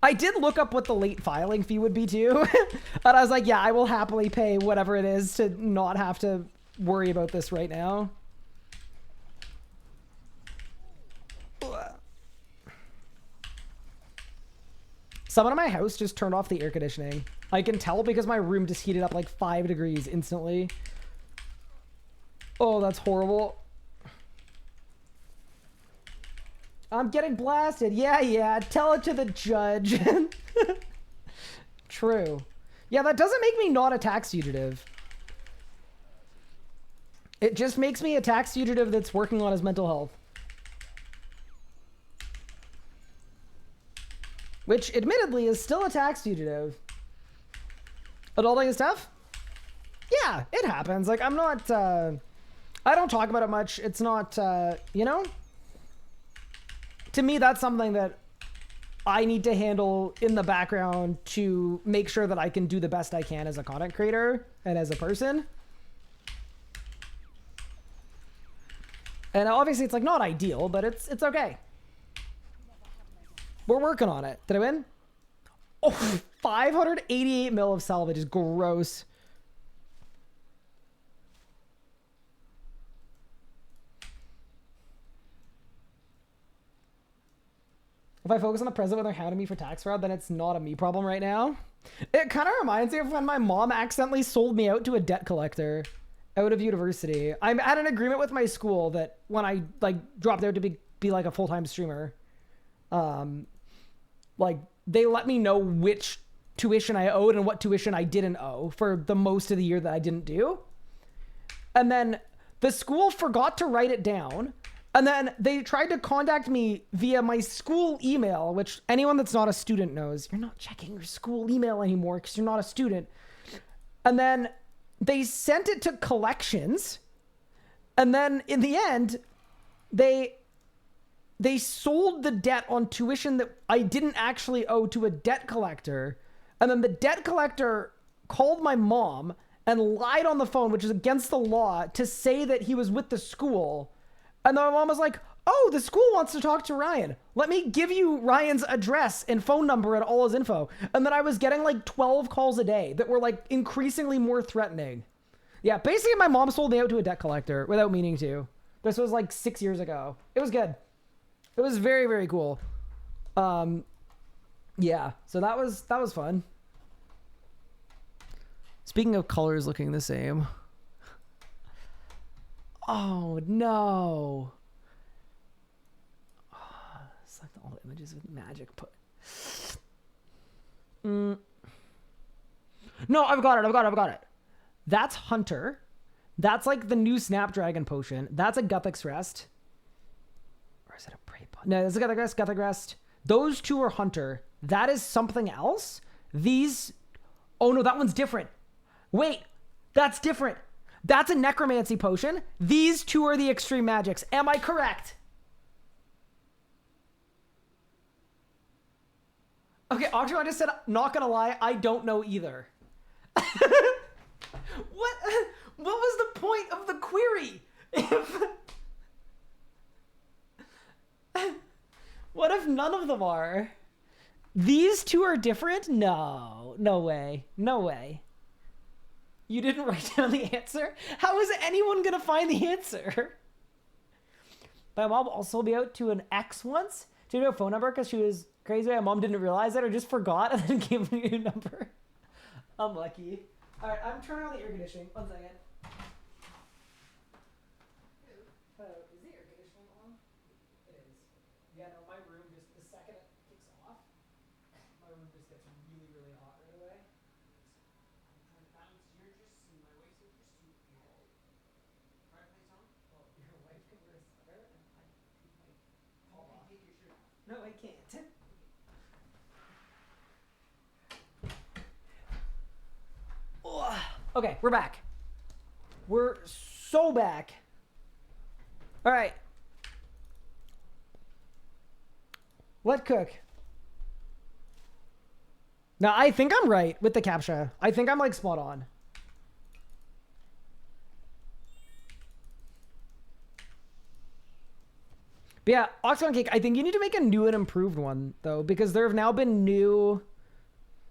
I did look up what the late filing fee would be too. And I was like, yeah, I will happily pay whatever it is to not have to worry about this right now. Someone in my house just turned off the air conditioning. I can tell because my room just heated up like 5 degrees instantly. Oh, that's horrible. I'm getting blasted. Yeah. Tell it to the judge. True. Yeah, that doesn't make me not a tax fugitive. It just makes me a tax fugitive that's working on his mental health. Which, admittedly, is still a tax fugitive. Adulting is tough? Yeah, it happens. Like, I'm not, I don't talk about it much. It's not, you know? To me, that's something that I need to handle in the background to make sure that I can do the best I can as a content creator and as a person. And obviously, it's like not ideal, but it's okay. We're working on it. Did I win? Oh, 588 mil of salvage is gross. If I focus on the present when they're hounding me for tax fraud, then it's not a me problem right now. It kind of reminds me of when my mom accidentally sold me out to a debt collector out of university. I had an agreement with my school that when I like dropped out to be like a full-time streamer, like they let me know which tuition I owed and what tuition I didn't owe for the most of the year that I didn't do. And then the school forgot to write it down. And then they tried to contact me via my school email, which anyone that's not a student knows. You're not checking your school email anymore because you're not a student. And then they sent it to collections. And then in the end, they sold the debt on tuition that I didn't actually owe to a debt collector. And then the debt collector called my mom and lied on the phone, which is against the law, to say that he was with the school. And then my mom was like, oh, the school wants to talk to Ryan. Let me give you Ryan's address and phone number and all his info. And then I was getting like 12 calls a day that were like increasingly more threatening. Yeah, basically my mom sold me out to a debt collector without meaning to. This was like 6 years ago. It was good. It was very, very cool. Yeah, so that was fun. Speaking of colors looking the same. Oh, no. Oh, select all the images with magic put. No, I've got it. That's Hunter. That's like the new Snapdragon potion. That's a Guthix Rest. Or is it a Prey Pot? No, that's a Guthix Rest. Those two are Hunter. That is something else. These... Oh, no, that one's different. Wait, that's different. That's a necromancy potion. These two are the extreme magics. Am I correct? Okay, Octo, I just said, not gonna lie, I don't know either. What was the point of the query? What if none of them are? These two are different? No, no way. No way. You didn't write down the answer? How is anyone gonna find the answer? My mom also sold me out to an ex once. She didn't have a phone number because she was Crazy my mom didn't realize it or just forgot and then gave me a number. I'm lucky. All right, I'm turning on the air conditioning. 1 second. Is the air conditioning on? It is. Yeah, no, my room just, the second it kicks off, my room just gets really, really hot right away. I'm trying to balance your just my waist with your suit. Fireplace on? Well, your wife can wear a sweater and I might fall off. Take your shirt off. No, I can't. Okay, we're back. We're so back. All right. Let cook. Now, I think I'm right with the CAPTCHA. I think I'm like spot on. But yeah, Octagon Cake, I think you need to make a new and improved one, though, because there have now been new...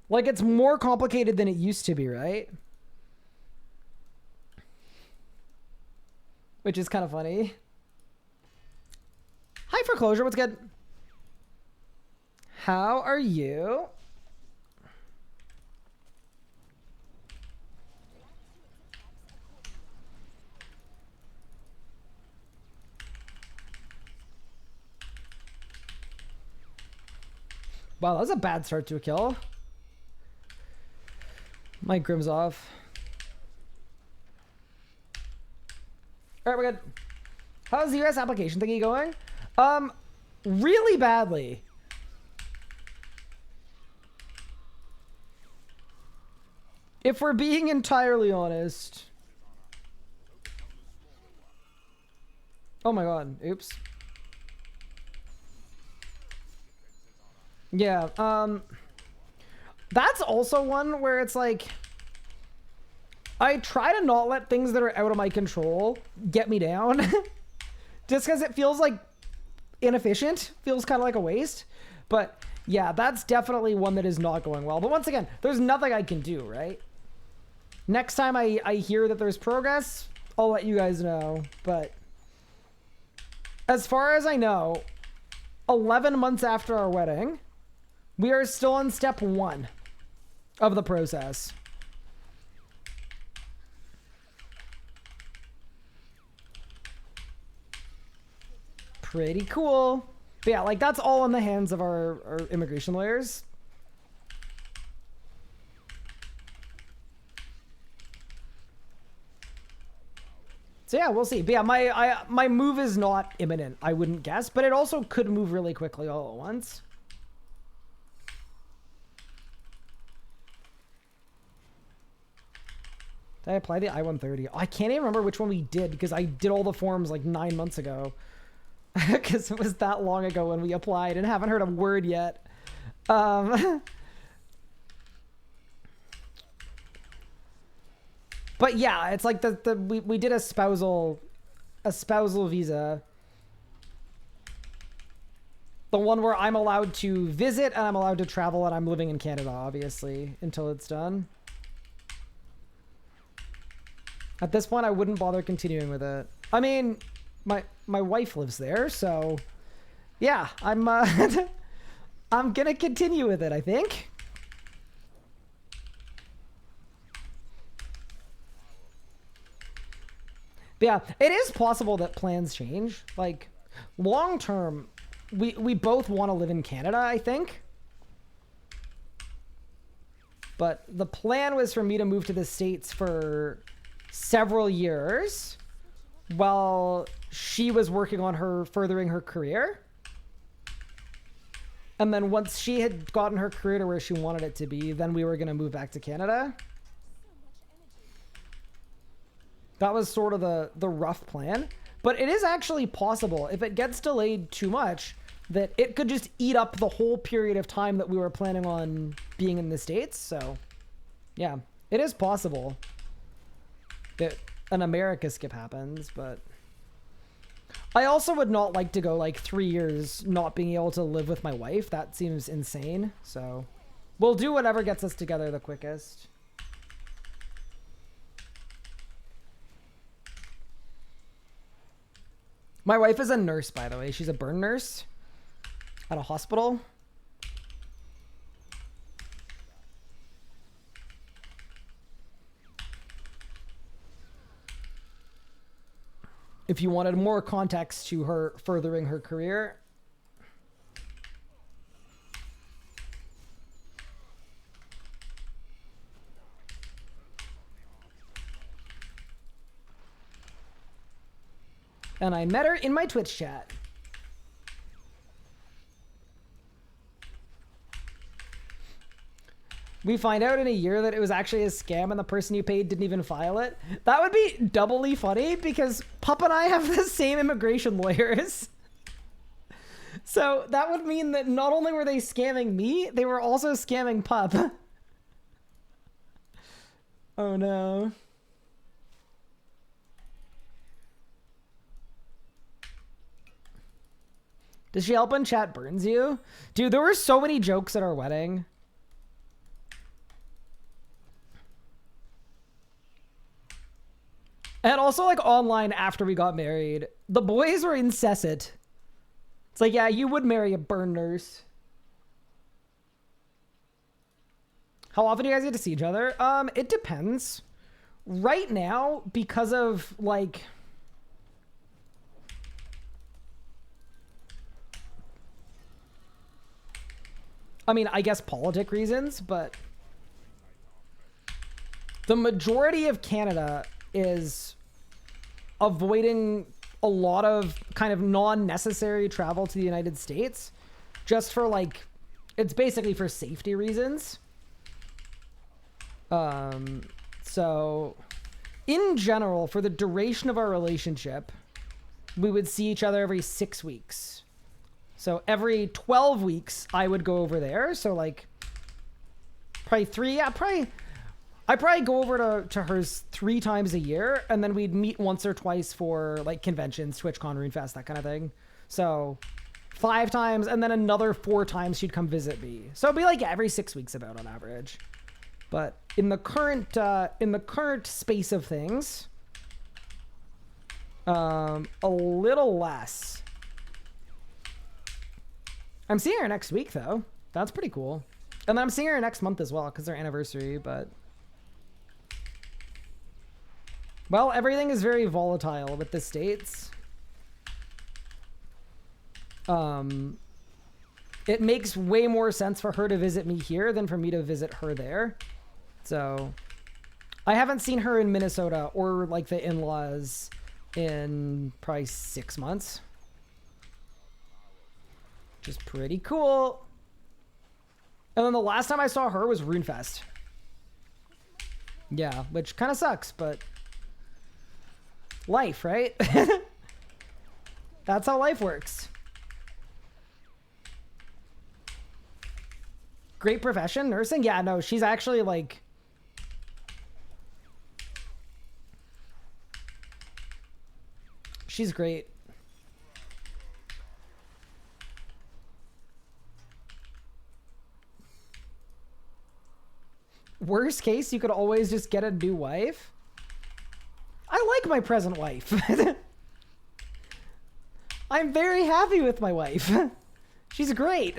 Like, it's more complicated than it used to be, right? Which is kind of funny. Hi, Foreclosure. What's good? How are you? Wow, that was a bad start to a kill. My Grim's off. All right, we're good. How's the US application thingy going? Really badly. If we're being entirely honest. Oh my god, oops. Yeah, that's also one where it's like, I try to not let things that are out of my control get me down. Just because it feels like inefficient, feels kind of like a waste. But yeah, that's definitely one that is not going well. But once again, there's nothing I can do, right? Next time I hear that there's progress, I'll let you guys know. But as far as I know, 11 months after our wedding, we are still on step 1 of the process. Pretty cool. But yeah, like that's all in the hands of our immigration lawyers. So yeah, we'll see. But yeah, my move is not imminent, I wouldn't guess, but it also could move really quickly all at once. Did I apply the I-130? Oh, I can't even remember which one we did because I did all the forms like 9 months ago. Because it was that long ago when we applied and haven't heard a word yet. But yeah, it's like we did a spousal visa. The one where I'm allowed to visit and I'm allowed to travel and I'm living in Canada, obviously, until it's done. At this point, I wouldn't bother continuing with it. I mean, my wife lives there, so yeah, I'm I'm gonna continue with it, I think. But yeah, it is possible that plans change. Like long term, we both want to live in Canada, I think. But the plan was for me to move to the States for several years while she was working on furthering her career. And then once she had gotten her career to where she wanted it to be, then we were going to move back to Canada. That was sort of the rough plan. But it is actually possible, if it gets delayed too much, that it could just eat up the whole period of time that we were planning on being in the States. So, yeah, it is possible that an America skip happens, but I also would not like to go like 3 years not being able to live with my wife. That seems insane. So we'll do whatever gets us together the quickest. My wife is a nurse, by the way. She's a burn nurse at a hospital. if you wanted more context to her furthering her career. And I met her in my Twitch chat. We find out in a year that it was actually a scam and the person you paid didn't even file it. That would be doubly funny because Pup and I have the same immigration lawyers. So that would mean that not only were they scamming me, they were also scamming Pup. Oh no. Does she help when chat burns you? Dude, there were so many jokes at our wedding. And also, like, online after we got married, the boys were incessant. It's like, yeah, you would marry a burn nurse. How often do you guys get to see each other? It depends. Right now, because of, like... I mean, I guess politic reasons, but... the majority of Canada is avoiding a lot of kind of non-necessary travel to the United States just for like, it's basically for safety reasons. So in general, for the duration of our relationship, we would see each other every 6 weeks. So every 12 weeks I would go over there. So like probably three, yeah, I probably go over to hers 3 times a year, and then we'd meet once or twice for like conventions, TwitchCon, RuneFest, that kind of thing. So 5 times, and then another 4 times she'd come visit me. So it'd be like every 6 weeks about on average. But in the current space of things, a little less. I'm seeing her next week though. That's pretty cool. And then I'm seeing her next month as well because their anniversary, but. Well, everything is very volatile with the States. It makes way more sense for her to visit me here than for me to visit her there. So, I haven't seen her in Minnesota or like the in-laws in probably 6 months. Which is pretty cool. And then the last time I saw her was RuneFest. Yeah, which kind of sucks, but... life, right? That's how life works. Great profession, nursing? Yeah, no, she's actually like... she's great. Worst case, you could always just get a new wife. I like my present wife. I'm very happy with my wife. She's great.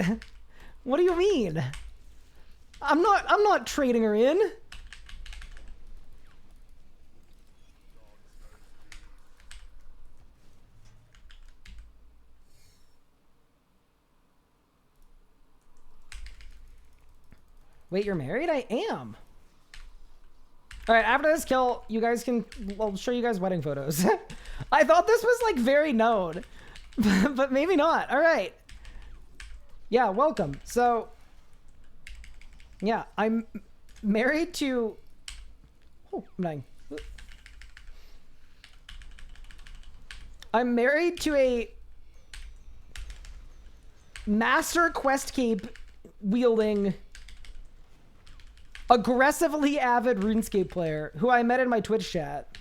What do you mean? I'm not trading her in. Wait, you're married? I am. All right, after this kill, you guys can... I'll show you guys wedding photos. I thought this was, like, very known. But maybe not. All right. Yeah, welcome. So, yeah, I'm married to... oh, I'm dying. I'm married to a master quest cape wielding... aggressively avid RuneScape player who I met in my Twitch chat.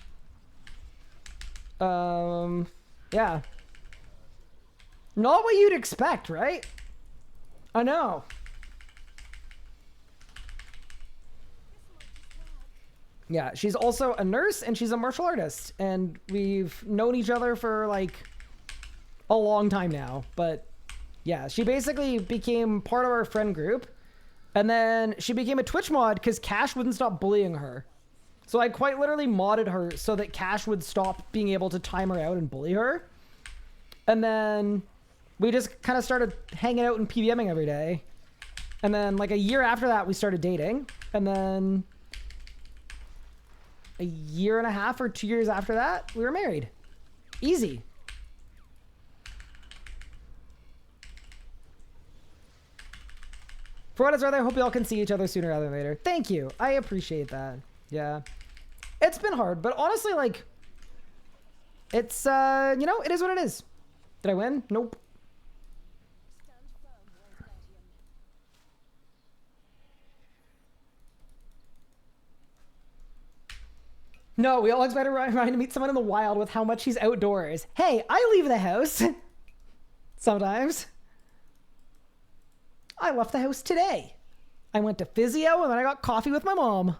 Yeah. Not what you'd expect, right? I know. Yeah, she's also a nurse and she's a martial artist. And we've known each other for like a long time now. But yeah, she basically became part of our friend group. And then she became a Twitch mod because Cash wouldn't stop bullying her. So I quite literally modded her so that Cash would stop being able to time her out and bully her. And then we just kind of started hanging out and PBMing every day. And then like a year after that, we started dating. And then a year and a half or 2 years after that, we were married. Easy. For what it's worth, I hope you all can see each other sooner rather than later. Thank you. I appreciate that. Yeah. It's been hard, but honestly, like, it's, you know, it is what it is. Did I win? Nope. No, we all expect Ryan to meet someone in the wild with how much he's outdoors. Hey, I leave the house. Sometimes. I left the house today. I went to physio and then I got coffee with my mom.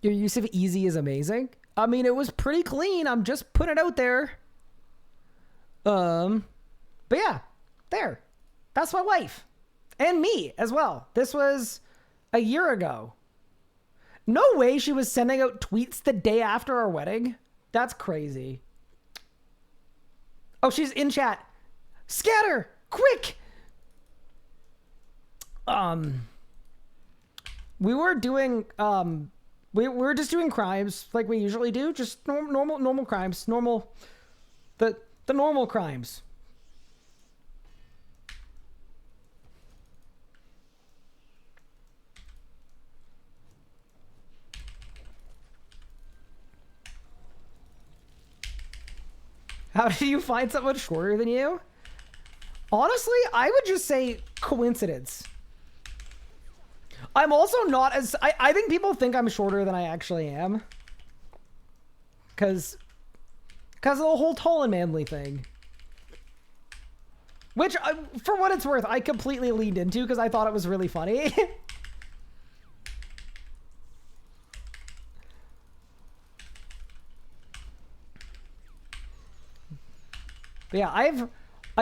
Your use of easy is amazing. I mean, it was pretty clean. I'm just putting it out there. But yeah, there. That's my wife. And me as well. This was a year ago. No way she was sending out tweets the day after our wedding. That's crazy. Oh, she's in chat. Scatter! Quick! We were doing, we were just doing crimes like we usually do. Just normal crimes. The normal crimes. How do you find someone shorter than you? Honestly, I would just say coincidence. I'm also not as... I think people think I'm shorter than I actually am. Because of the whole tall and manly thing. Which, for what it's worth, I completely leaned into because I thought it was really funny. But yeah, I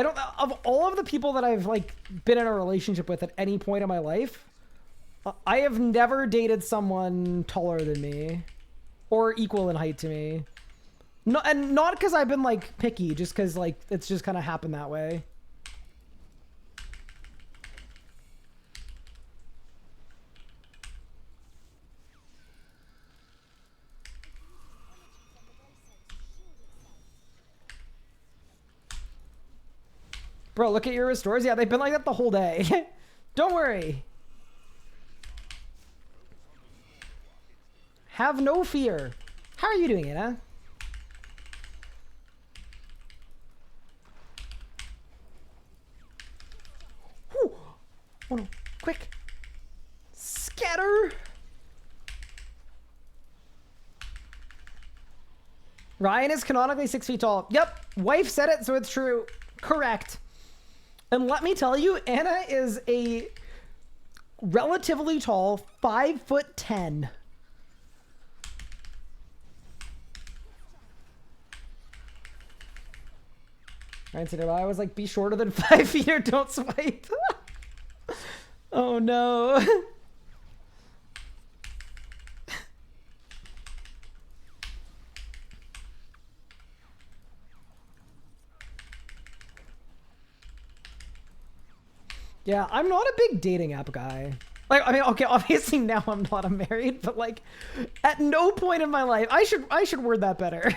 don't, of all of the people that I've like been in a relationship with at any point in my life, I have never dated someone taller than me or equal in height to me. No, and not because I've been like picky, just because like it's just kind of happened that way. Bro, look at your restores. Yeah, they've been like that the whole day. Don't worry. Have no fear. How are you doing, Anna? Whew. Oh no, quick. Scatter. Ryan is canonically 6 feet tall. Yep, wife said it, so it's true. Correct. And let me tell you, Anna is a relatively tall 5'10". Ryan said, I was like, be shorter than 5 feet or don't swipe. Oh no. Yeah, I'm not a big dating app guy. Like, I mean, okay, obviously now I'm not married, but like, at no point in my life, I should word that better.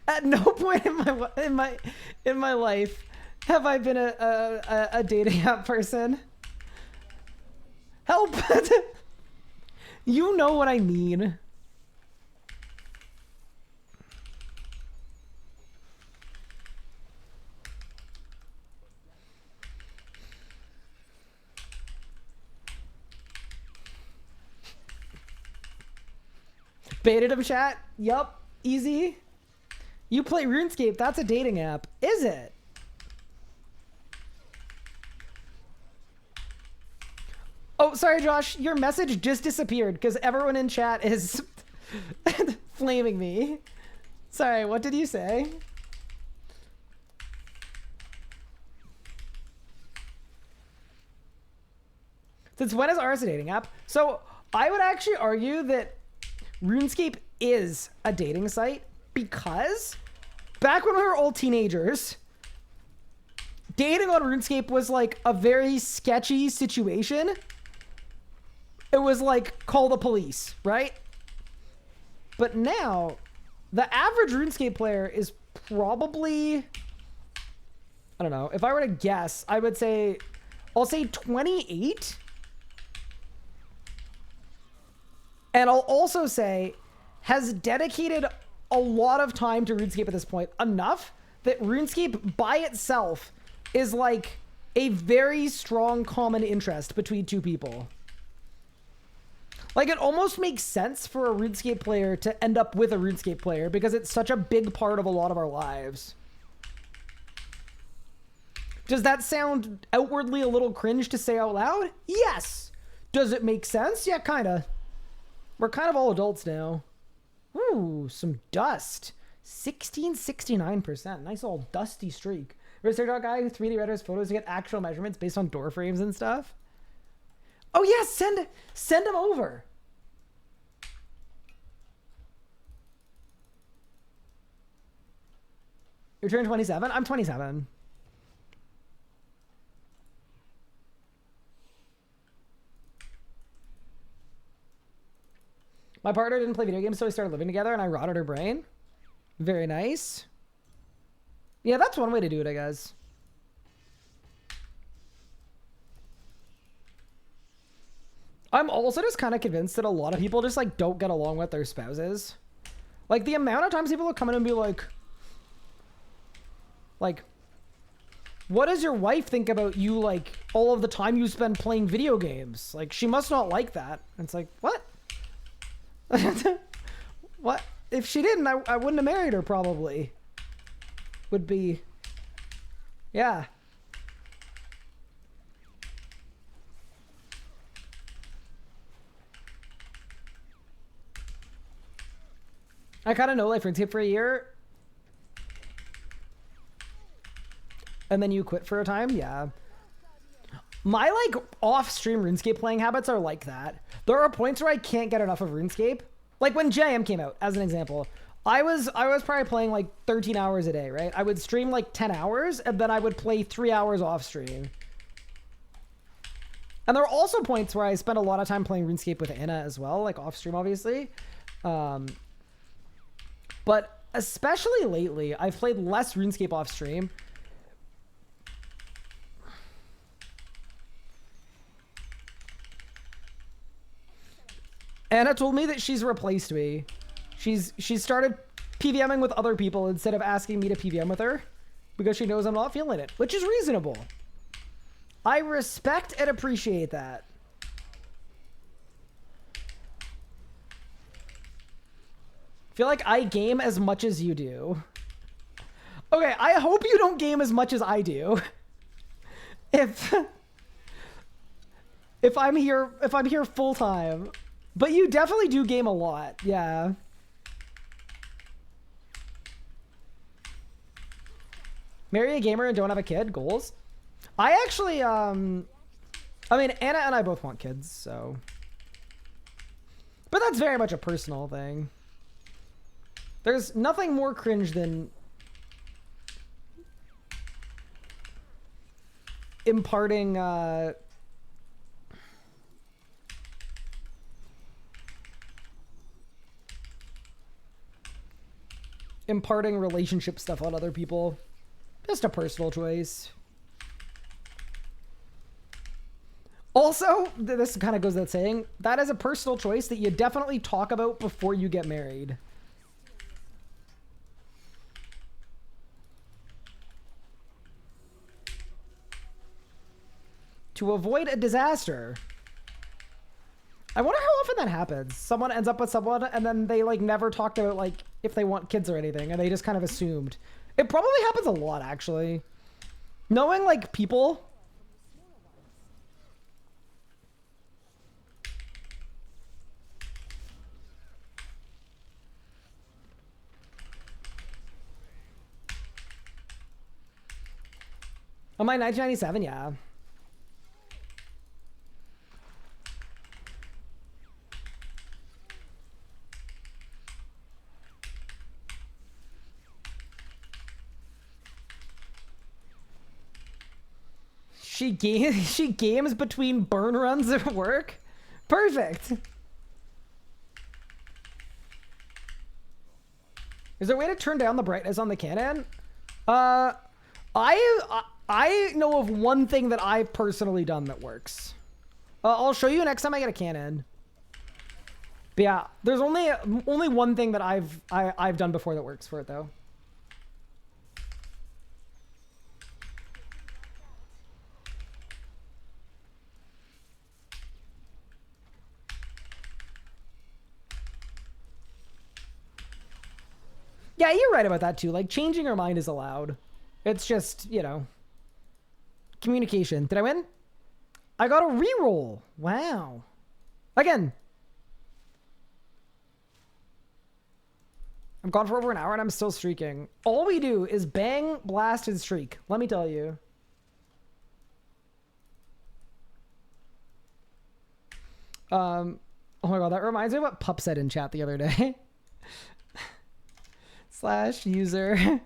At no point in my life have I been a dating app person. Help! You know what I mean. Baited him, chat. Yup. Easy. You play RuneScape. That's a dating app. Is it? Oh, sorry, Josh. Your message just disappeared because everyone in chat is flaming me. Sorry, what did you say? Since when is RS a dating app? So I would actually argue that RuneScape is a dating site because back when we were all teenagers, dating on RuneScape was like a very sketchy situation. It was like, call the police, right? But now, the average RuneScape player is probably, I don't know, if I were to guess, I would say, I'll say 28. And I'll also say, has dedicated a lot of time to RuneScape at this point, enough that RuneScape by itself is like a very strong common interest between two people. Like, it almost makes sense for a RuneScape player to end up with a RuneScape player because it's such a big part of a lot of our lives. Does that sound outwardly a little cringe to say out loud? Yes. Does it make sense? Yeah, kind of. We're kind of all adults now. Ooh, some dust. 1669%. Nice old dusty streak. Research guy who 3D renders photos to get actual measurements based on door frames and stuff. Oh yeah, send him over. You're turning 27? I'm 27. My partner didn't play video games, so we started living together and I rotted her brain. Very nice. Yeah, that's one way to do it, I guess. I'm also just kind of convinced that a lot of people just like don't get along with their spouses. Like the amount of times people will come in and be like, what does your wife think about you, like, all of the time you spend playing video games? Like, she must not like that. And it's like, what? What? If she didn't, I wouldn't have married her, probably. Would be... Yeah. I kind of know life RuneScape for a year. And then you quit for a time? Yeah. My, like, off-stream RuneScape playing habits are like that. There are points where I can't get enough of RuneScape. Like when JM came out, as an example. I was probably playing like 13 hours a day, right? I would stream like 10 hours, and then I would play 3 hours off-stream. And there are also points where I spent a lot of time playing RuneScape with Anna as well, like off-stream, obviously. But especially lately, I've played less RuneScape off-stream. Anna told me that she's replaced me. She's started PVMing with other people instead of asking me to PVM with her because she knows I'm not feeling it, which is reasonable. I respect and appreciate that. Feel like I game as much as you do. Okay, I hope you don't game as much as I do. If I'm here full time. But you definitely do game a lot, yeah. Marry a gamer and don't have a kid? Goals? I actually, I mean, Anna and I both want kids, so. But that's very much a personal thing. There's nothing more cringe than imparting, imparting relationship stuff on other people. Just a personal choice. Also, this kind of goes without saying, that is a personal choice that you definitely talk about before you get married. To avoid a disaster. I wonder how often that happens. Someone ends up with someone and then they like never talked about like if they want kids or anything and they just kind of assumed. It probably happens a lot, actually. Knowing like people. On my 1997, yeah. She games between burn runs at work. Perfect. Is there a way to turn down the brightness on the cannon? I know of one thing that I've personally done that works. I'll show you next time I get a cannon. But yeah, there's only one thing that I've done before that works for it though. Yeah, you're right about that too. Like, changing your mind is allowed. It's just, you know, communication. Did I win? I got a reroll. Wow. Again. I'm gone for over an hour and I'm still streaking. All we do is bang, blast, and streak. Let me tell you. Oh my god, that reminds me of what Pup said in chat the other day. /user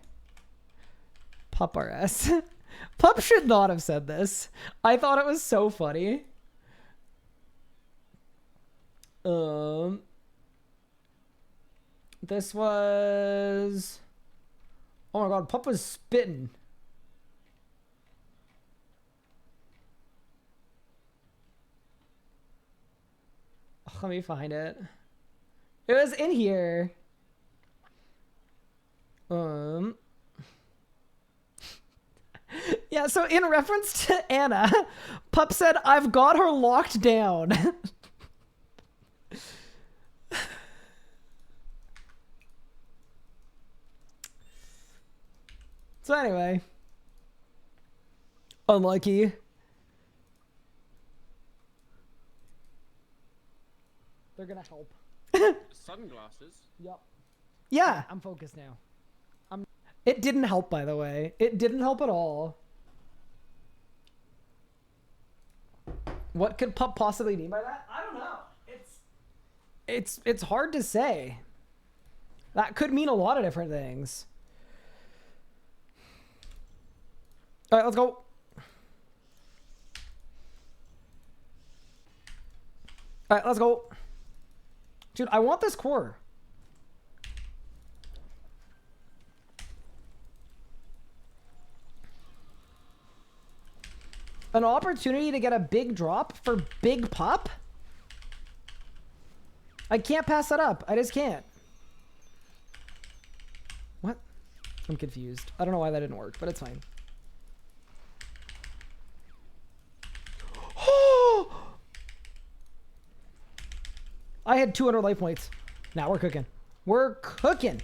Pup RS. Pup should not have said this. I thought it was so funny. This was... Oh my god, Pup was spitting. Oh, let me find it. It was in here. Yeah, so in reference to Anna, Pup said, I've got her locked down. So anyway. Unlucky. They're gonna help. Sunglasses? Yep. Yeah, I'm focused now. It didn't help, by the way. It didn't help at all. What could Pup possibly mean by that? I don't know. It's hard to say. That could mean a lot of different things. All right, let's go. All right, let's go. Dude, I want this core. An opportunity to get a big drop for Big Pup? I can't pass that up. I just can't. What? I'm confused. I don't know why that didn't work, but it's fine. I had 200 life points. Now we're cooking. We're cooking.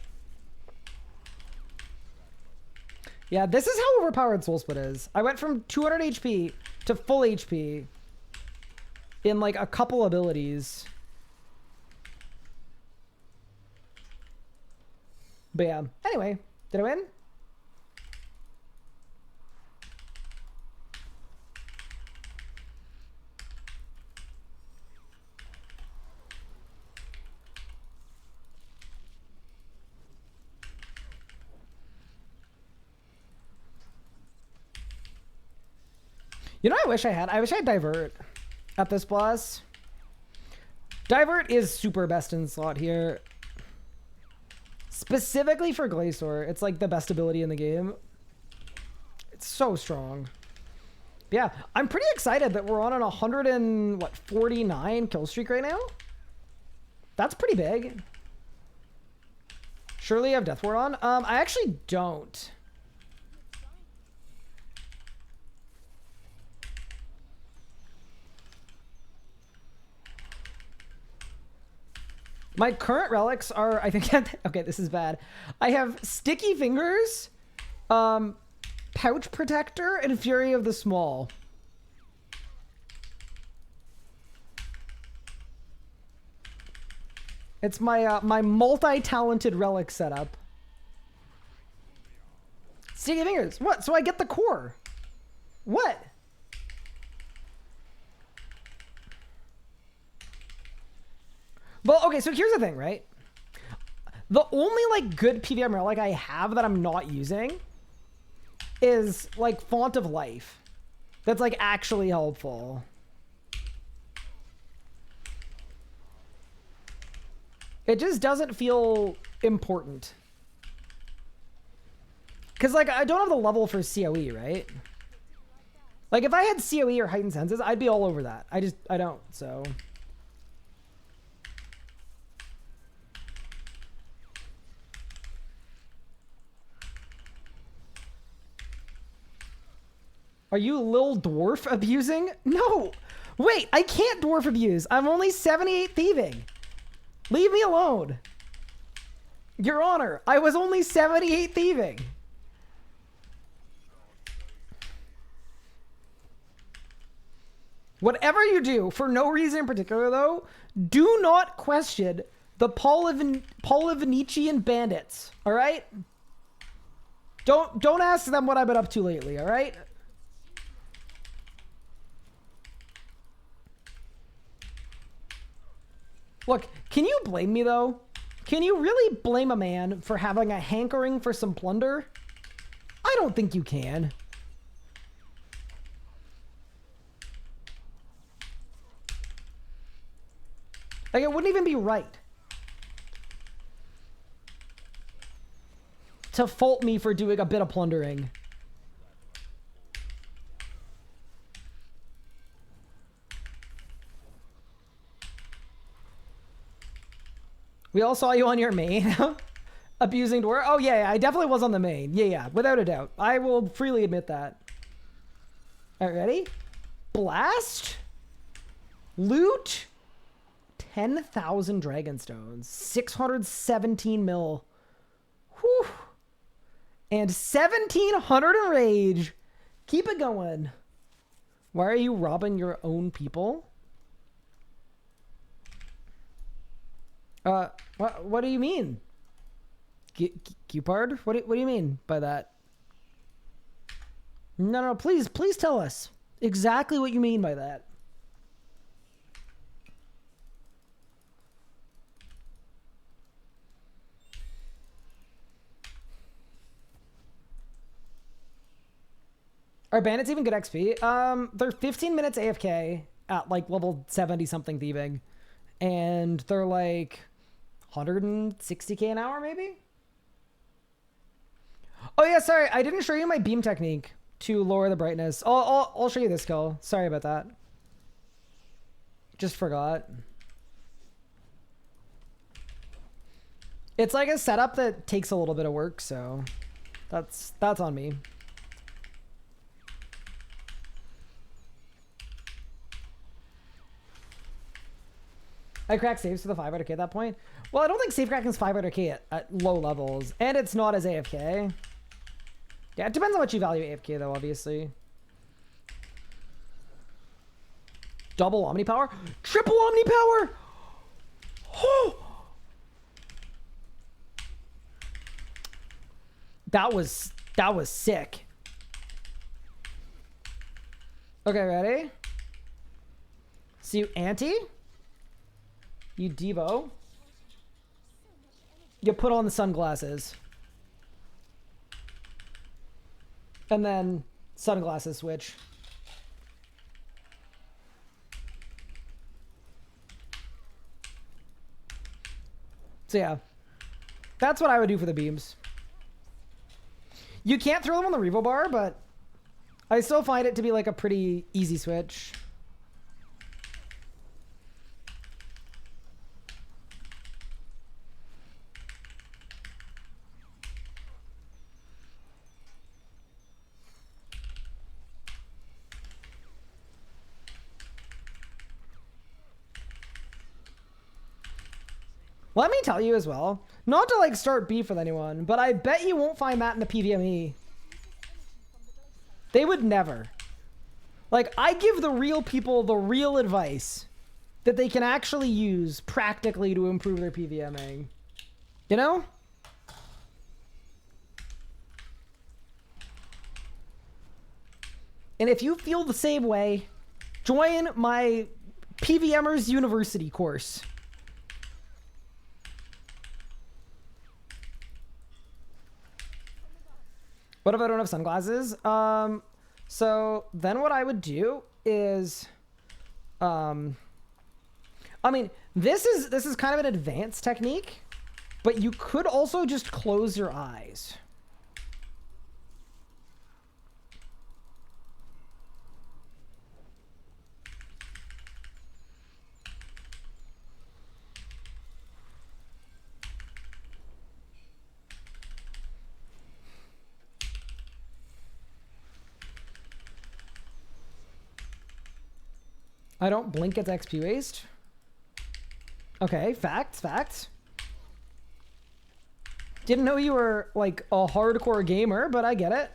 Yeah, this is how overpowered Soul Split is. I went from 200 HP to full HP in like a couple abilities. But yeah, anyway, did I win? You know, I wish I had Divert at this boss. Divert is super best in slot here. Specifically for Glacor, it's like the best ability in the game. It's so strong. Yeah, I'm pretty excited that we're on an 149 kill streak right now. That's pretty big. Surely you have Death Ward on? I actually don't. My current relics are, I think, okay, this is bad. I have Sticky Fingers, Pouch Protector, and Fury of the Small. It's my my multi-talented relic setup. Sticky Fingers. What? So I get the core. What? Well, okay, so here's the thing, right? The only, like, good PVM relic I have that I'm not using is, like, Font of Life. That's, like, actually helpful. It just doesn't feel important. Because, like, I don't have the level for COE, right? Like, if I had COE or Heightened Senses, I'd be all over that. I don't, so... Are you Lil Dwarf abusing? No! Wait, I can't dwarf abuse. I'm only 78 thieving. Leave me alone. Your Honor, I was only 78 thieving. Whatever you do, for no reason in particular though, do not question the Polyvenetian bandits, alright? Don't ask them what I've been up to lately, alright? Look, can you blame me, though? Can you really blame a man for having a hankering for some plunder? I don't think you can. Like, it wouldn't even be right to fault me for doing a bit of plundering. We all saw you on your main. Abusing dwarf. Oh, yeah, I definitely was on the main. Yeah, without a doubt. I will freely admit that. All right, ready? Blast. Loot. 10,000 Dragonstones. 617 mil. Whew. And 1,700 in rage. Keep it going. Why are you robbing your own people? What do you mean? Cupard? What do you mean by that? No, please tell us exactly what you mean by that. Are bandits even good XP? They're 15 minutes AFK at like level 70 something thieving. And they're like 160k an hour, maybe? Oh yeah, sorry, I didn't show you my beam technique to lower the brightness. I'll show you this skill. Sorry about that. Just forgot. It's like a setup that takes a little bit of work, so that's on me. I cracked saves for the 500k at that point. Well, I don't think save cracking is 500k at low levels, and it's not as AFK. Yeah, it depends on what you value AFK though, obviously. Double Omni Power? Triple Omni Power! Oh! That was sick. Okay, ready? See you, Auntie? You Devo. You put on the sunglasses. And then sunglasses switch. So yeah. That's what I would do for the beams. You can't throw them on the Revo bar, but I still find it to be like a pretty easy switch. Let me tell you as well, not to like start beef with anyone, but I bet you won't find that in the PVME. They would never. Like, I give the real people the real advice that they can actually use practically to improve their PVMing. You know? And if you feel the same way, join my PVMers University course. What if I don't have sunglasses? So then what I would do is, I mean, this is kind of an advanced technique, but you could also just close your eyes. I don't blink at XP waste. Okay, facts. Didn't know you were like a hardcore gamer, but I get it.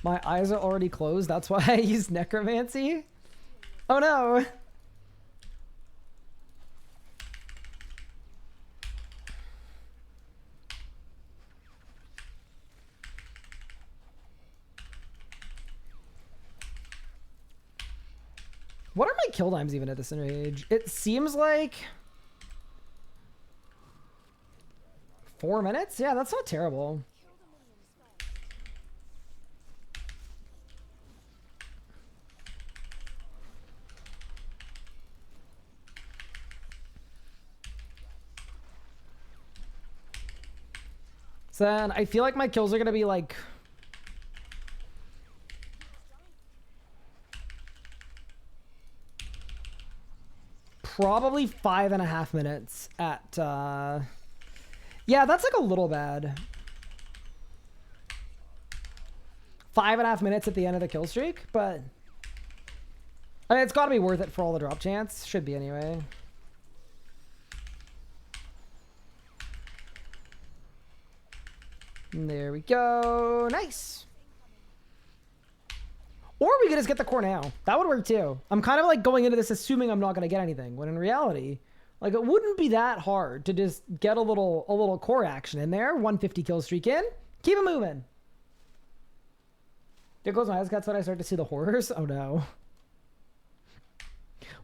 My eyes are already closed. That's why I use necromancy. Oh no. What are my kill times even at this age? It seems like 4 minutes? Yeah, that's not terrible. So then I feel like my kills are going to be like probably 5.5 minutes at, yeah, that's like a little bad. 5.5 minutes at the end of the kill streak, but I mean, it's got to be worth it for all the drop chance. Should be anyway. And there we go. Nice. Or we could just get the core now. That would work too. I'm kind of like going into this assuming I'm not going to get anything, when in reality, like it wouldn't be that hard to just get a little core action in there. 150 kill streak in. Keep it moving. There goes my eyes. That's when I start to see the horrors. Oh no.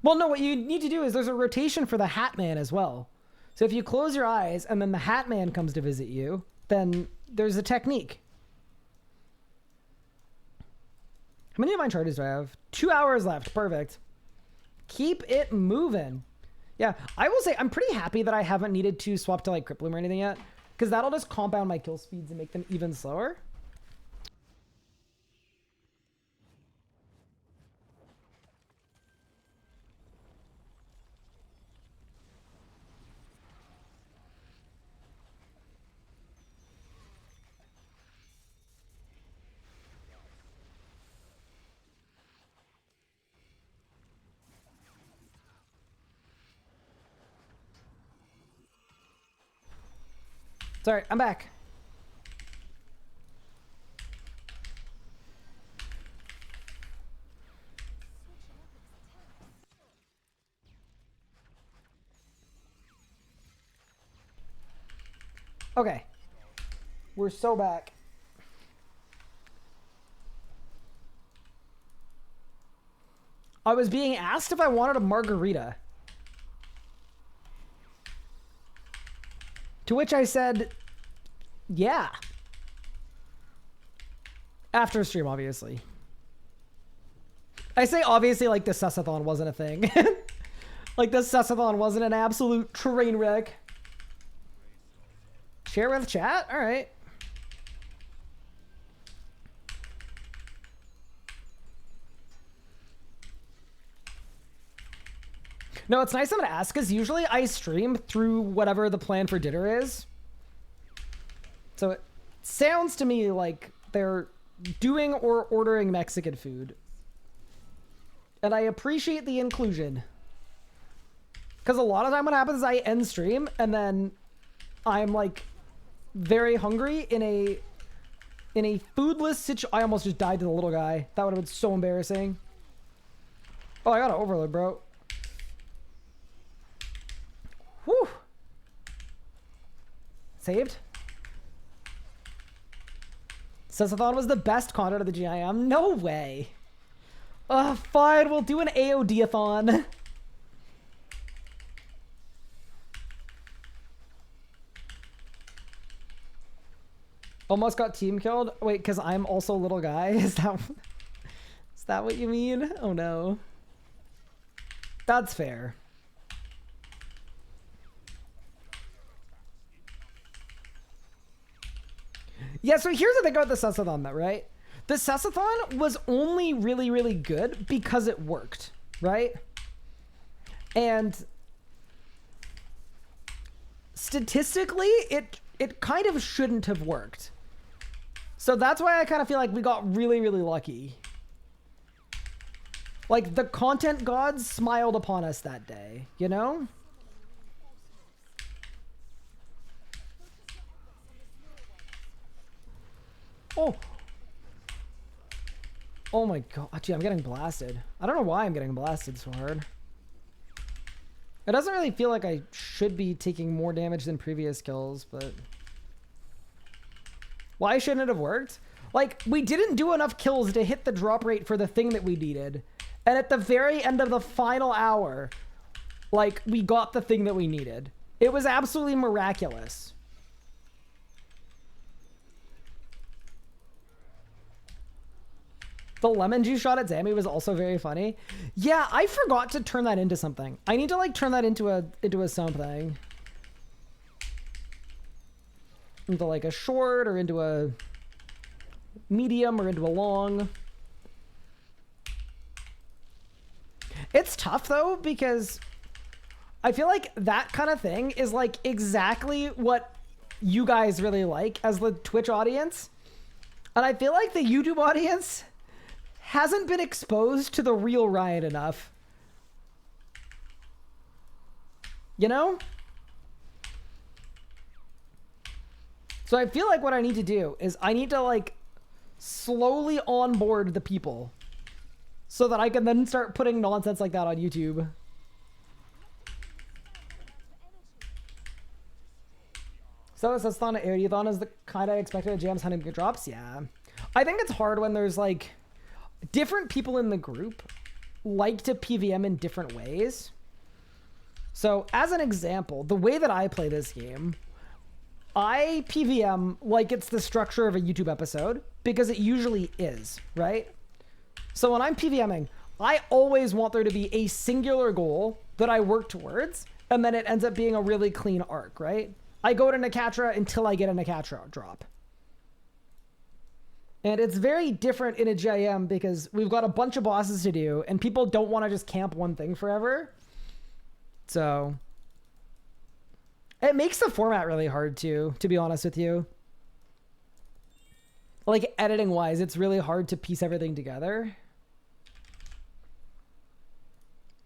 Well, no, what you need to do is there's a rotation for the Hat Man as well. So if you close your eyes and then the Hat Man comes to visit you, then there's a technique. How many divine charges do I have? 2 hours left. Perfect. Keep it moving. Yeah, I will say I'm pretty happy that I haven't needed to swap to like Crypt Bloom or anything yet, because that'll just compound my kill speeds and make them even slower. Sorry, I'm back. Okay. We're so back. I was being asked if I wanted a margarita. To which I said, yeah. After stream, obviously. I say obviously like the susathon wasn't a thing. Like the susathon wasn't an absolute train wreck. Share with chat? Alright. No, it's nice I'm gonna ask, because usually I stream through whatever the plan for dinner is. So it sounds to me like they're doing or ordering Mexican food. And I appreciate the inclusion. Because a lot of time what happens is I end stream and then I'm like very hungry in a foodless situation. I almost just died to the little guy. That would have been so embarrassing. Oh, I got an overload, bro. Whew. saved. Susathon was the best content of the GIM. No way. Fine, we'll do an AOD-a-thon. Almost got team killed. Wait, because I'm also a little guy? Is that what you mean? Oh no. That's fair. Yeah, so here's the thing about the Susathon, though, right? The Susathon was only really, really good because it worked, right? And statistically, it kind of shouldn't have worked. So that's why I kind of feel like we got really, really lucky. Like, the content gods smiled upon us that day, you know? Oh. Oh my god. Gee, I'm getting blasted. I don't know why I'm getting blasted so hard. It doesn't really feel like I should be taking more damage than previous kills, but... Why shouldn't it have worked? Like, we didn't do enough kills to hit the drop rate for the thing that we needed. And at the very end of the final hour, like, we got the thing that we needed. It was absolutely miraculous. The lemon juice shot at Zammy was also very funny. Yeah, I forgot to turn that into something. I need to, like, turn that into a something. Into, like, a short, or into a medium, or into a long. It's tough, though, because I feel like that kind of thing is, like, exactly what you guys really like as the Twitch audience. And I feel like the YouTube audience hasn't been exposed to the real Riot enough. You know? So I feel like what I need to do is I need to, like, slowly onboard the people so that I can then start putting nonsense like that on YouTube. So this thon at Aerothon is the kind I expected at Jams hunting good drops? Yeah. I think it's hard when there's, like, different people in the group like to PVM in different ways. So as an example, the way that I play this game, I PVM like it's the structure of a YouTube episode, because it usually is, right? So when I'm PVMing, I always want there to be a singular goal that I work towards, and then it ends up being a really clean arc, right? I go to Nakatra until I get a Nakatra drop. And it's very different in a GIM because we've got a bunch of bosses to do, and people don't want to just camp one thing forever. So it makes the format really hard too, to be honest with you. Like, editing wise, it's really hard to piece everything together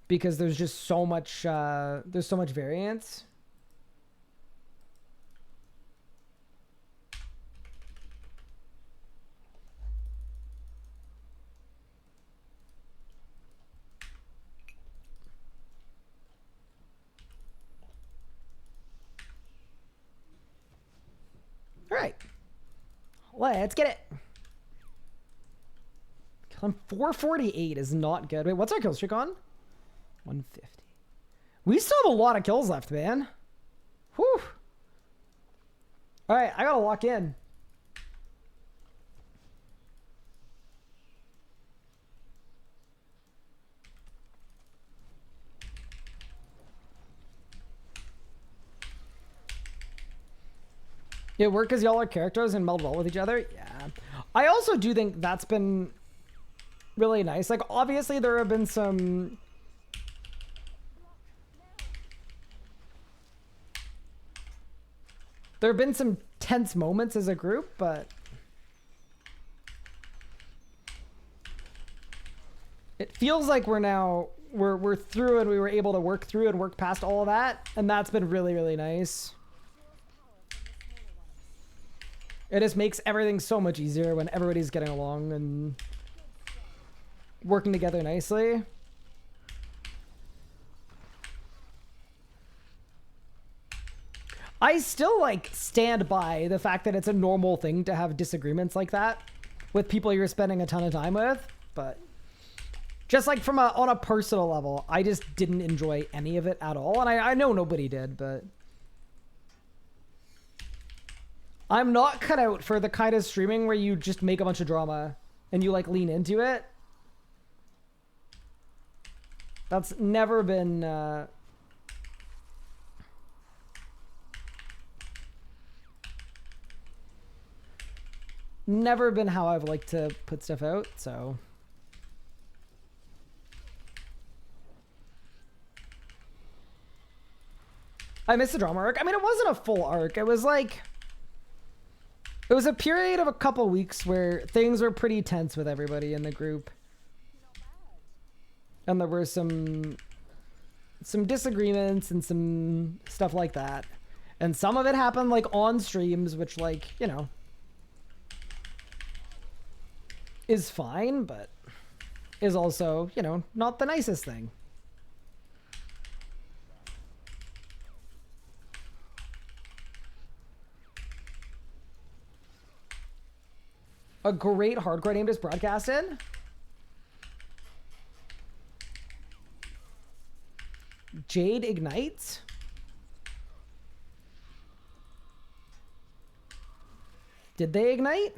because there's just so much variance. All right, let's get it. Killing 448 is not good. Wait, what's our kill streak on? 150. We still have a lot of kills left, man. Whew. All right, I gotta lock in. Yeah, work as y'all are characters and meld well with each other. Yeah. I also do think that's been really nice. Like, obviously there have been some... There have been some tense moments as a group, but... It feels like we're now... We're through, and we were able to work through and work past all of that. And that's been really, really nice. It just makes everything so much easier when everybody's getting along and working together nicely. I still like stand by the fact that it's a normal thing to have disagreements like that with people you're spending a ton of time with, but just like from on a personal level, I just didn't enjoy any of it at all. And I know nobody did, but I'm not cut out for the kind of streaming where you just make a bunch of drama and you like lean into it. That's never been never been how I've liked to put stuff out, so. I missed the drama arc. I mean, it wasn't a full arc. It was like, it was a period of a couple weeks where things were pretty tense with everybody in the group. And there were some disagreements and some stuff like that. And some of it happened like on streams, which like, you know, is fine, but is also, you know, not the nicest thing. A great hardcore name just broadcasted. Jade Ignites. Did they ignite?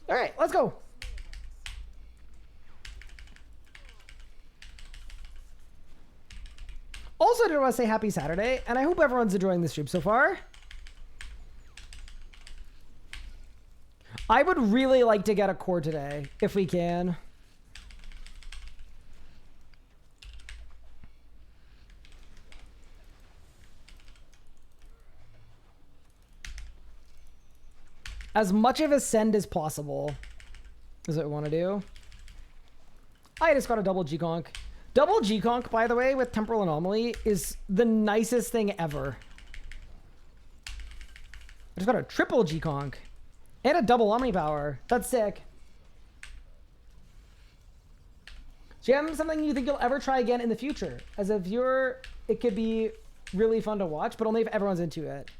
All right, let's go. Also, I did want to say happy Saturday, and I hope everyone's enjoying the stream so far. I would really like to get a core today, if we can. As much of a send as possible is what we want to do. I just got a double G-Conk. Double G-Conk, by the way, with Temporal Anomaly is the nicest thing ever. I just got a triple G-Conk. And a double Omni Power. That's sick. Jam, something you think you'll ever try again in the future? As a viewer, it could be really fun to watch, but only if everyone's into it.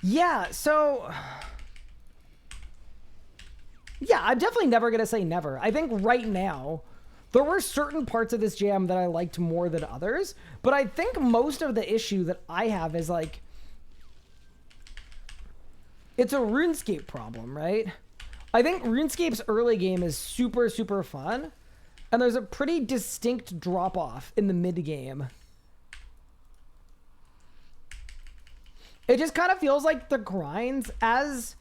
Yeah, so... Yeah, I'm definitely never going to say never. I think right now, there were certain parts of this jam that I liked more than others, but I think most of the issue that I have is like, it's a RuneScape problem, right? I think RuneScape's early game is super, super fun, and there's a pretty distinct drop-off in the mid-game. It just kind of feels like the grinds, as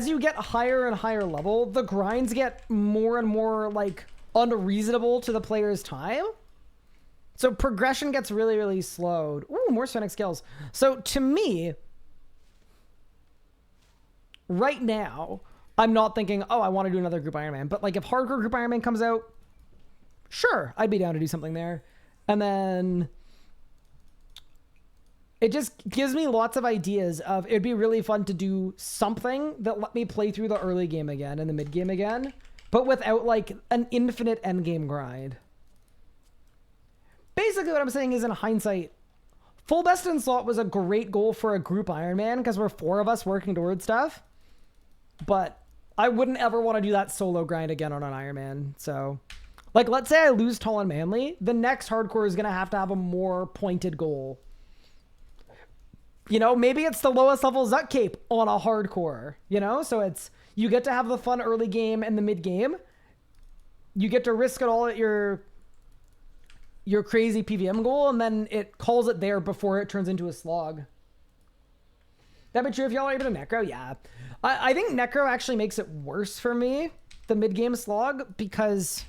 you get higher and higher level, the grinds get more and more, like, unreasonable to the player's time. So progression gets really, really slowed. Ooh, more Sonic skills. So to me, right now, I'm not thinking, oh, I want to do another Group Iron Man. But like if Hardcore Group Iron Man comes out, sure, I'd be down to do something there. And then it just gives me lots of ideas of it'd be really fun to do something that let me play through the early game again and the mid game again, but without like an infinite end game grind. Basically what I'm saying is, in hindsight, full best in slot was a great goal for a group Iron Man because we're 4 of us working towards stuff, but I wouldn't ever want to do that solo grind again on an Iron Man. So like, let's say I lose Tall and Manly, the next hardcore is going to have a more pointed goal. You know, maybe it's the lowest level Zut Cape on a hardcore, you know? So it's, you get to have the fun early game and the mid game. You get to risk it all at your crazy PVM goal, and then it calls it there before it turns into a slog. That'd be true if y'all are able to Necro, yeah. I think Necro actually makes it worse for me, the mid game slog, because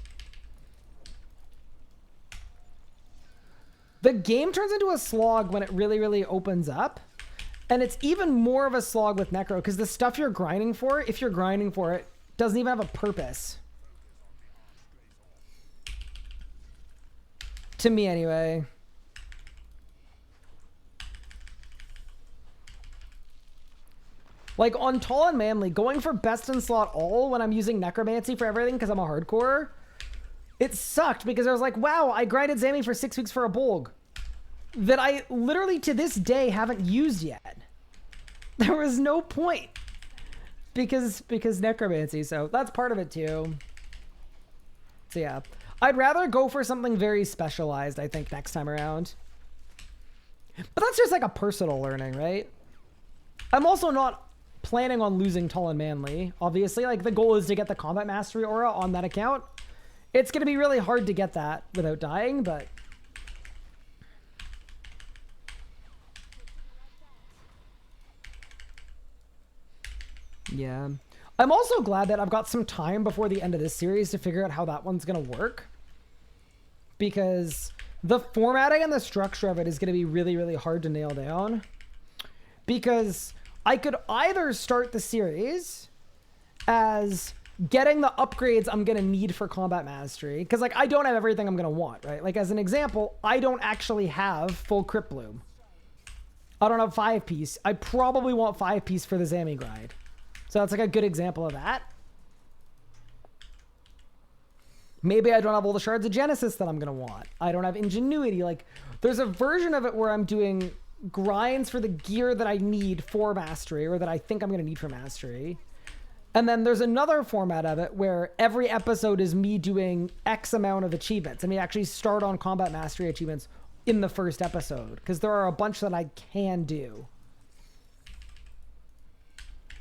the game turns into a slog when it really, really opens up. And it's even more of a slog with Necro because the stuff you're grinding for, if you're grinding for it, doesn't even have a purpose. To me, anyway. Like, on Tall and Manly, going for best in slot all when I'm using Necromancy for everything because I'm a hardcore, it sucked because I was like, wow, I grinded Zammy for 6 weeks for a Bolg that I literally to this day haven't used yet. There was no point because Necromancy, so that's part of it too. So yeah, I'd rather go for something very specialized, I think, next time around. But that's just like a personal learning, right? I'm also not planning on losing Tall and Manly, obviously. Like, the goal is to get the Combat Mastery aura on that account. It's going to be really hard to get that without dying, but... yeah. I'm also glad that I've got some time before the end of this series to figure out how that one's going to work. Because the formatting and the structure of it is going to be really, really hard to nail down. Because I could either start the series as getting the upgrades I'm going to need for Combat Mastery. Because, like, I don't have everything I'm going to want, right? Like, as an example, I don't actually have full Crypt Bloom. I don't have 5-piece. I probably want 5-piece for the Zammy grind. So that's like a good example of that. Maybe I don't have all the Shards of Genesis that I'm going to want. I don't have Ingenuity. Like, there's a version of it where I'm doing grinds for the gear that I need for Mastery, or that I think I'm going to need for Mastery. And then there's another format of it where every episode is me doing X amount of achievements. I mean, actually start on Combat Mastery achievements in the first episode, because there are a bunch that I can do.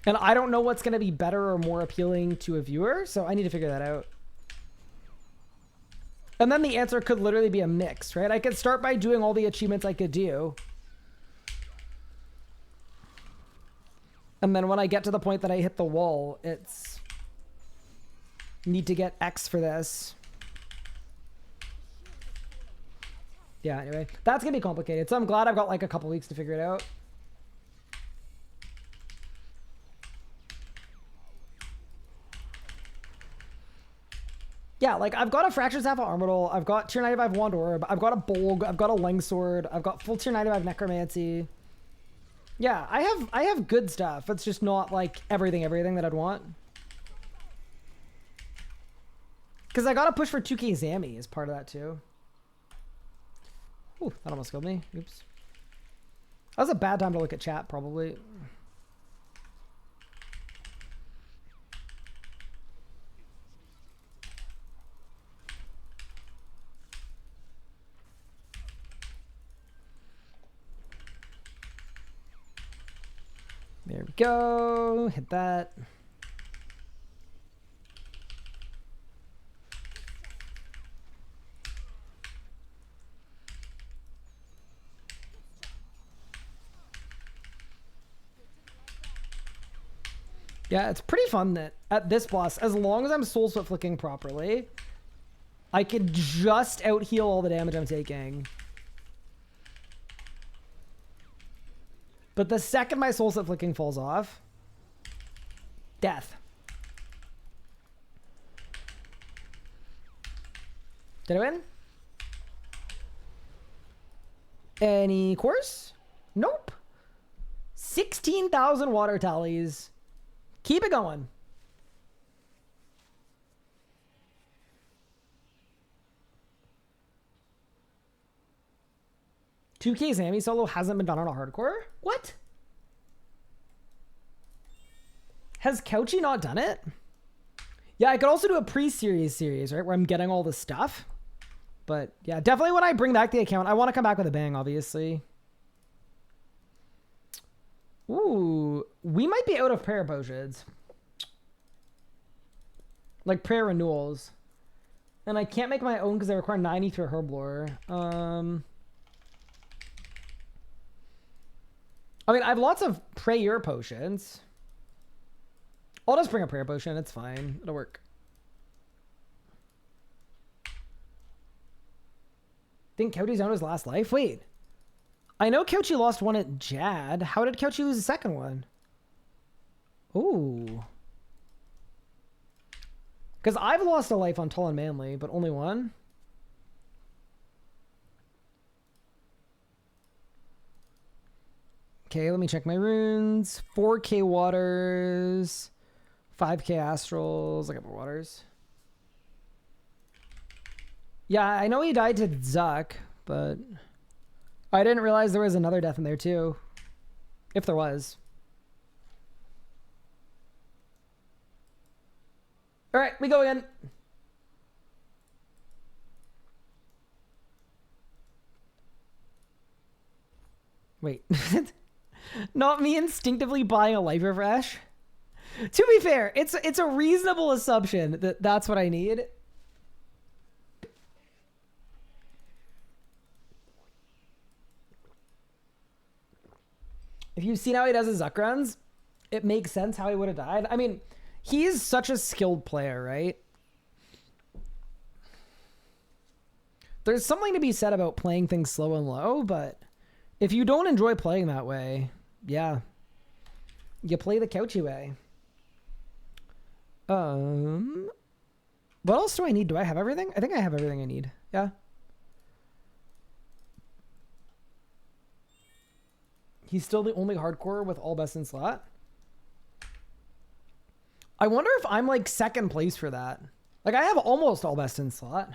And I don't know what's going to be better or more appealing to a viewer, so I need to figure that out. And then the answer could literally be a mix, right? I could start by doing all the achievements I could do. And then when I get to the point that I hit the wall, it's... need to get X for this. Yeah, anyway. That's going to be complicated. So I'm glad I've got like a couple weeks to figure it out. Yeah, like, I've got a Fractured Staff of Armadyl, I've got Tier 95 Wand Orb, I've got a Bolg, I've got a Longsword, I've got full Tier 95 Necromancy. Yeah, I have good stuff. It's just not, like, everything that I'd want. Because I gotta push for 2k Zammy as part of that, too. Ooh, that almost killed me. Oops. That was a bad time to look at chat, probably. There we go. Hit that. Yeah, it's pretty fun that at this boss, as long as I'm soul split flicking properly, I could just out heal all the damage I'm taking. But the second my soul split flicking falls off, death. Did I win? Any course? Nope. 16,000 water tallies. Keep it going. $2K Zammy solo hasn't been done on a hardcore? What? Has Couchy not done it? Yeah, I could also do a pre-series, right? Where I'm getting all the stuff. But yeah, definitely when I bring back the account, I want to come back with a bang, obviously. Ooh, we might be out of prayer potions. Like prayer renewals. And I can't make my own because they require 90 through a herblore. I mean, I have lots of prayer potions. I'll just bring a prayer potion. It's fine. It'll work. Think Couchy's on his last life? Wait. I know Couchy lost one at Jad. How did Couchy lose the second one? Ooh. Because I've lost a life on Tall and Manly, but only one. Okay, let me check my runes. 4k waters, 5k astrals. I got more waters. Yeah, I know he died to Zuck, but I didn't realize there was another death in there too. If there was. All right, we go again. Wait. Not me instinctively buying a life refresh. To be fair, it's a reasonable assumption that that's what I need. If you've seen how he does his Zuck runs, it makes sense how he would have died. I mean, he is such a skilled player, right? There's something to be said about playing things slow and low, but if you don't enjoy playing that way, yeah, you play the couchy way. What else do I need? Do I have everything? I think I have everything I need. Yeah. He's still the only hardcore with all best in slot. I wonder if I'm like second place for that. Like I have almost all best in slot.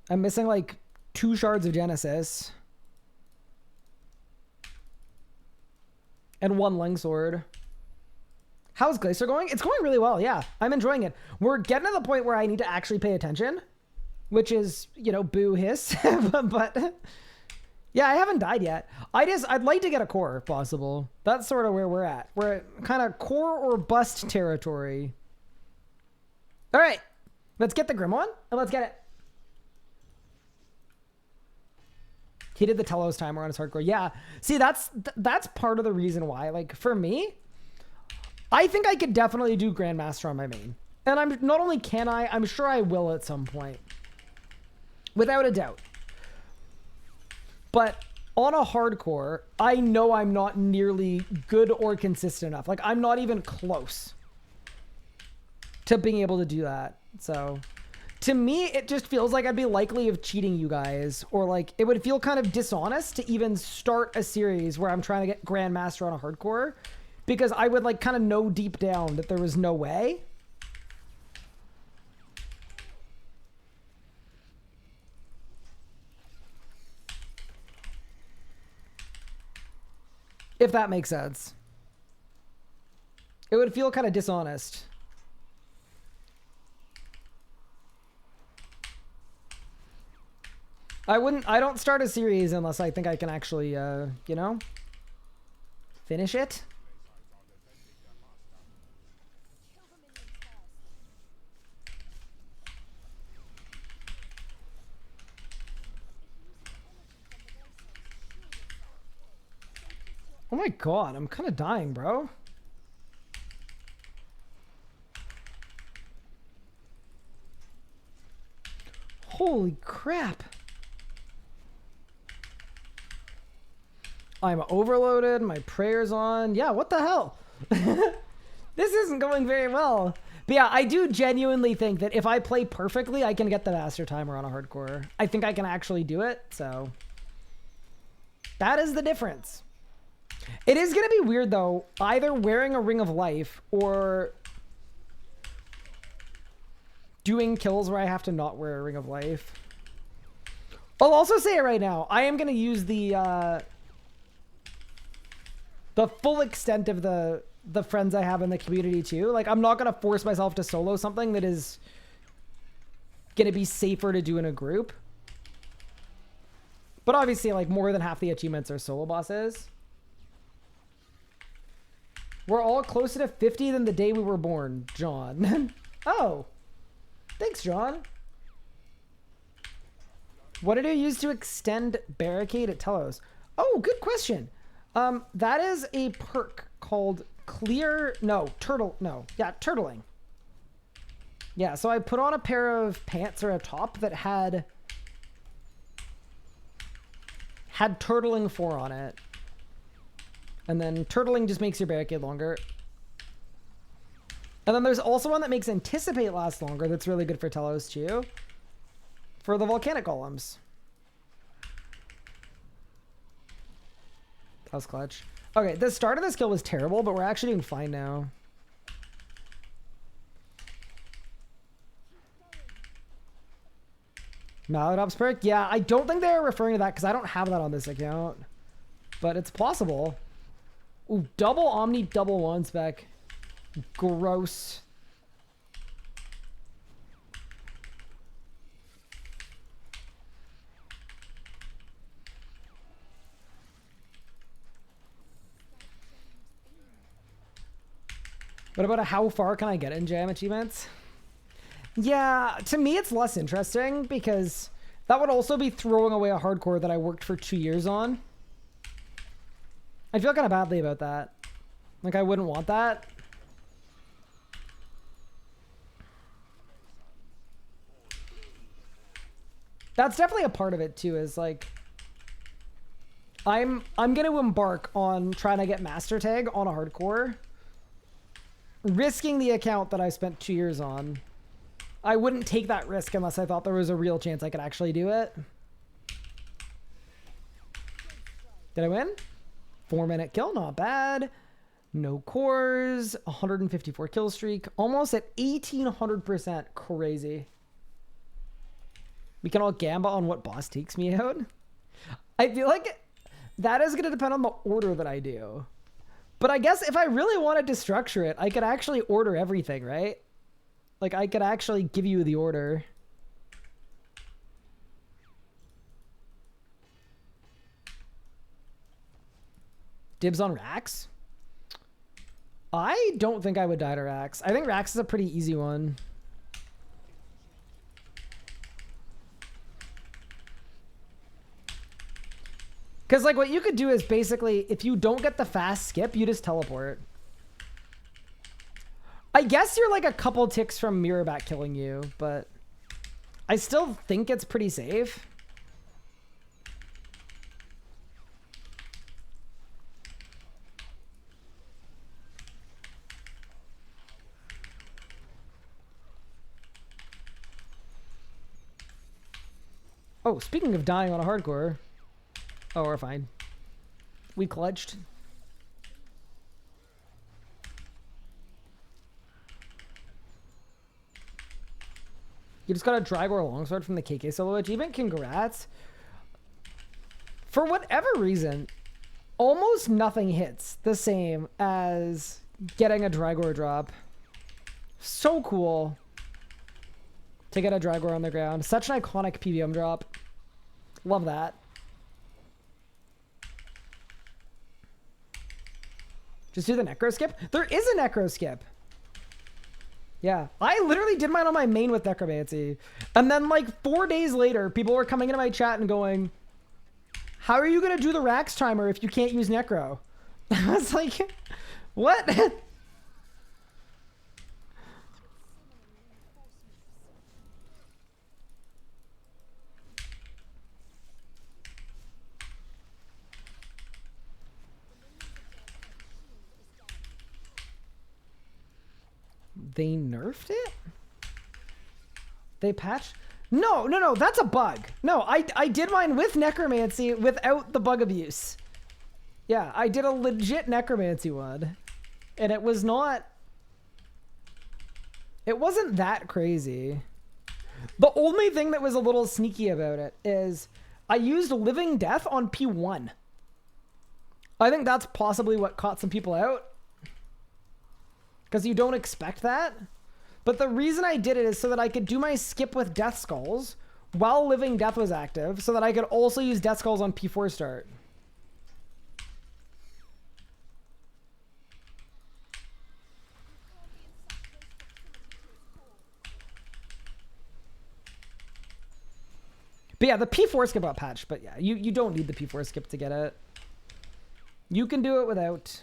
I'm missing like 2 shards of Genesis. And 1 Ling Sword. How's Glacor going? It's going really well, yeah. I'm enjoying it. We're getting to the point where I need to actually pay attention. Which is, you know, boo hiss. but yeah, I haven't died yet. I'd like to get a core if possible. That's sort of where we're at. We're at kind of core or bust territory. All right, let's get the Grim one and let's get it. He did the Telos timer on his hardcore. Yeah, see, that's part of the reason why. Like for me, I think I could definitely do Grandmaster on my main, and I'm not only can I'm sure I will at some point, without a doubt. But on a hardcore, I know I'm not nearly good or consistent enough. Like, I'm not even close to being able to do that. So, to me, it just feels like I'd be likely of cheating you guys. Or, like, it would feel kind of dishonest to even start a series where I'm trying to get Grandmaster on a hardcore. Because I would, like, kind of know deep down that there was no way. If that makes sense. It would feel kind of dishonest. I don't start a series unless I think I can actually, you know, finish it. Oh my god, I'm kind of dying, bro. Holy crap. I'm overloaded, my prayer's on. Yeah, what the hell? This isn't going very well. But yeah, I do genuinely think that if I play perfectly, I can get the master timer on a hardcore. I think I can actually do it, so that is the difference. It is going to be weird, though, either wearing a Ring of Life or doing kills where I have to not wear a Ring of Life. I'll also say it right now. I am going to use the full extent of the friends I have in the community, too. Like, I'm not going to force myself to solo something that is going to be safer to do in a group. But obviously, like, more than half the achievements are solo bosses. We're all closer to 50 than the day we were born, John. Oh. Thanks, John. What did you use to extend barricade at Telos? Oh, good question. That is a perk called turtling. Yeah, so I put on a pair of pants or a top that had turtling 4 on it. And then turtling just makes your barricade longer. And then there's also one that makes anticipate last longer that's really good for Telos too. For the volcanic golems. That was clutch. Okay, the start of this kill was terrible, but we're actually doing fine now. Maladops perk? Yeah, I don't think they're referring to that because I don't have that on this account. But it's possible. Ooh, double Omni, double one spec. Gross. What about a how far can I get in jam achievements? Yeah, to me it's less interesting because that would also be throwing away a hardcore that I worked for 2 years on. I feel kind of badly about that. Like, I wouldn't want that. That's definitely a part of it too, is like I'm going to embark on trying to get master tag on a hardcore, risking the account that I spent 2 years on. I wouldn't take that risk unless I thought there was a real chance I could actually do it. Did I win? 4-minute kill, not bad. No cores, 154 kill streak, almost at 1800%. Crazy. We can all gamble on what boss takes me out. I feel like that is going to depend on the order that I do. But I guess if I really wanted to structure it, I could actually order everything, right? Like, I could actually give you the order. Dibs on Rax? I don't think I would die to Rax. I think Rax is a pretty easy one. Because, like, what you could do is basically, if you don't get the fast skip, you just teleport. I guess you're like a couple ticks from Mirrorback killing you, but I still think it's pretty safe. Oh, speaking of dying on a hardcore. Oh, we're fine. We clutched. You just got a Dragor longsword from the KK solo achievement. Congrats. For whatever reason, almost nothing hits the same as getting a Dragor drop. So cool to get a Dragor on the ground. Such an iconic PVM drop. Love that. Just do the necro skip. There is a necro skip. Yeah, I literally did mine on my main with necromancy. And then like 4 days later, people were coming into my chat and going, how are you going to do the Rax timer if you can't use necro? I was like, what? They nerfed it? They patched? No, no, no, that's a bug. No, I did mine with necromancy without the bug abuse. Yeah, I did a legit necromancy one. And it was not... It wasn't that crazy. The only thing that was a little sneaky about it is I used Living Death on P1. I think that's possibly what caught some people out. Because you don't expect that. But the reason I did it is so that I could do my skip with Death Skulls while Living Death was active, so that I could also use Death Skulls on P4 start. But yeah, the P4 skip got patched, but yeah, you don't need the P4 skip to get it. You can do it without.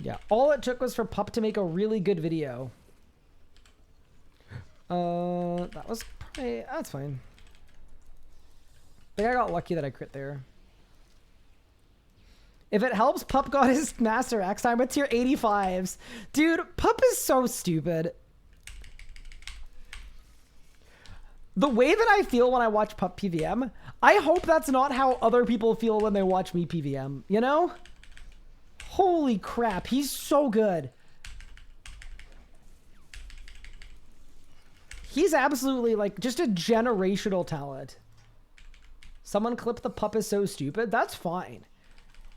Yeah, all it took was for Pup to make a really good video. That was probably... That's fine. I think I got lucky that I crit there. If it helps, Pup got his Master X time with tier 85s. Dude, Pup is so stupid. The way that I feel when I watch Pup PVM, I hope that's not how other people feel when they watch me PVM, you know? Holy crap, he's so good. He's absolutely like just a generational talent. Someone clip the Pup is so stupid. That's fine.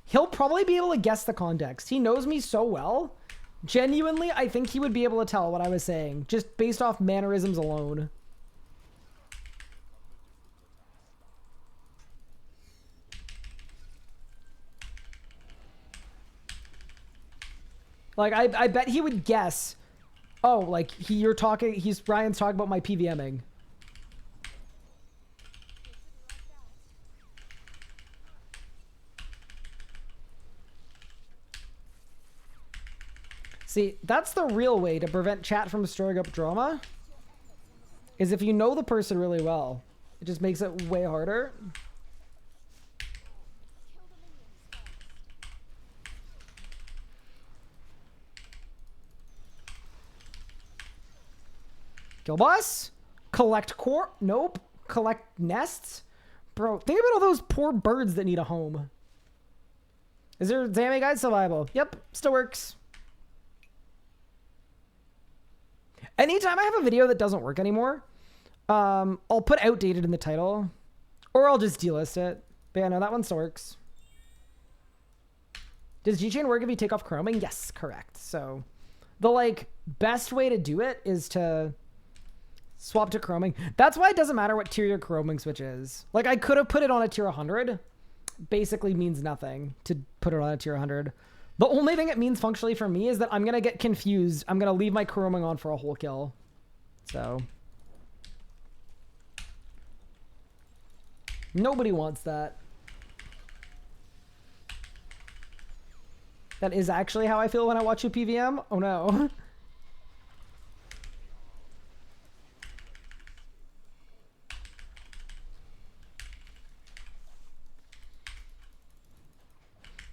He'll probably be able to guess the context. He knows me so well. Genuinely, I think he would be able to tell what I was saying just based off mannerisms alone. Like, I bet he would guess. Oh, like, Ryan's talking about my PVMing. See, that's the real way to prevent chat from stirring up drama. Is if you know the person really well. It just makes it way harder. Kill boss? Collect core? Nope. Collect nests? Bro, think about all those poor birds that need a home. Is there Zame Guide Survival? Yep, still works. Anytime I have a video that doesn't work anymore, I'll put outdated in the title. Or I'll just delist it. But yeah, no, that one still works. Does G-Chain work if you take off chroming? Yes, correct. So the like best way to do it is to swap to chroming. That's why it doesn't matter what tier your chroming switch is. Like I could have put it on a tier 100. Basically means nothing to put it on a tier 100. The only thing it means functionally for me is that I'm going to get confused. I'm going to leave my chroming on for a whole kill. So nobody wants that. That is actually how I feel when I watch you PVM. Oh no.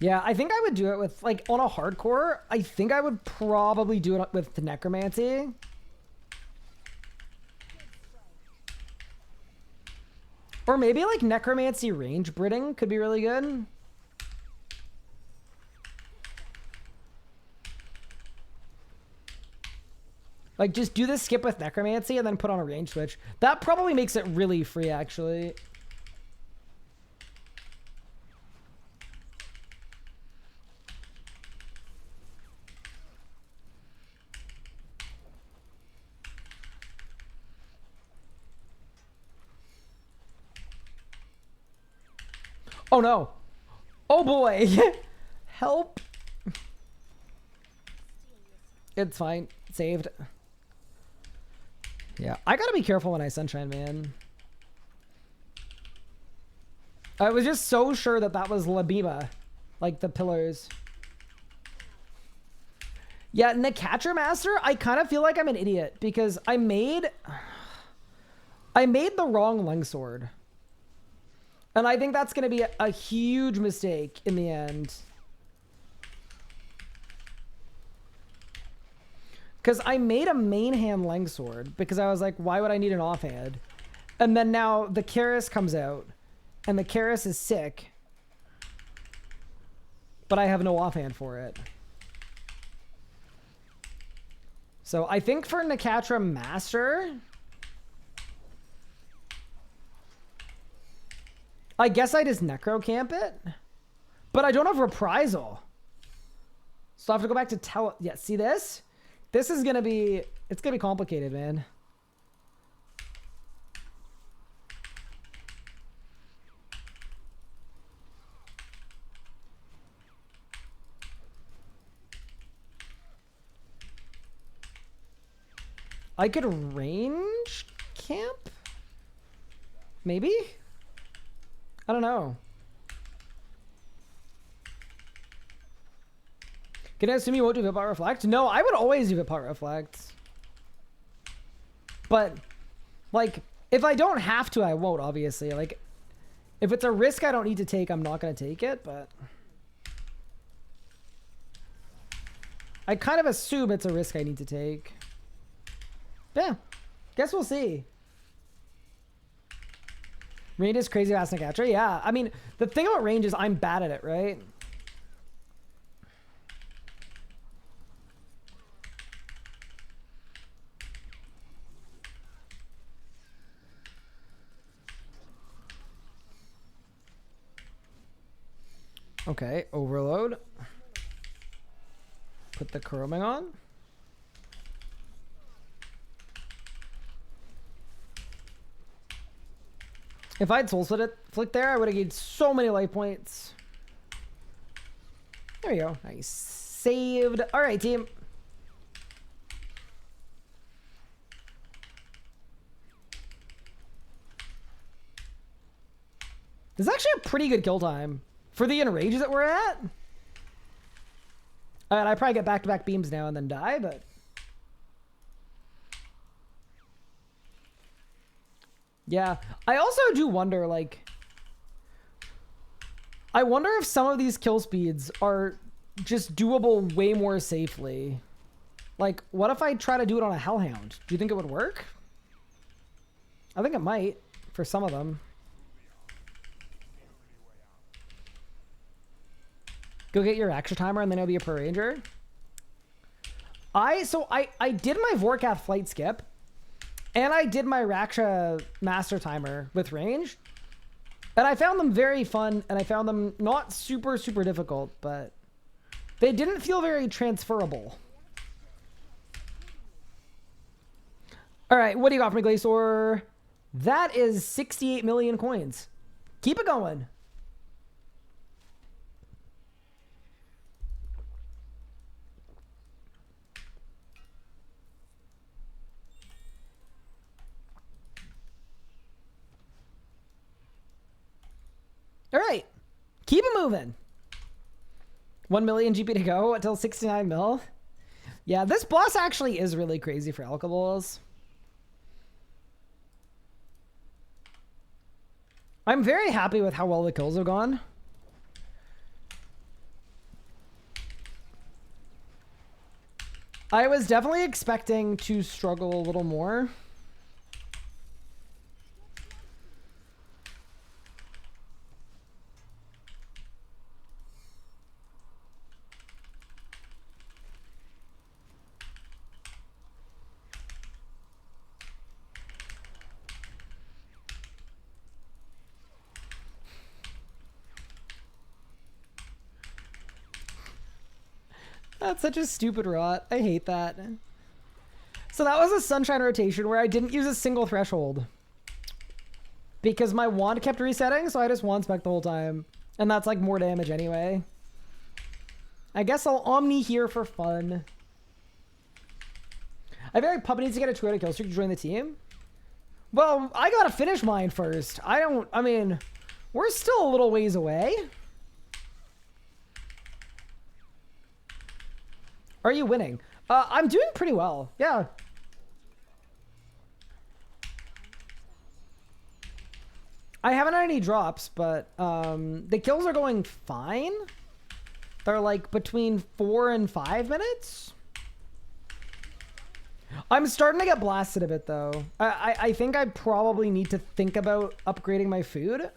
Yeah, I think I would do it with, like, on a hardcore, I think I would probably do it with the necromancy. Or maybe, like, necromancy range Bridding could be really good. Like, just do this skip with necromancy and then put on a range switch. That probably makes it really free, actually. Oh no. Oh boy. Help. It's fine. Saved. Yeah, I gotta be careful when I sunshine, man. I was just so sure that that was Labima. Like the pillars. Yeah, Nicatra Master, I kind of feel like I'm an idiot because I made the wrong Longsword. And I think that's going to be a huge mistake in the end. Because I made a main hand Longsword because I was like, why would I need an offhand? And then now the Karis comes out. And the Karis is sick. But I have no offhand for it. So I think for Nicatra Master, I guess I just necro camp it, but I don't have reprisal. So I have to go back to yeah, see this? This is gonna be, it's gonna be complicated, man. I could range camp? Maybe? I don't know. Can I assume you won't do Vipot Reflect? No, I would always do Vipot Reflect. But, like, if I don't have to, I won't, obviously. Like, if it's a risk I don't need to take, I'm not going to take it, but... I kind of assume it's a risk I need to take. Yeah, guess we'll see. Range is crazy fast and catcher. Yeah, I mean, the thing about range is I'm bad at it, right? Okay, overload. Put the chroming on. If I'd soul flick there, I would have gained so many life points. There we go. Nice. Saved. All right, team. This is actually a pretty good kill time for the enrage that we're at. And I probably get back-to-back beams now and then die, but... Yeah. I also do wonder, like... I wonder if some of these kill speeds are just doable way more safely. Like, what if I try to do it on a Hellhound? Do you think it would work? I think it might, for some of them. Go get your extra timer and then it'll be a pro ranger. I did my Vorkath flight skip and I did my Raksha master timer with range. And I found them very fun and I found them not super difficult, but they didn't feel very transferable. All right, what do you got for me, Glacor? That is 68 million coins. Keep it going. All right, keep it moving. 1 million GP to go until 69 mil. Yeah, this boss actually is really crazy for alkables. I'm very happy with how well the kills have gone. I was definitely expecting to struggle a little more. That's such a stupid rot. I hate that. So that was a sunshine rotation where I didn't use a single threshold. Because my wand kept resetting, so I just wand spec the whole time. And that's like more damage anyway. I guess I'll Omni here for fun. I feel like Puppet needs to get a 200 kill streak to join the team. Well, I gotta finish mine first. I mean, we're still a little ways away. Are you winning? I'm doing pretty well. Yeah. I haven't had any drops, but the kills are going fine. They're like between 4 and 5 minutes. I'm starting to get blasted a bit though. I think I probably need to think about upgrading my food.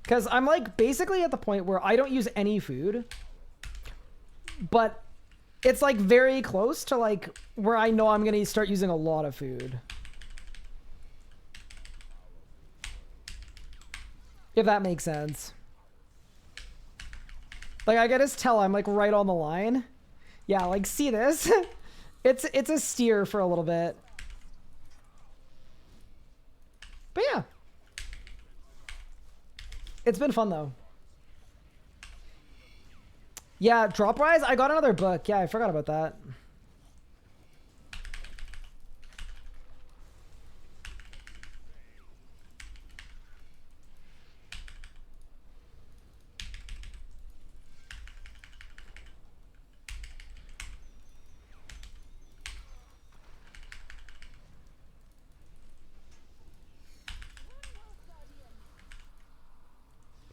Because I'm like basically at the point where I don't use any food. But it's like very close to like where I know I'm going to start using a lot of food. If that makes sense. Like I can just tell I'm like right on the line. Yeah, like see this? It's a steer for a little bit. But yeah. It's been fun though. Yeah, drop-wise, I got another book. Yeah, I forgot about that.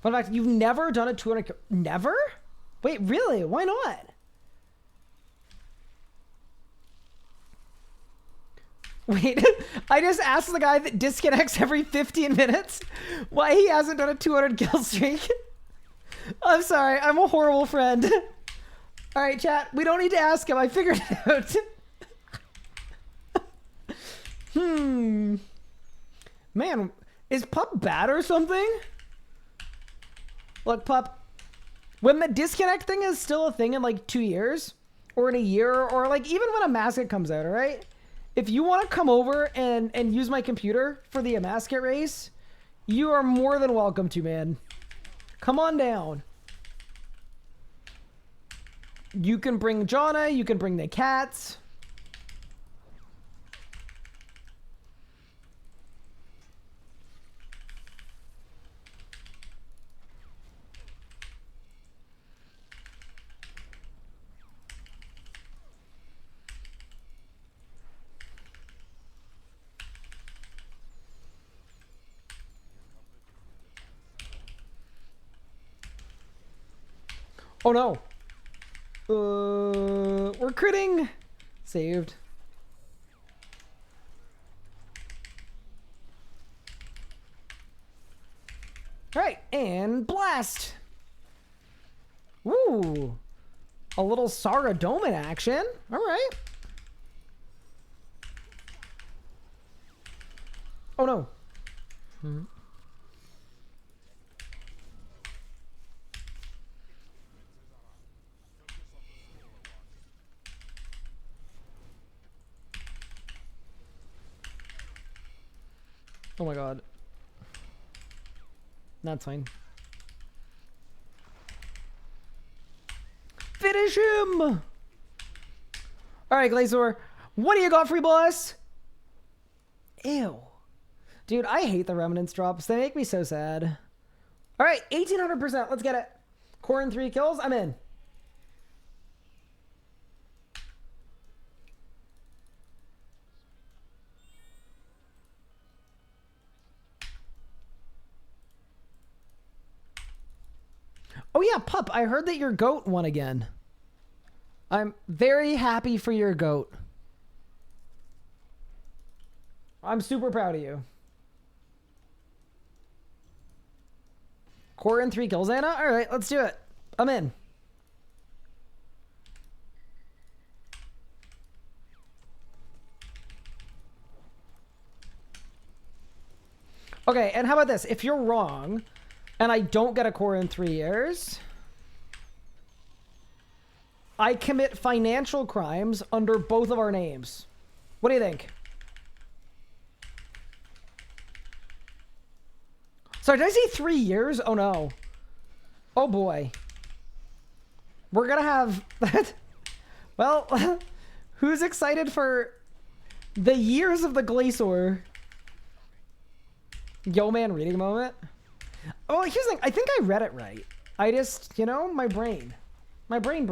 Fun fact, you've never done a 200... Never? Wait, really? Why not? Wait, I just asked the guy that disconnects every 15 minutes why he hasn't done a 200 kill streak. I'm sorry, I'm a horrible friend. All right, chat, we don't need to ask him. I figured it out. Man, is Pup bad or something? Look, Pup, when the disconnect thing is still a thing in like 2 years or in a year or like even when a Amasket comes out, all right? If you want to come over and use my computer for the Amasket race, you are more than welcome to, man. Come on down. You can bring Jonna, you can bring the cats. Oh no. We're critting. Saved. All right, and blast. Woo. A little Saradomin action. All right. Oh no. Oh my god. That's fine. Finish him! Alright, Glacor. What do you got, free boss? Ew. Dude, I hate the Remnants drops. They make me so sad. Alright, 1800%. Let's get it. Core and 3 kills. I'm in. Oh yeah, Pup, I heard that your goat won again. I'm very happy for your goat. I'm super proud of you. Core and 3 kills, Anna? Alright, let's do it. I'm in. Okay, and how about this? If you're wrong, and I don't get a core in 3 years, I commit financial crimes under both of our names. What do you think? Sorry, did I say 3 years? Oh no. Oh boy. We're gonna have that. Well, who's excited for the years of the Glacor? Yo man reading moment? Oh, here's the thing. I think I read it right. I just, you know, my brain. My brain.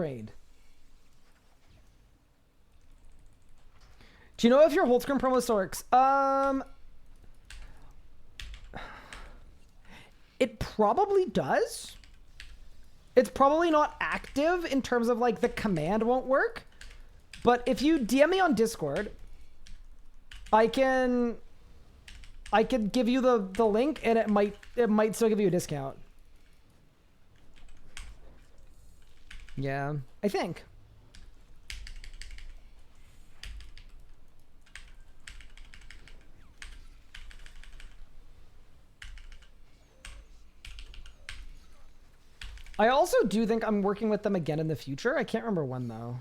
Do you know if your hold screen promo still works? It probably does. It's probably not active in terms of like the command won't work. But if you DM me on Discord, I could give you the link and it might still give you a discount. Yeah, I think. I also do think I'm working with them again in the future. I can't remember when though.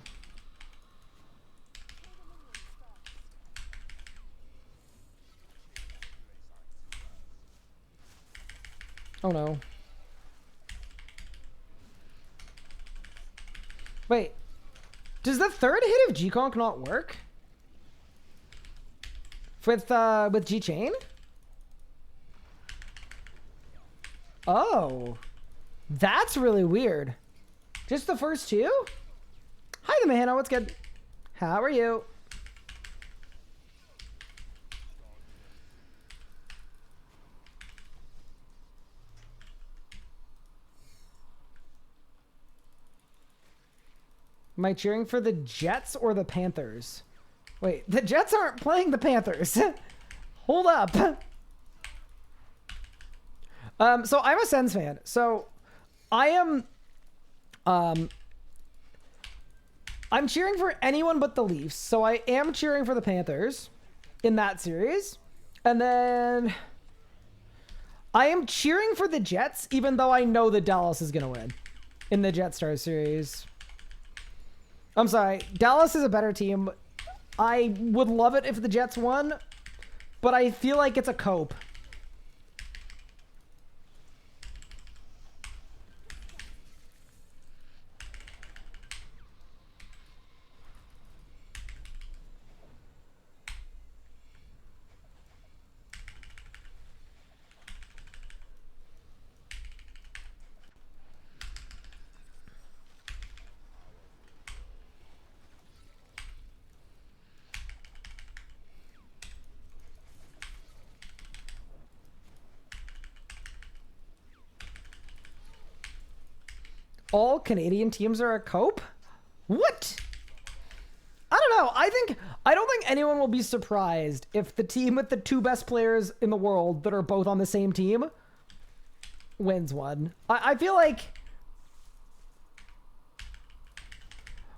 Oh no. Wait. Does the third hit of G-Conk not work? With G-Chain? Oh. That's really weird. Just the first two? Hi, the Mahana. What's good? How are you? Am I cheering for the Jets or the Panthers? Wait, the Jets aren't playing the Panthers. Hold up. So I'm a Sens fan. So I am, I'm cheering for anyone but the Leafs. So I am cheering for the Panthers in that series. And then I am cheering for the Jets, even though I know that Dallas is going to win in the Jetstar series. I'm sorry. Dallas is a better team. I would love it if the Jets won, but I feel like it's a cope. All Canadian teams are a cope? What? I don't know. I don't think anyone will be surprised if the team with the two best players in the world that are both on the same team wins one. I feel like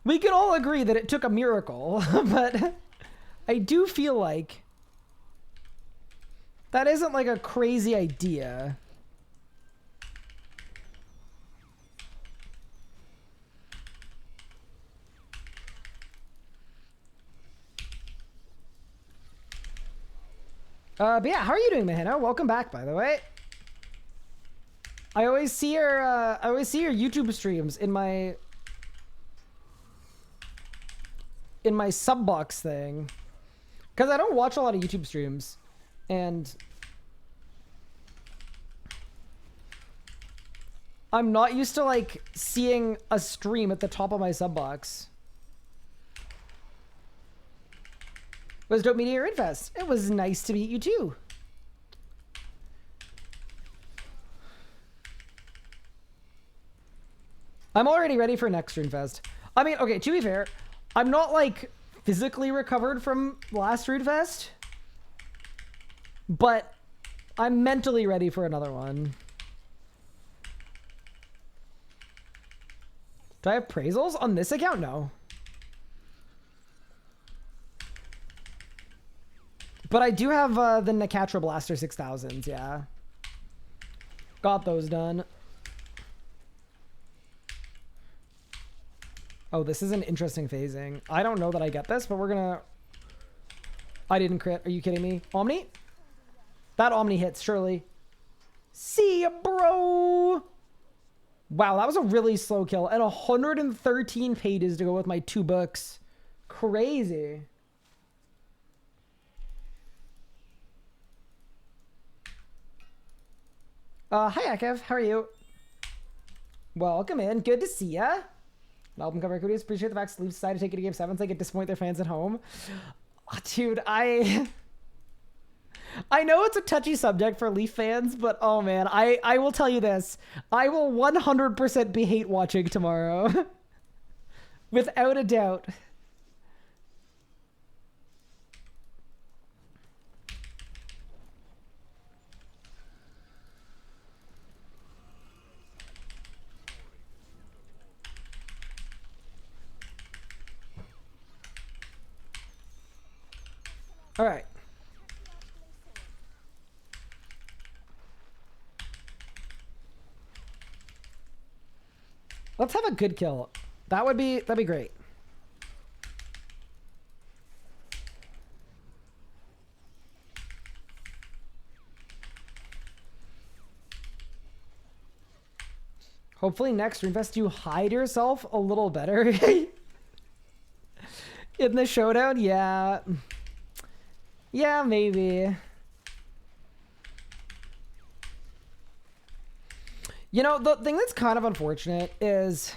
we can all agree that it took a miracle, but I do feel like that isn't like a crazy idea. But yeah, how are you doing, Mahina? Welcome back, by the way. I always see your YouTube streams in my sub box thing, because I don't watch a lot of YouTube streams, and I'm not used to like seeing a stream at the top of my sub box. It was dope meeting you at Ridfest. It was nice to meet you too. I'm already ready for next Ridfest. I mean, okay, to be fair, I'm not like physically recovered from last Ridfest, but I'm mentally ready for another one. Do I have appraisals on this account? No. But I do have the Nakatra Blaster 6000s, yeah. Got those done. Oh, this is an interesting phasing. I don't know that I get this, but we're gonna... I didn't crit. Are you kidding me? Omni? That Omni hits, surely. See ya, bro! Wow, that was a really slow kill. And 113 pages to go with my 2 books. Crazy. Hi, Akev. How are you? Welcome in. Good to see ya. Album cover equities. Appreciate the fact Leafs decided to take it to Game 7 so they could disappoint their fans at home. Oh, dude, I know it's a touchy subject for Leaf fans, but oh man, I will tell you this. I will 100% be hate watching tomorrow. Without a doubt. All right. Let's have a good kill. That'd be great. Hopefully next Reinvest you hide yourself a little better. In the showdown, yeah. Yeah, maybe. You know, the thing that's kind of unfortunate is,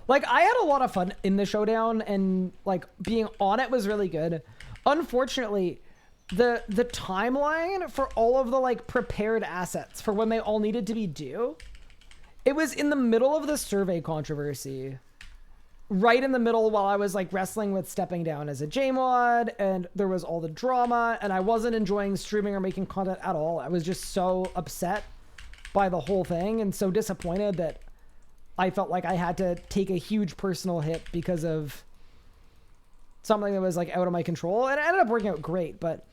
like, I had a lot of fun in the showdown, and, like, being on it was really good. Unfortunately, the timeline for all of the, like, prepared assets for when they all needed to be due, it was in the middle of the survey controversy. right in the middle while I was like wrestling with stepping down as a JMod, and there was all the drama, and I wasn't enjoying streaming or making content at all. I was just so upset by the whole thing and so disappointed that I felt like I had to take a huge personal hit because of something that was like out of my control. And it ended up working out great, but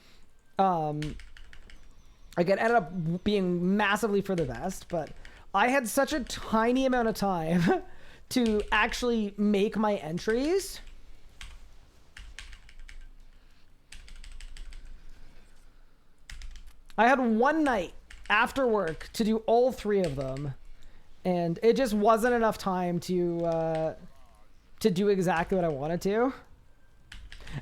like it ended up being massively for the best. But I had such a tiny amount of time to actually make my entries. I had one night after work to do all 3 of them, and it just wasn't enough time to do exactly what I wanted to.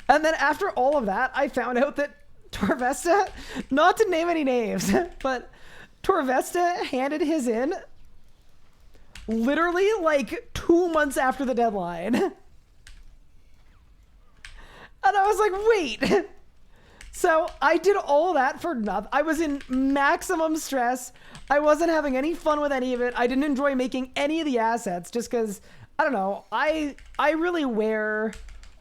And then after all of that, I found out that Torvesta, not to name any names, but Torvesta handed his in literally like 2 months after the deadline. And I was like, wait. So I did all that for nothing. I was in maximum stress. I wasn't having any fun with any of it. I didn't enjoy making any of the assets just because, I don't know, I really wear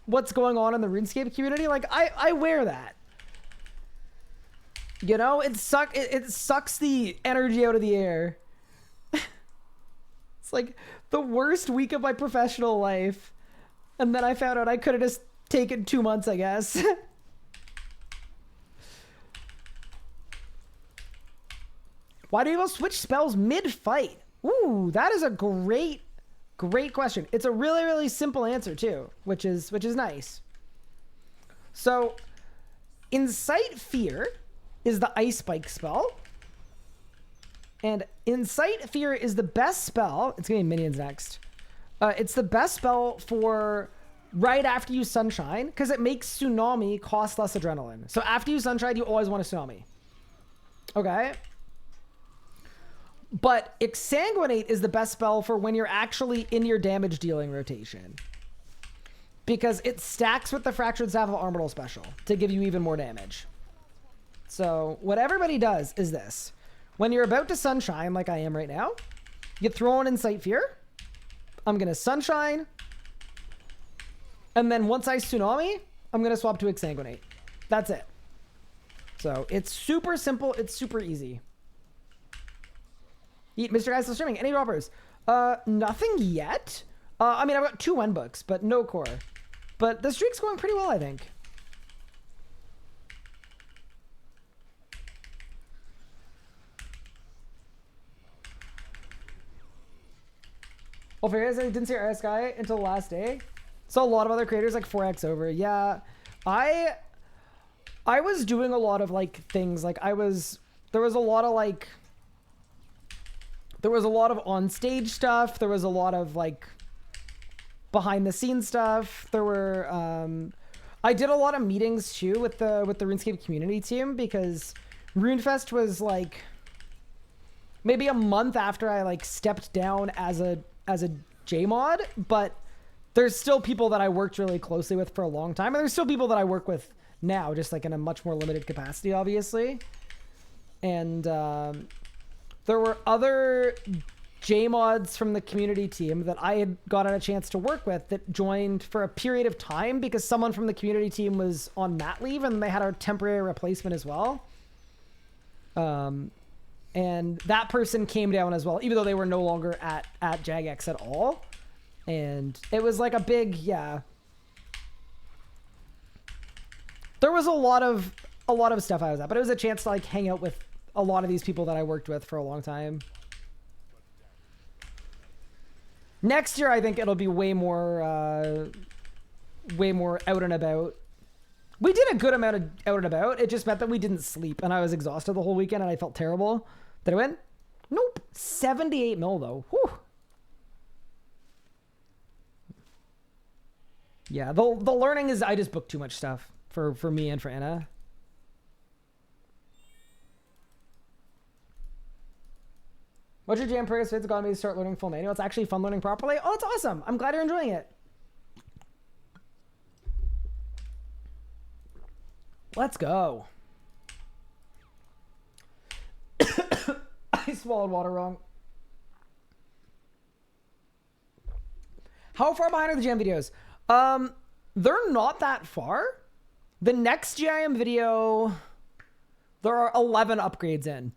what's going on in the RuneScape community. Like, I wear that. You know, it sucks the energy out of the air. It's like the worst week of my professional life. And then I found out I could have just taken 2 months, I guess. Why do you go switch spells mid-fight? Ooh, that is a great question. It's a really, really simple answer too, which is nice. So, Incite Fear is the Ice Spike spell. And Incite Fear is the best spell. It's gonna be minions next. It's the best spell for right after you Sunshine, because it makes Tsunami cost less adrenaline. So after you Sunshine, you always want a Tsunami. Okay? But Exsanguinate is the best spell for when you're actually in your damage dealing rotation. Because it stacks with the Fractured Staff of Armadyl special to give you even more damage. So what everybody does is this. When you're about to Sunshine, like I am right now, you throw on Incite Fear. I'm going to Sunshine. And then once I Tsunami, I'm going to swap to Exsanguinate. That's it. So it's super simple. It's super easy. Mr. Guy's still streaming. Any droppers? Nothing yet. I mean, I've got 2 Wen books, but no core. But the streak's going pretty well, I think. Oh, for you guys, I didn't see RS Guy until the last day. Saw a lot of other creators like 4x over. Yeah, I was doing a lot of like things. Like there was a lot of like. There was a lot of on-stage stuff. There was a lot of, like, behind-the-scenes stuff. There were, I did a lot of meetings, too, with the RuneScape community team, because RuneFest was, like, maybe a month after I, like, stepped down as a JMod, but there's still people that I worked really closely with for a long time, and there's still people that I work with now, just, like, in a much more limited capacity, obviously. And, there were other JMods from the community team that I had gotten a chance to work with that joined for a period of time because someone from the community team was on mat leave and they had a temporary replacement as well. And that person came down as well, even though they were no longer at JagX at all. And it was like a big, yeah. There was a lot of stuff I was at, but it was a chance to like hang out with a lot of these people that I worked with for a long time. Next year, I think it'll be way more out and about. We did a good amount of out and about. It just meant that we didn't sleep, and I was exhausted the whole weekend, and I felt terrible. Did I win? Nope. 78 mil, though. Whew. Yeah, the learning is I just booked too much stuff for me and for Anna. What's your jam progress? It's gonna be to start learning full manual. It's actually fun learning properly. Oh, it's awesome. I'm glad you're enjoying it. Let's go. I swallowed water wrong. How far behind are the GIM videos? They're not that far. The next GIM video, there are 11 upgrades in.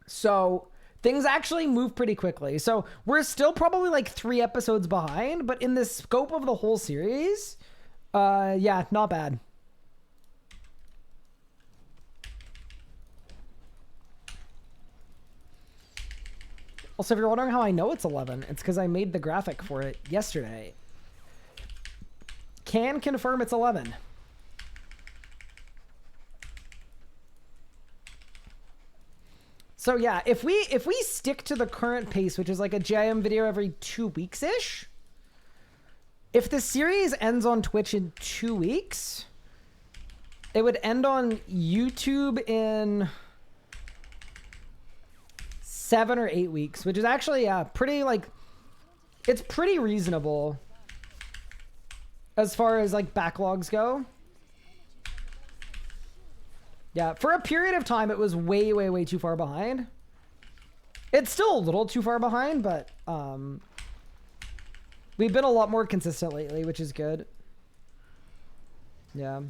So things actually move pretty quickly. So we're still probably like 3 episodes behind, but in the scope of the whole series, yeah, not bad. Also, if you're wondering how I know it's 11, it's because I made the graphic for it yesterday. Can confirm it's 11. So yeah, if we stick to the current pace, which is like a GIM video every 2 weeks-ish, if the series ends on Twitch in 2 weeks, it would end on YouTube in 7 or 8 weeks, which is actually, yeah, pretty, like, it's pretty reasonable as far as, like, backlogs go. Yeah, for a period of time, it was way, way, way too far behind. It's still a little too far behind, but we've been a lot more consistent lately, which is good. Yeah.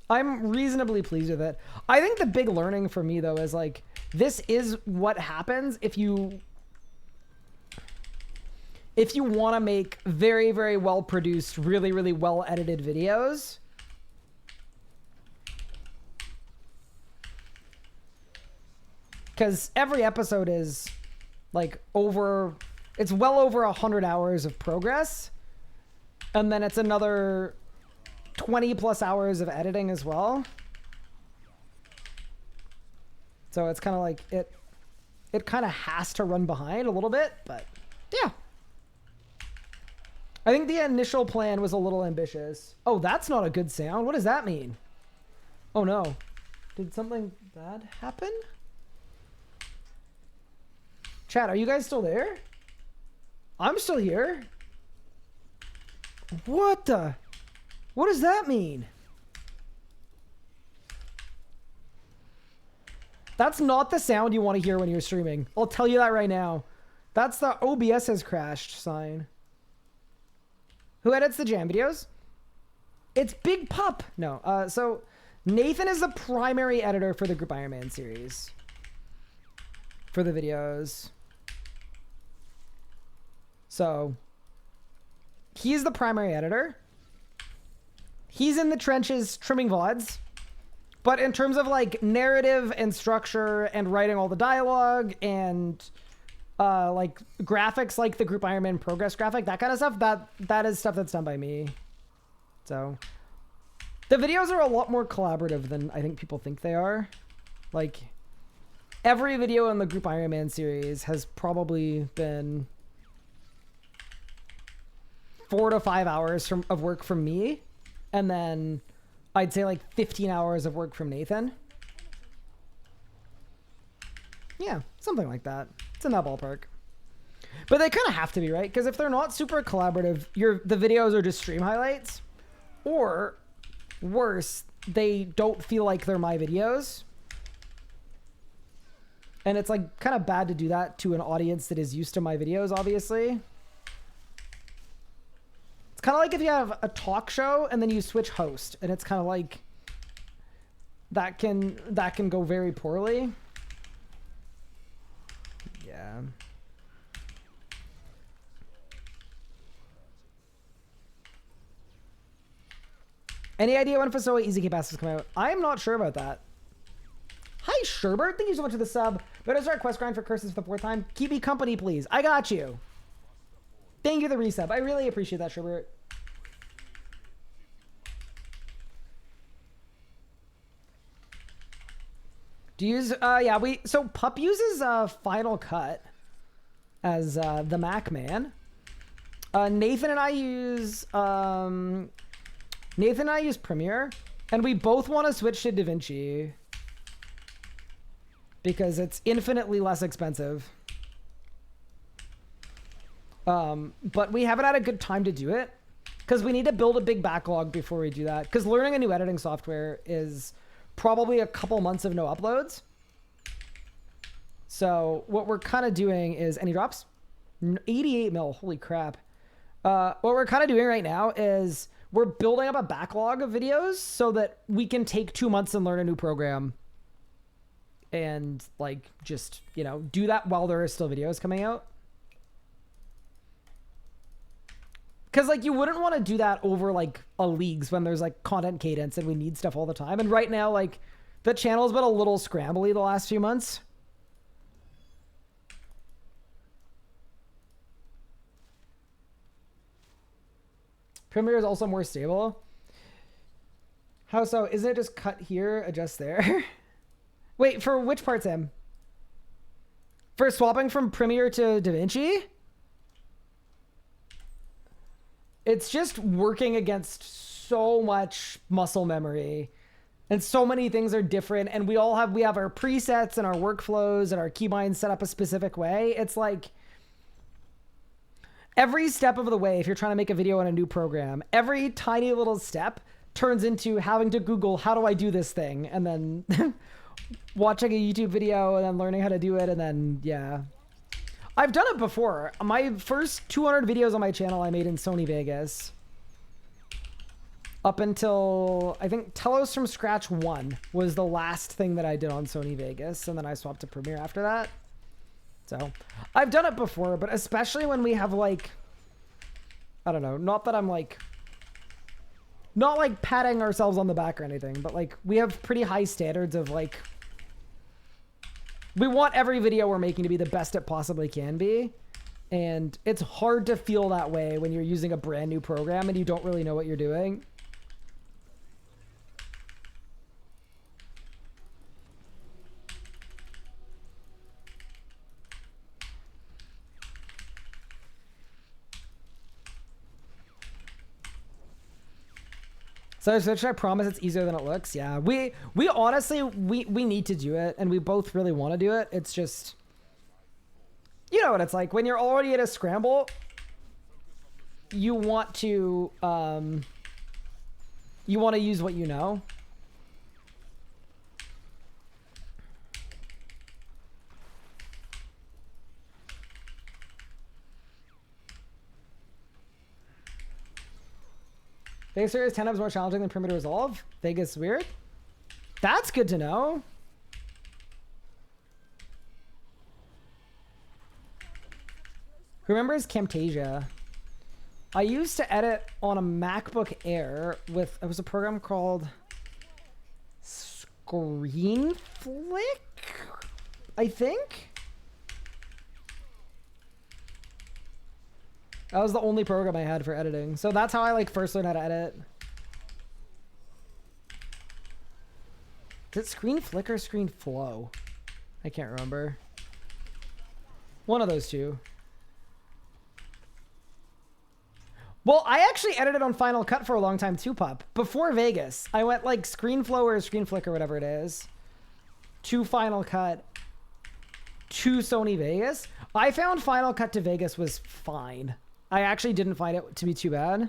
I'm reasonably pleased with it. I think the big learning for me, though, is, like, this is what happens if you want to make very, very well-produced, really, really well-edited videos. Because every episode is, like, it's well over 100 hours of progress. And then it's another 20+ hours of editing as well. So it's kind of like, it kind of has to run behind a little bit, but yeah. I think the initial plan was a little ambitious. Oh, that's not a good sound. What does that mean? Oh no. Did something bad happen? Chat, are you guys still there? I'm still here. What does that mean? That's not the sound you want to hear when you're streaming. I'll tell you that right now. That's the OBS has crashed sign. Who edits the jam videos? It's Big Pup. No, so Nathan is the primary editor for the Group Iron Man series. For the videos. So he's the primary editor. He's in the trenches trimming VODs. But in terms of like narrative and structure and writing all the dialogue and like graphics, like the Group Iron Man progress graphic, that kind of stuff, that is stuff that's done by me. So the videos are a lot more collaborative than I think people think they are. Like every video in the Group Iron Man series has probably been 4 to 5 hours of work from me. And then I'd say like 15 hours of work from Nathan. Yeah, something like that. It's in that ballpark. But they kind of have to be, right? Because if they're not super collaborative, the videos are just stream highlights. Or, worse, they don't feel like they're my videos. And it's like kind of bad to do that to an audience that is used to my videos, obviously. It's kind of like if you have a talk show and then you switch host, and it's kind of like that can go very poorly. Yeah. Any idea when Fasoa Easy Key Passes come out? I'm not sure about that. Hi, Sherbert. Thank you so much for the sub. Better start quest grind for curses for the 4th time. Keep me company, please. I got you. Thank you for the resub. I really appreciate that, Sherbert. Do you use, yeah, so Pup uses Final Cut as the Mac man. Nathan and I use Premiere, and we both want to switch to DaVinci because it's infinitely less expensive. But we haven't had a good time to do it because we need to build a big backlog before we do that. Because learning a new editing software is probably a couple months of no uploads. So what we're kind of doing is, any drops? 88 mil, holy crap. What we're kind of doing right now is we're building up a backlog of videos so that we can take 2 months and learn a new program. And like, just, you know, do that while there are still videos coming out. Because like, you wouldn't want to do that over like a leagues when there's like content cadence and we need stuff all the time. And right now, like, the channel's been a little scrambly the last few months. Premiere is also more stable. How so? Isn't it just cut here, adjust there? Wait, for which part, Sam? For swapping from Premiere to DaVinci? It's just working against so much muscle memory. And so many things are different. And we have our presets and our workflows and our keybinds set up a specific way. It's like every step of the way, if you're trying to make a video on a new program, every tiny little step turns into having to Google, how do I do this thing? And then watching a YouTube video and then learning how to do it. And then, yeah. I've done it before. My first 200 videos on my channel I made in Sony Vegas. Up until, I think, Telos from Scratch 1 was the last thing that I did on Sony Vegas. And then I swapped to Premiere after that. So, I've done it before, but especially when we have, like, I don't know, not that I'm, like, not, like, patting ourselves on the back or anything, but, like, we have pretty high standards of, like, we want every video we're making to be the best it possibly can be. And it's hard to feel that way when you're using a brand new program and you don't really know what you're doing. So should I promise it's easier than it looks? Yeah, we honestly, we need to do it, and we both really want to do it. It's just, you know what it's like when you're already at a scramble. You want to use what you know. Vegas is 10 times more challenging than Perimeter Resolve. Vegas weird. That's good to know. Who remembers Camtasia? I used to edit on a MacBook Air with, it was a program called ScreenFlick, I think. That was the only program I had for editing. So that's how I like first learned how to edit. Is it ScreenFlick or ScreenFlow? I can't remember. One of those two. Well, I actually edited on Final Cut for a long time too, Pup. Before Vegas, I went like ScreenFlow or ScreenFlick or whatever it is, to Final Cut, to Sony Vegas. I found Final Cut to Vegas was fine. I actually didn't find it to be too bad.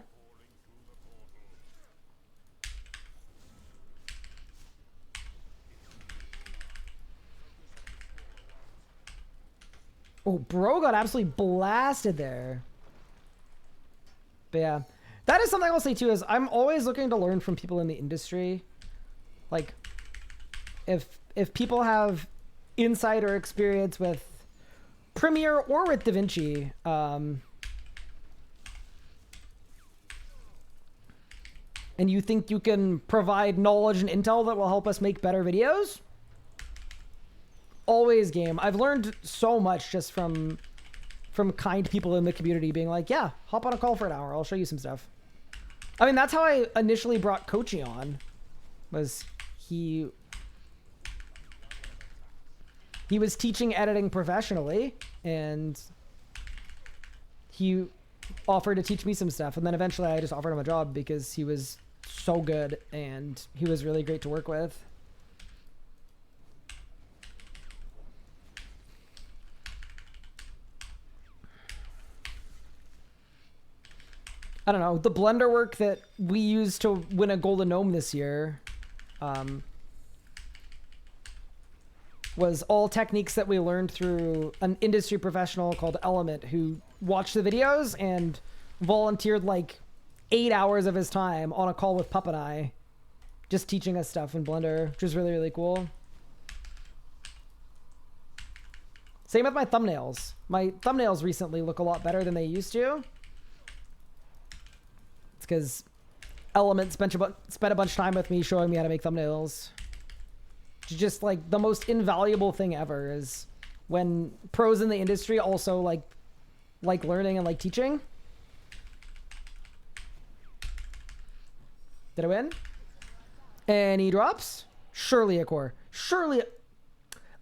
Oh, bro got absolutely blasted there. But yeah, that is something I'll say too, is I'm always looking to learn from people in the industry. Like, if people have insight or experience with Premiere or with DaVinci, and you think you can provide knowledge and intel that will help us make better videos, always game. I've learned so much just from kind people in the community being like, yeah, hop on a call for an hour. I'll show you some stuff. I mean, that's how I initially brought Kochi on, was he was teaching editing professionally, and he offered to teach me some stuff. And then eventually I just offered him a job because he was so good and he was really great to work with. I don't know, the Blender work that we used to win a Golden Gnome this year was all techniques that we learned through an industry professional called Element, who watched the videos and volunteered like 8 hours of his time on a call with Pup and I, just teaching us stuff in Blender, which is really, really cool. Same with my thumbnails. My thumbnails recently look a lot better than they used to. It's because Element spent a bunch of time with me showing me how to make thumbnails. It's just like the most invaluable thing ever is when pros in the industry also like learning and like teaching. Did I win? Any drops? Surely a core. Surely.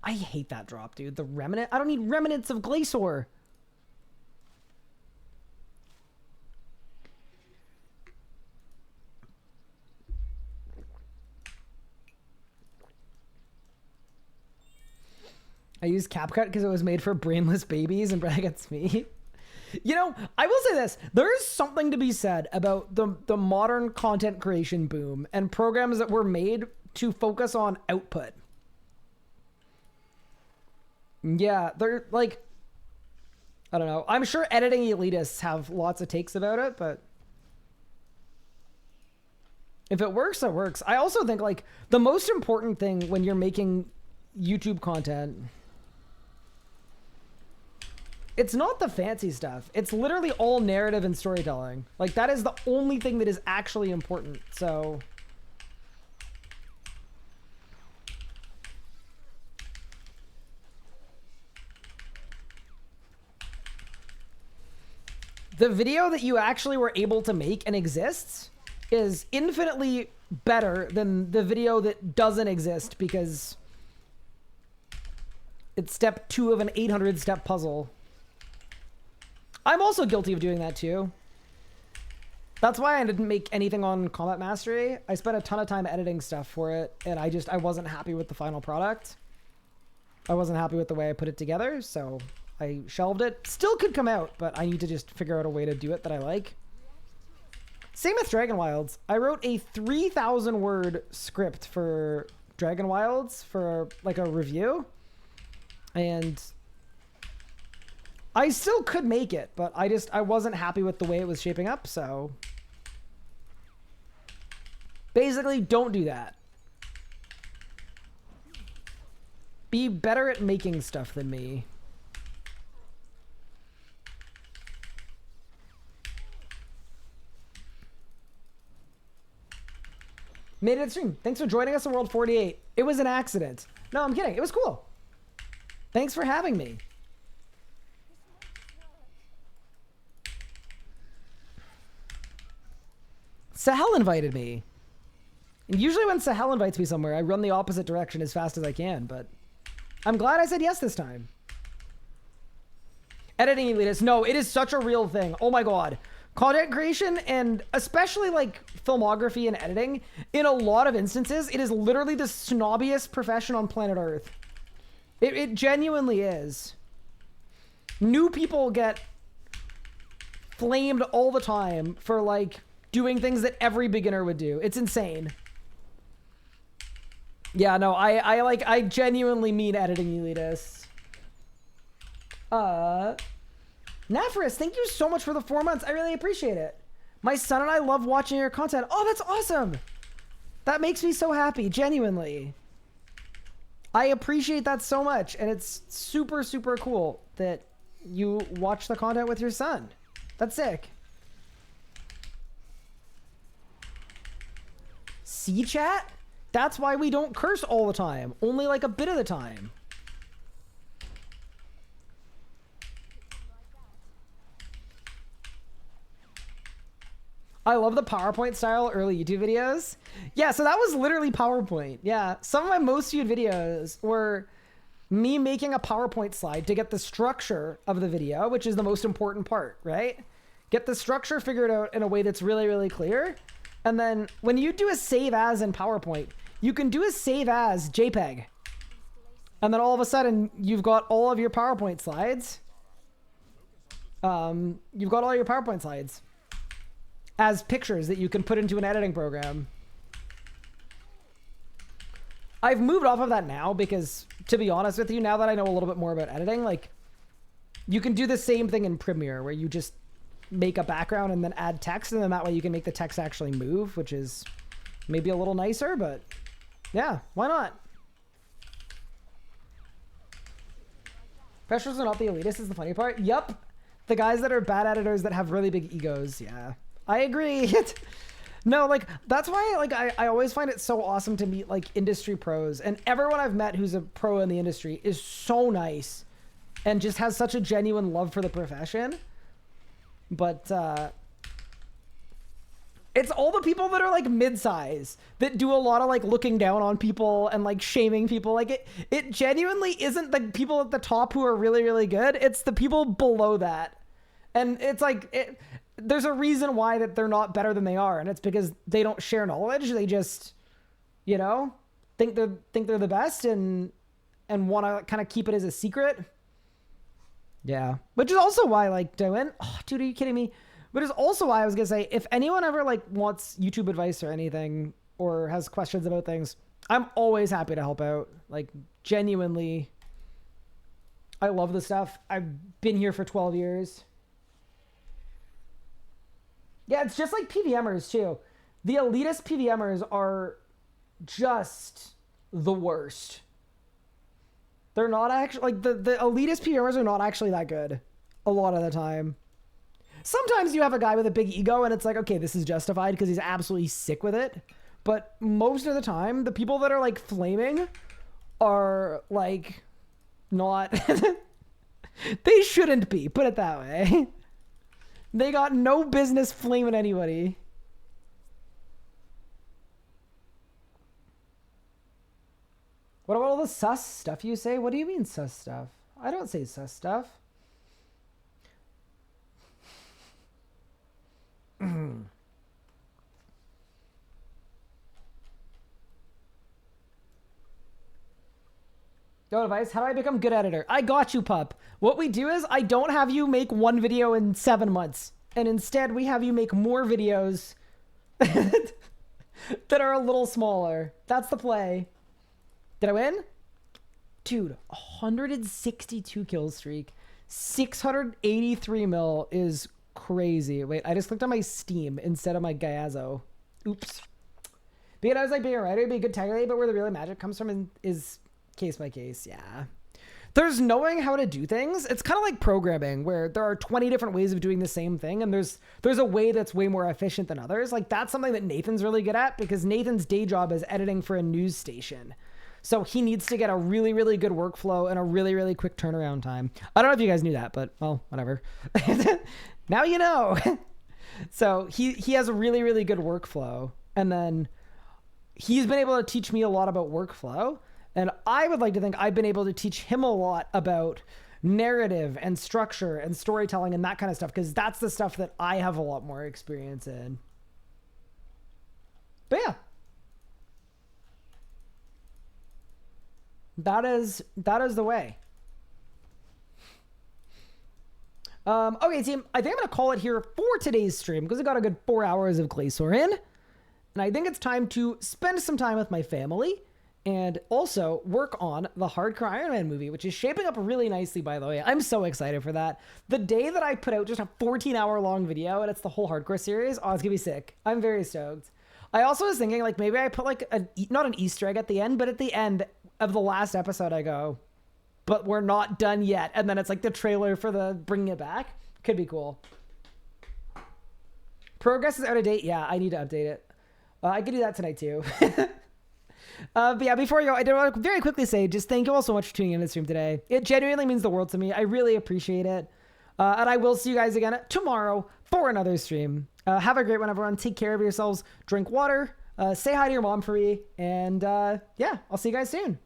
I hate that drop, dude. The remnant. I don't need remnants of Glacor. I use CapCut because it was made for brainless babies and brackets me. You know, I will say this. There is something to be said about the modern content creation boom and programs that were made to focus on output. Yeah, they're like, I don't know. I'm sure editing elitists have lots of takes about it, but if it works, it works. I also think like the most important thing when you're making YouTube content, it's not the fancy stuff. It's literally all narrative and storytelling. Like that is the only thing that is actually important. So the video that you actually were able to make and exists is infinitely better than the video that doesn't exist because it's step 2 of an 800-step puzzle. I'm also guilty of doing that too. That's why I didn't make anything on Combat Mastery. I spent a ton of time editing stuff for it, and I wasn't happy with the final product. I wasn't happy with the way I put it together, so I shelved it. Still could come out, but I need to just figure out a way to do it that I like. Same with Dragon Wilds. I wrote a 3,000 word script for Dragon Wilds for like a review, and I still could make it, but I wasn't happy with the way it was shaping up, so basically don't do that. Be better at making stuff than me. Made it stream. Thanks for joining us in World 48. It was an accident. No, I'm kidding. It was cool. Thanks for having me. Sahel invited me. And usually when Sahel invites me somewhere, I run the opposite direction as fast as I can, but I'm glad I said yes this time. Editing elitist. No, it is such a real thing. Oh my God. Content creation, and especially like filmography and editing, in a lot of instances, it is literally the snobbiest profession on planet Earth. It genuinely is. New people get flamed all the time for like doing things that every beginner would do. It's insane. Yeah, no, I genuinely mean editing elitists. Nafaris, thank you so much for the 4 months. I really appreciate it. My son and I love watching your content. Oh, that's awesome. That makes me so happy, genuinely. I appreciate that so much, and it's super, super cool that you watch the content with your son. That's sick. See, chat? That's why we don't curse all the time. Only like a bit of the time. I love the PowerPoint style early YouTube videos. Yeah, so that was literally PowerPoint. Yeah, some of my most viewed videos were me making a PowerPoint slide to get the structure of the video, which is the most important part, right? Get the structure figured out in a way that's really, really clear. And then when you do a save as in PowerPoint, you can do a save as JPEG. And then all of a sudden, you've got all of your PowerPoint slides. You've got all your PowerPoint slides as pictures that you can put into an editing program. I've moved off of that now because, to be honest with you, now that I know a little bit more about editing, like, you can do the same thing in Premiere where you just make a background and then add text, and then that way you can make the text actually move, which is maybe a little nicer, but yeah, why not? Professionals are not the elitists is the funny part. Yup. The guys that are bad editors that have really big egos. Yeah, I agree. No, like, that's why, like, I always find it so awesome to meet, like, industry pros. And everyone I've met who's a pro in the industry is so nice and just has such a genuine love for the profession. But, it's all the people that are, like, mid-size that do a lot of, like, looking down on people and, like, shaming people. Like, it genuinely isn't the people at the top who are really, really good. It's the people below that. And it's like, there's a reason why that they're not better than they are, and it's because they don't share knowledge. They just, you know, think they're the best and want to kind of keep it as a secret. Yeah, which is also why, like, did I win? Oh, dude, are you kidding me? But it's also why I was gonna say, if anyone ever like wants YouTube advice or anything, or has questions about things, I'm always happy to help out. Like, genuinely, I love the stuff. I've been here for 12 years. Yeah, it's just like PVMers too. The elitist PVMers are just the worst. They're not actually, like, the elitist PVMers are not actually that good a lot of the time. Sometimes you have a guy with a big ego and it's like, okay, this is justified because he's absolutely sick with it. But most of the time, the people that are like flaming are like not, they shouldn't be, put it that way. They got no business flaming anybody. What about all the sus stuff you say? What do you mean sus stuff? I don't say sus stuff. No advice. How do I become good editor? I got you, pup. What we do is I don't have you make one video in 7 months. And instead we have you make more videos that are a little smaller. That's the play. Did I win? Dude, 162 kill streak. 683 mil is crazy. Wait, I just clicked on my Steam instead of my Gyazo. Oops. But I was like, being a writer, be a good tag lead, but where the real magic comes from is case by case. Yeah. There's knowing how to do things. It's kind of like programming where there are 20 different ways of doing the same thing. And there's a way that's way more efficient than others. Like, that's something that Nathan's really good at because Nathan's day job is editing for a news station. So he needs to get a really, really good workflow and a really, really quick turnaround time. I don't know if you guys knew that, but well, whatever. Now you know. So he has a really, really good workflow. And then he's been able to teach me a lot about workflow. And I would like to think I've been able to teach him a lot about narrative and structure and storytelling and that kind of stuff, because that's the stuff that I have a lot more experience in. But yeah. That is the way. Okay, team, I think I'm going to call it here for today's stream because I got a good 4 hours of Glacor in. And I think it's time to spend some time with my family and also work on the Hardcore Iron Man movie, which is shaping up really nicely, by the way. I'm so excited for that. The day that I put out just a 14-hour long video and it's the whole Hardcore series, oh, it's going to be sick. I'm very stoked. I also was thinking, like, maybe I put, like, not an Easter egg at the end, but at the end of the last episode I go, but we're not done yet. And then it's, like, the trailer for the bringing it back. Could be cool. Progress is out of date. Yeah, I need to update it. I could do that tonight, too. But yeah, before you go, I did want to very quickly say just thank you all so much for tuning in to the stream today. It genuinely means the world to me. I really appreciate it. And I will see you guys again tomorrow for another stream. Have a great one, everyone. Take care of yourselves. Drink water. Say hi to your mom for me. And yeah, I'll see you guys soon.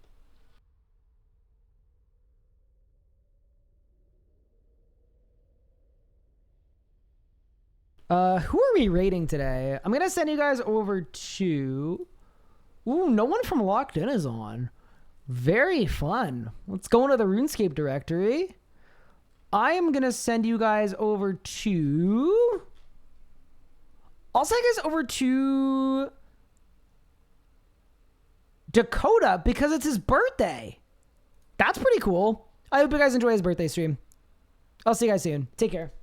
Who are we rating today? I'm going to send you guys over to... Ooh, no one from Locked In is on. Very fun. Let's go into the RuneScape directory. I am going to send you guys over to... I'll send you guys over to... Dakota because it's his birthday. That's pretty cool. I hope you guys enjoy his birthday stream. I'll see you guys soon. Take care.